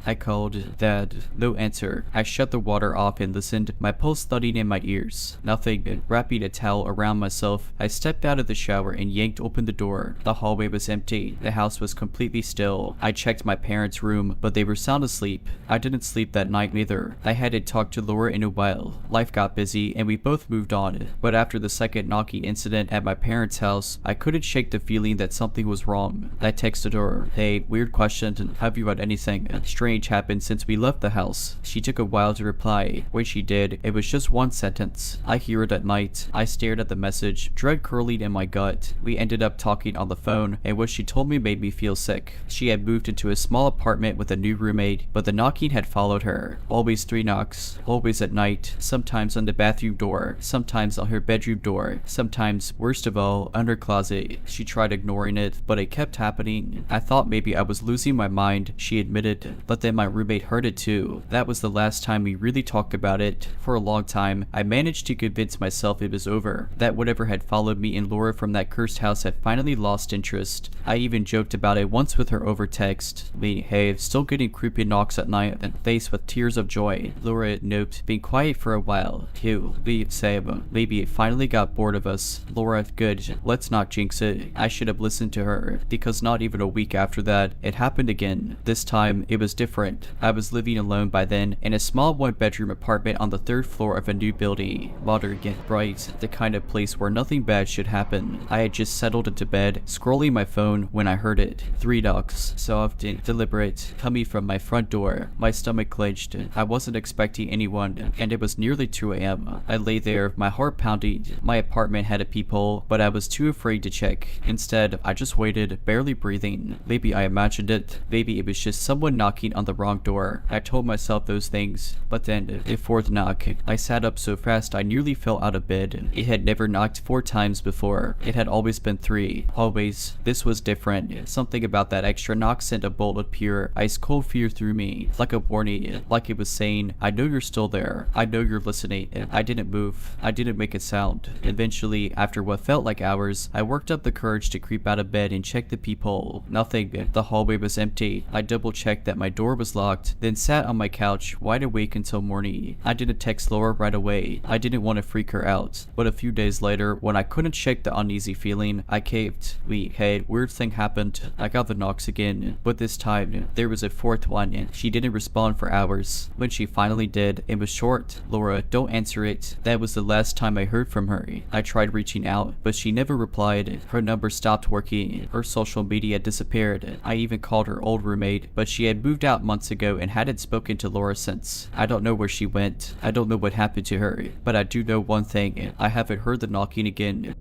I called, Dad. No answer. I shut the water off and listened, my pulse thudding in my ears. Nothing. Wrapping a towel around myself, I stepped out of the shower and yanked open the door. The hallway was empty. The house was completely still. I checked my parents' room, but they were sound asleep. I didn't sleep that night either. I hadn't talked to Laura in a while. Life got busy and we both moved on. But after the second knocking incident at my parents' house, I couldn't shake the feeling that something was wrong. I texted her, "Hey, weird question. Have you had anything strange happen since we left the house?" She took a while to reply. When she did, it was just one sentence. I hear it at night. I stared at the message, dread curling in my gut. We ended up talking on the phone, and what she told me made me feel sick. She had moved into a small apartment with a new roommate, but the knocking had followed her. Always 3 knocks, always at night, sometimes on the bathroom door, sometimes on her bedroom door, sometimes, worst of all, on her closet. She tried ignoring it, but it kept happening. I thought maybe I was losing my mind, she admitted, but then my roommate heard it too. That was the last time we really talked about it. For a long time, I managed to convince myself it was over, that whatever had followed me and Laura from that cursed house had finally lost interest. I even joked about it once with her over text. Hey, still getting creepy knocks at night, and faced with tears of joy. Laura, nope, being quiet for a while. Phew, maybe it finally got bored of us. Laura, good, let's not jinx it. I should have listened to her, because not even a week after that, it happened again. This time, it was different. I was living alone by then, in a small 1-bedroom apartment on the 3rd floor of a new building. Modern yet bright, the kind of place where nothing bad should happen. I had just settled into bed, scrolling my phone, when I heard it. 3 knocks, soft and deliberate, coming from my front door. My stomach clenched. I wasn't expecting anyone, and it was nearly 2 a.m. I lay there, my heart pounding. My apartment had a peephole, but I was too afraid to check. Instead, I just waited, barely breathing. Maybe I imagined it. Maybe it was just someone knocking on the wrong door. I told myself those things, but then, the 4th knock. I sat up so fast I nearly fell out of bed. It had never knocked 4 times before. It had always been 3. Always. This was different. Something about that extra knock sent a bolt of pure, ice-cold fear through me. Like a warning. Like it was saying, I know you're still there. I know you're listening. I didn't move. I didn't make a sound. Eventually, after what felt like hours, I worked up the courage to creep out of bed and check the peephole. Nothing. The hallway was empty. I double-checked that my door was locked, then sat on my couch, wide awake until morning. I didn't text Laura right away. I didn't want to freak her out. But a few days later, when I couldn't shake the uneasy feeling, I caved. Hey, weird thing happened. I got the knocks again, but this time, there was a 4th one. She didn't respond for hours. When she finally did, it was short. Laura, don't answer it. That was the last time I heard from her. I tried reaching out, but she never replied. Her number stopped working. Her social media disappeared. I even called her old roommate, but she had moved out months ago and hadn't spoken to Laura since. I don't know where she went. I don't know what happened to her, but I do know one thing. I haven't heard the knocking again.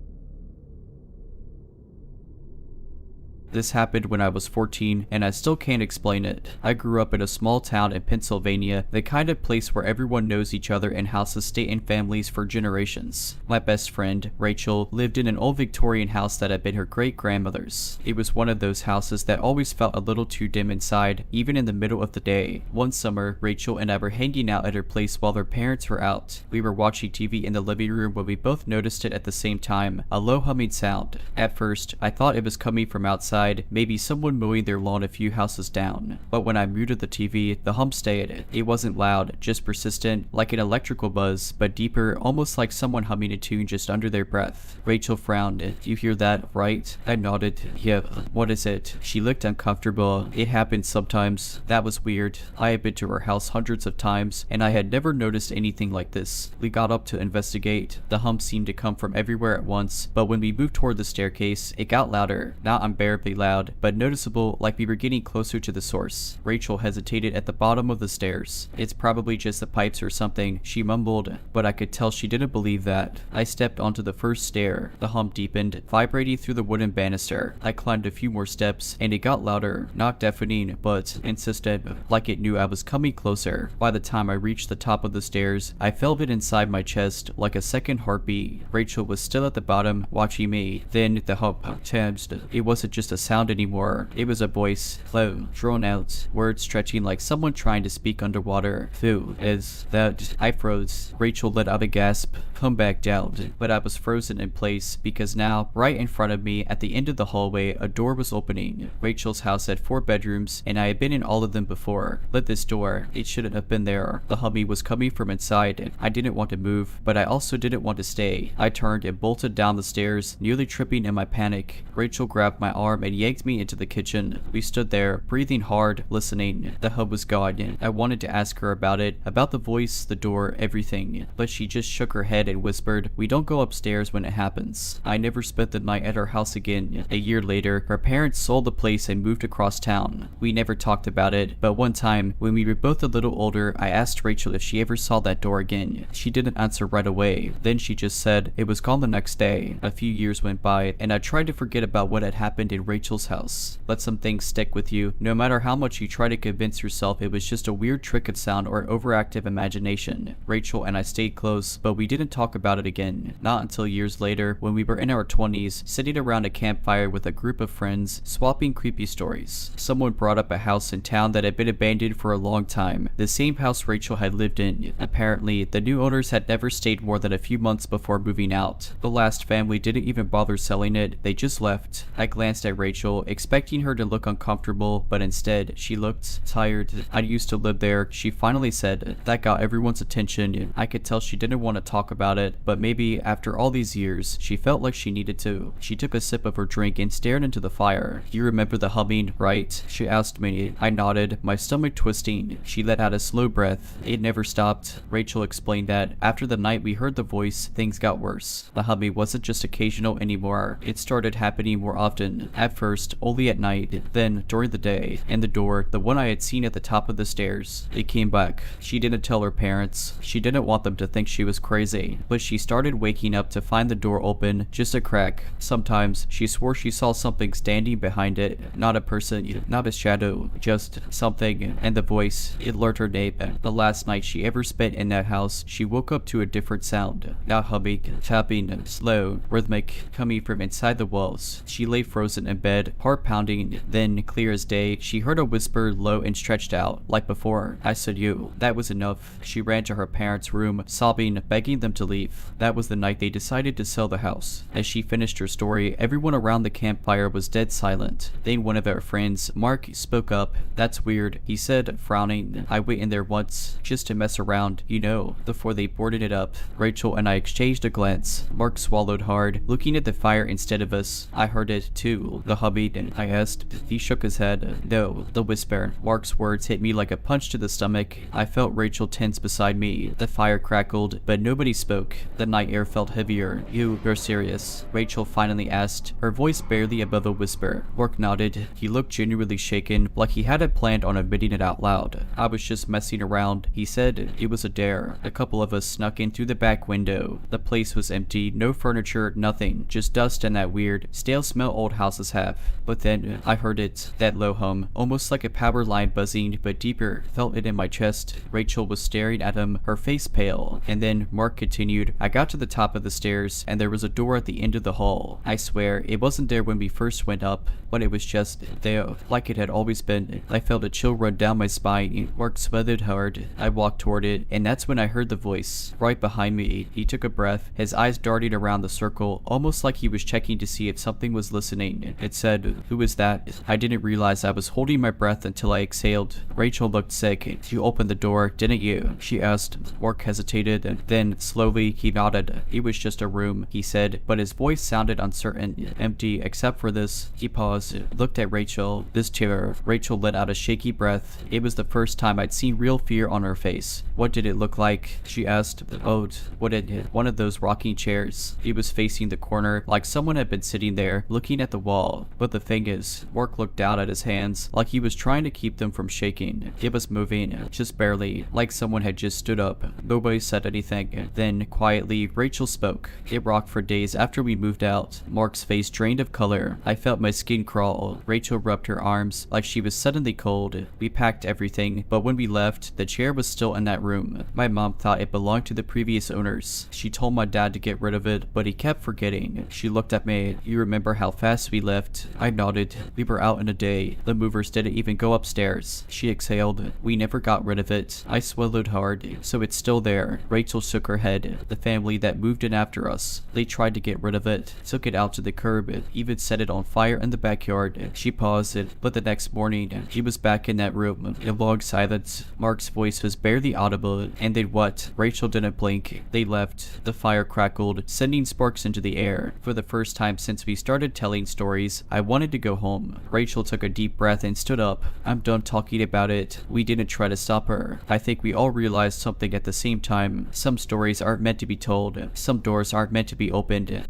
This happened when I was 14, and I still can't explain it. I grew up in a small town in Pennsylvania, the kind of place where everyone knows each other and houses stay in families for generations. My best friend, Rachel, lived in an old Victorian house that had been her great-grandmother's. It was one of those houses that always felt a little too dim inside, even in the middle of the day. One summer, Rachel and I were hanging out at her place while her parents were out. We were watching TV in the living room when we both noticed it at the same time, a low humming sound. At first, I thought it was coming from outside, maybe someone mowing their lawn a few houses down. But when I muted the TV, the hum stayed. It wasn't loud, just persistent, like an electrical buzz, but deeper, almost like someone humming a tune just under their breath. Rachel frowned. You hear that, right? I nodded. Yeah, what is it? She looked uncomfortable. It happens sometimes. That was weird. I had been to her house hundreds of times, and I had never noticed anything like this. We got up to investigate. The hum seemed to come from everywhere at once, but when we moved toward the staircase, it got louder. Not unbearably softly loud, but noticeable, like we were getting closer to the source. Rachel hesitated at the bottom of the stairs. "It's probably just the pipes or something," she mumbled, but I could tell she didn't believe that. I stepped onto the first stair. The hum deepened, vibrating through the wooden banister. I climbed a few more steps, and it got louder, not deafening, but insistent, like it knew I was coming closer. By the time I reached the top of the stairs, I felt it inside my chest, like a second heartbeat. Rachel was still at the bottom, watching me. Then the hum changed. It wasn't just a sound anymore. It was a voice, low, drawn out, words stretching like someone trying to speak underwater. "Who is that?" I froze. Rachel let out a gasp. "Come back down." But I was frozen in place because now, right in front of me, at the end of the hallway, a door was opening. Rachel's house had 4 bedrooms, and I had been in all of them before. But this door, it shouldn't have been there. The humming was coming from inside. I didn't want to move, but I also didn't want to stay. I turned and bolted down the stairs, nearly tripping in my panic. Rachel grabbed my arm and yanked me into the kitchen. We stood there, breathing hard, listening. The hum was gone. I wanted to ask her about it, about the voice, the door, everything. But she just shook her head and whispered, "We don't go upstairs when it happens." I never spent the night at her house again. A year later, her parents sold the place and moved across town. We never talked about it, but one time, when we were both a little older, I asked Rachel if she ever saw that door again. She didn't answer right away. Then she just said it was gone the next day. A few years went by, and I tried to forget about what had happened in Rachel's house. Let some things stick with you, no matter how much you try to convince yourself it was just a weird trick of sound or overactive imagination. Rachel and I stayed close, but we didn't talk about it again. Not until years later, when we were in our 20s, sitting around a campfire with a group of friends, swapping creepy stories. Someone brought up a house in town that had been abandoned for a long time, the same house Rachel had lived in. Apparently, the new owners had never stayed more than a few months before moving out. The last family didn't even bother selling it, they just left. I glanced at Rachel, expecting her to look uncomfortable, but instead, she looked tired. "I used to live there," she finally said. That got everyone's attention. I could tell she didn't want to talk about it, but maybe after all these years, she felt like she needed to. She took a sip of her drink and stared into the fire. "You remember the humming, right?" she asked me. I nodded, my stomach twisting. She let out a slow breath. "It never stopped." Rachel explained that after the night we heard the voice, things got worse. The humming wasn't just occasional anymore. It started happening more often. At first, only at night, then during the day. And the door, the one I had seen at the top of the stairs, it came back. She didn't tell her parents. She didn't want them to think she was crazy. But she started waking up to find the door open, just a crack. Sometimes, she swore she saw something standing behind it. Not a person, not a shadow, just something. And the voice, it learned her name. The last night she ever spent in that house, she woke up to a different sound. Not humming, tapping, slow, rhythmic, coming from inside the walls. She lay frozen in bed, heart pounding. Then, clear as day, she heard a whisper, low and stretched out, like before. I said, "You." That was enough. She ran to her parents' room, sobbing, begging them to leave. That was the night they decided to sell the house. As she finished her story, everyone around the campfire was dead silent. Then one of our friends, Mark, spoke up. "That's weird," he said, frowning. "I went in there once, just to mess around, you know, before they boarded it up." Rachel and I exchanged a glance. Mark swallowed hard, looking at the fire instead of us. "I heard it, too." "The humming?" I asked. He shook his head. "No, the whisper." Mark's words hit me like a punch to the stomach. I felt Rachel tense beside me. The fire crackled, but nobody spoke. The night air felt heavier. You're serious?" Rachel finally asked, her voice barely above a whisper. Mark nodded. He looked genuinely shaken, like he hadn't planned on admitting it out loud. "I was just messing around," he said. "It was a dare. A couple of us snuck in through the back window. The place was empty, no furniture, nothing, just dust and that weird, stale smell old houses have. But then, I heard it, that low hum, almost like a power line buzzing, but deeper, felt it in my chest." Rachel was staring at him, her face pale. And then, Mark continued, "I got to the top of the stairs, and there was a door at the end of the hall. I swear, it wasn't there when we first went up, but it was just there, like it had always been. I felt a chill run down my spine." Mark sweated hard. I walked toward it, and that's when I heard the voice, right behind me. He took a breath, his eyes darting around the circle, almost like he was checking to see if something was listening. It said, "Who is that?" I didn't realize I was holding my breath until I exhaled. Rachel looked sick. "You opened the door, didn't you?" she asked. Mark hesitated, and then, slowly, he nodded. "It was just a room," he said, but his voice sounded uncertain, empty, except for this. He paused, looked at Rachel. This terror. Rachel let out a shaky breath. It was the first time I'd seen real fear on her face. "What did it look like?" she asked. "Oh, what did it? One of those rocking chairs. It was facing the corner, like someone had been sitting there, looking at the wall. all. But the thing is, Mark looked down at his hands like he was trying to keep them from shaking. It was moving, just barely, like someone had just stood up. Nobody said anything. Then, quietly, Rachel spoke. It rocked for days after we moved out. Mark's face drained of color. I felt my skin crawl. Rachel rubbed her arms like she was suddenly cold. We packed everything, but when we left, the chair was still in that room. My mom thought it belonged to the previous owners. She told my dad to get rid of it, but he kept forgetting. She looked at me. You remember how fast we left? I nodded. We were out in a day. The movers didn't even go upstairs. She exhaled. We never got rid of it. I swallowed hard. So it's still there. Rachel shook her head. The family that moved in after us. They tried to get rid of it. Took it out to the curb. Even set it on fire in the backyard. She paused it, but the next morning, he was back in that room. A long silence. Mark's voice was barely audible. And then what? Rachel didn't blink. They left. The fire crackled, sending sparks into the air. For the first time since we started telling stories, I wanted to go home. Rachel took a deep breath and stood up. I'm done talking about it. We didn't try to stop her. I think we all realized something at the same time. Some stories aren't meant to be told. Some doors aren't meant to be opened.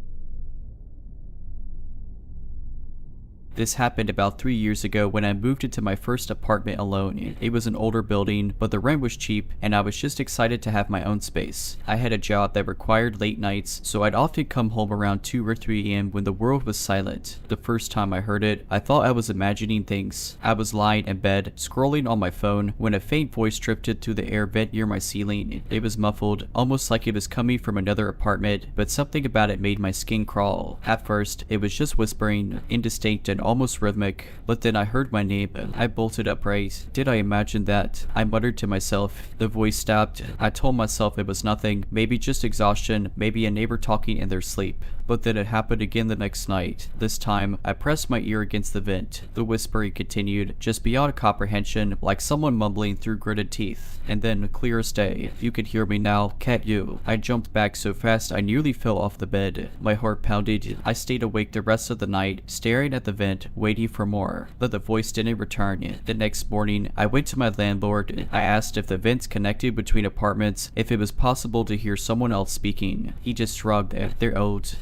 This happened about 3 years ago when I moved into my first apartment alone. It was an older building, but the rent was cheap, and I was just excited to have my own space. I had a job that required late nights, so I'd often come home around 2 or 3 a.m. when the world was silent. The first time I heard it, I thought I was imagining things. I was lying in bed, scrolling on my phone, when a faint voice drifted through the air vent near my ceiling. It was muffled, almost like it was coming from another apartment, but something about it made my skin crawl. At first, it was just whispering, indistinct and almost rhythmic, but then I heard my name. I bolted upright. Did I imagine that? I muttered to myself. The voice stopped. I told myself it was nothing, maybe just exhaustion, maybe a neighbor talking in their sleep. But then it happened again the next night. This time, I pressed my ear against the vent. The whispering continued, just beyond comprehension, like someone mumbling through gritted teeth. And then, clear as day, you can hear me now, can't you? I jumped back so fast I nearly fell off the bed. My heart pounded. I stayed awake the rest of the night, staring at the vent, waiting for more. But the voice didn't return. The next morning, I went to my landlord. I asked if the vents connected between apartments, if it was possible to hear someone else speaking. He just shrugged. They're old.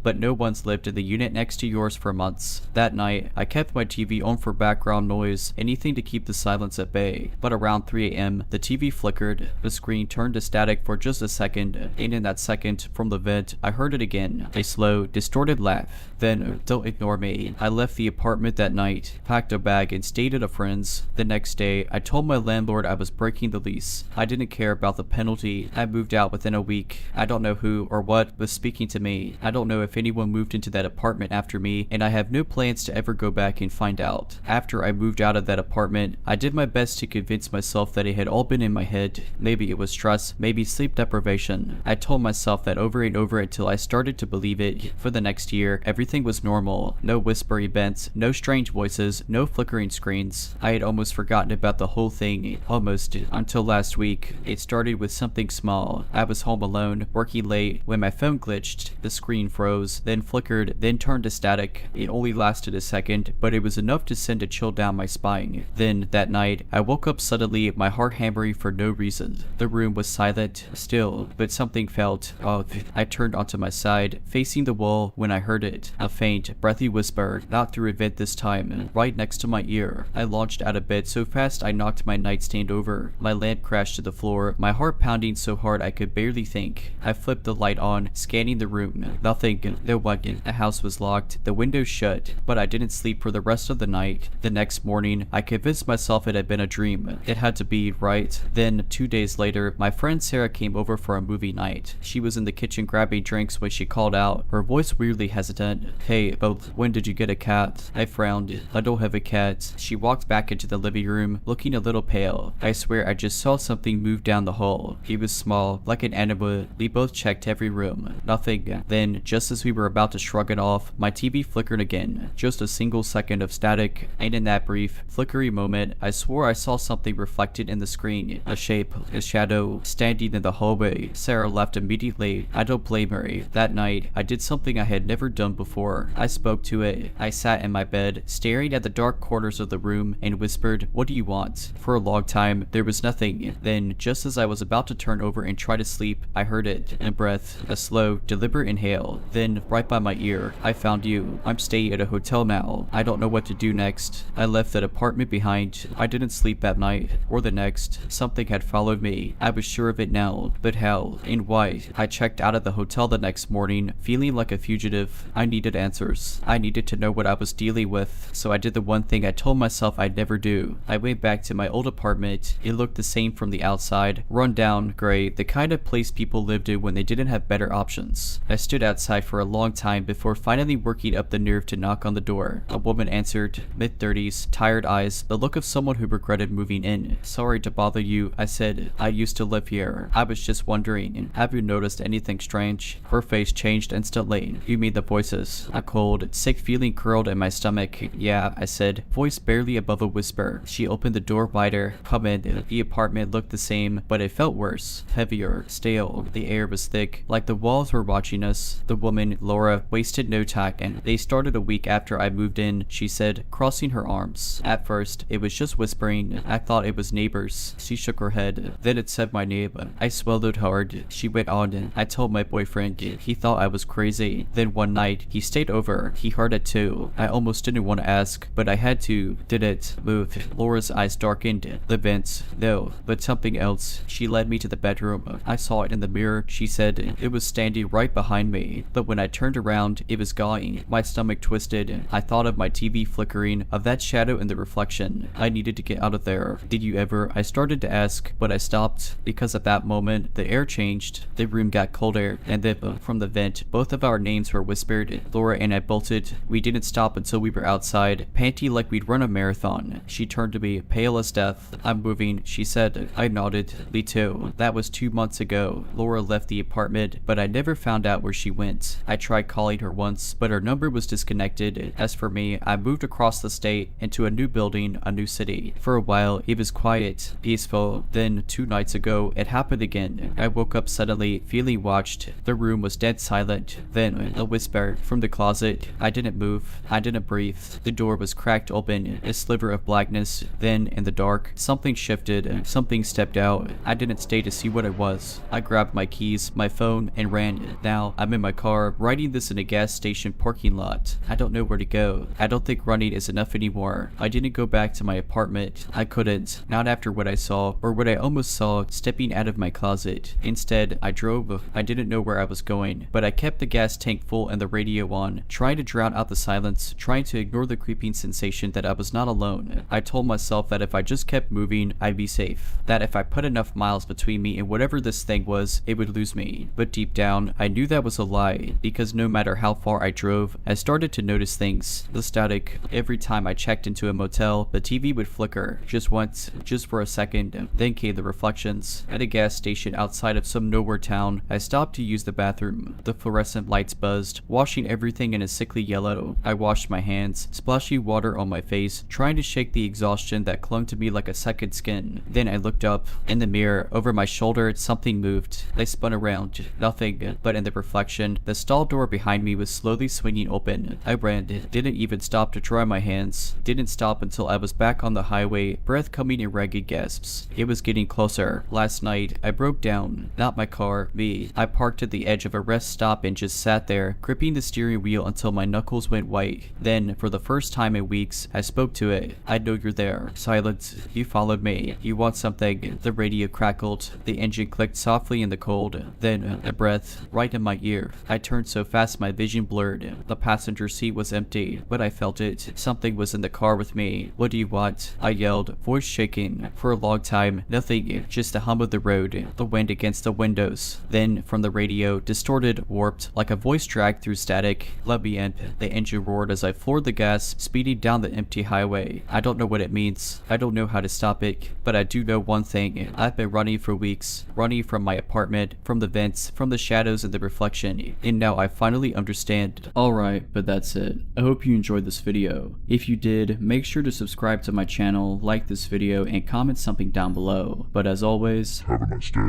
But no one's lived in the unit next to yours for months. That night, I kept my TV on for background noise, anything to keep the silence at bay. But around 3 a.m., the TV flickered. The screen turned to static for just a second, and in that second, from the vent, I heard it again. A slow, distorted laugh. Then, don't ignore me. I left the apartment that night, packed a bag, and stayed at a friend's. The next day, I told my landlord I was breaking the lease. I didn't care about the penalty. I moved out within a week. I don't know who or what was speaking to me. I don't know if anyone moved into that apartment after me, and I have no plans to ever go back and find out. After I moved out of that apartment, I did my best to convince myself that it had all been in my head. Maybe it was stress, maybe sleep deprivation. I told myself that over and over until I started to believe it. For the next year, everything was normal. No whispery vents, no strange voices, no flickering screens. I had almost forgotten about the whole thing, almost, until last week. It started with something small. I was home alone, working late, when my phone glitched. The screen froze, then flickered, then turned to static. It only lasted a second, but it was enough to send a chill down my spine. Then, that night, I woke up suddenly, my heart hammering for no reason. The room was silent, still, but something felt off. I turned onto my side, facing the wall, when I heard it. A faint, breathy whisper, not through a vent this time, right next to my ear. I launched out of bed so fast I knocked my nightstand over. My lamp crashed to the floor, my heart pounding so hard I could barely think. I flipped the light on, scanning the room. Nothing. No one. The house was locked, the windows shut, but I didn't sleep for the rest of the night. The next morning, I convinced myself it had been a dream. It had to be, right? Then, 2 days later, my friend Sarah came over for a movie night. She was in the kitchen grabbing drinks when she called out, her voice weirdly hesitant. Hey, but when did you get a cat? I frowned. I don't have a cat. She walked back into the living room, looking a little pale. I swear I just saw something move down the hall. It was small, like an animal. We both checked every room. Nothing. Then, just as we were about to shrug it off, my TV flickered again. Just a single second of static, and in that brief, flickery moment, I swore I saw something reflected in the screen. A shape, a shadow, standing in the hallway. Sarah left immediately. I don't blame her. That night, I did something I had never done before. I spoke to it. I sat in my bed, staring at the dark corners of the room, and whispered, "What do you want?" For a long time, there was nothing. Then, just as I was about to turn over and try to sleep, I heard it. A breath, a slow, deliberate inhale. Then, right by my ear, "I found you. I'm staying at a hotel now. I don't know what to do next." I left that apartment behind. I didn't sleep that night, or the next. Something had followed me. I was sure of it now. But how? And why? I checked out of the hotel the next morning, feeling like a fugitive. I needed answers. I needed to know what I was dealing with, so I did the one thing I told myself I'd never do. I went back to my old apartment. It looked the same from the outside. Run down, gray, the kind of place people lived in when they didn't have better options. I stood outside for a long time before finally working up the nerve to knock on the door. A woman answered, mid-30s, tired eyes, the look of someone who regretted moving in. "Sorry to bother you," I said. "I used to live here. I was just wondering, have you noticed anything strange?" Her face changed instantly. "You mean the voices?" A cold, sick feeling curled in my stomach. "Yeah," I said, voice barely above a whisper. She opened the door wider. "Come in." The apartment looked the same, but it felt worse. Heavier, stale. The air was thick, like the walls were watching us. The woman, Laura, wasted no time, and they started a week after I moved in, she said, crossing her arms. At first, it was just whispering. I thought it was neighbors. She shook her head. Then it said my name. I swallowed hard. She went on. "I told my boyfriend. He thought I was crazy. Then one night, he stayed over. He heard it too. I almost didn't want to ask, but I had to. Did it move?" Laura's eyes darkened. "The vents. No, but something else." She led me to the bedroom. "I saw it in the mirror," she said. "It was standing right behind me. But when I turned around, it was gone." My stomach twisted. I thought of my TV flickering, of that shadow in the reflection. I needed to get out of there. "Did you ever?" I started to ask, but I stopped, because at that moment, the air changed. The room got colder, and then from the vent, both of our names were whispered. Laura and I bolted. We didn't stop until we were outside, panting like we'd run a marathon. She turned to me, pale as death. "I'm moving," she said. I nodded. "Me too." That was 2 months ago. Laura left the apartment, but I never found out where she went. I tried calling her once, but her number was disconnected. As for me, I moved across the state, into a new building, a new city. For a while, it was quiet, peaceful. Then, 2 nights ago, it happened again. I woke up suddenly, feeling watched. The room was dead silent. Then, a whisper from the closet. I didn't move. I didn't breathe. The door was cracked open, a sliver of blackness. Then, in the dark, something shifted. Something stepped out. I didn't stay to see what it was. I grabbed my keys, my phone, and ran. Now, I'm in my car, writing this in a gas station parking lot. I don't know where to go. I don't think running is enough anymore. I didn't go back to my apartment. I couldn't. Not after what I saw, or what I almost saw, stepping out of my closet. Instead, I drove. I didn't know where I was going, but I kept the gas tank full and the radio on, trying to drown out the silence, trying to ignore the creeping sensation that I was not alone. I told myself that if I just kept moving, I'd be safe. That if I put enough miles between me and whatever this thing was, it would lose me. But deep down, I knew that was a lie, because no matter how far I drove, I started to notice things. The static. Every time I checked into a motel, the TV would flicker. Just once, just for a second. Then came the reflections. At a gas station outside of some nowhere town, I stopped to use the bathroom. The fluorescent lights buzzed, washing everything in a sickly yellow. I washed my hands, splashing water on my face, trying to shake the exhaustion that clung to me like a second skin. Then I looked up. In the mirror, over my shoulder, something moved. I spun around. Nothing. But in the reflection, the stall door behind me was slowly swinging open. I ran. Didn't even stop to dry my hands. Didn't stop until I was back on the highway, breath coming in ragged gasps. It was getting closer. Last night, I broke down. Not my car, me. I parked at the edge of a rest stop and just sat there, gripping the steering wheel until my knuckles went white. Then, for the first time in weeks, I spoke to it. "I know you're there." Silence. "You followed me. You want something." The radio crackled. The engine clicked softly in the cold. Then, a breath, right in my ear. I turned so fast my vision blurred. The passenger seat was empty, but I felt it. Something was in the car with me. "What do you want?" I yelled, voice shaking. For a long time, nothing, just the hum of the road, the wind against the windows. Then, from the radio, distorted, warped, like a voice dragged through static, "Let me in." The engine roared as I floored the gas, speeding down the empty highway. I don't know what it means. I don't know how to stop it, but I do know one thing. I've been running for weeks, running from my apartment, from the vents, from the shadows and the reflection, and now I finally understand. Alright, but that's it. I hope you enjoyed this video. If you did, make sure to subscribe to my channel, like this video, and comment something down below. But as always, Have a nice day.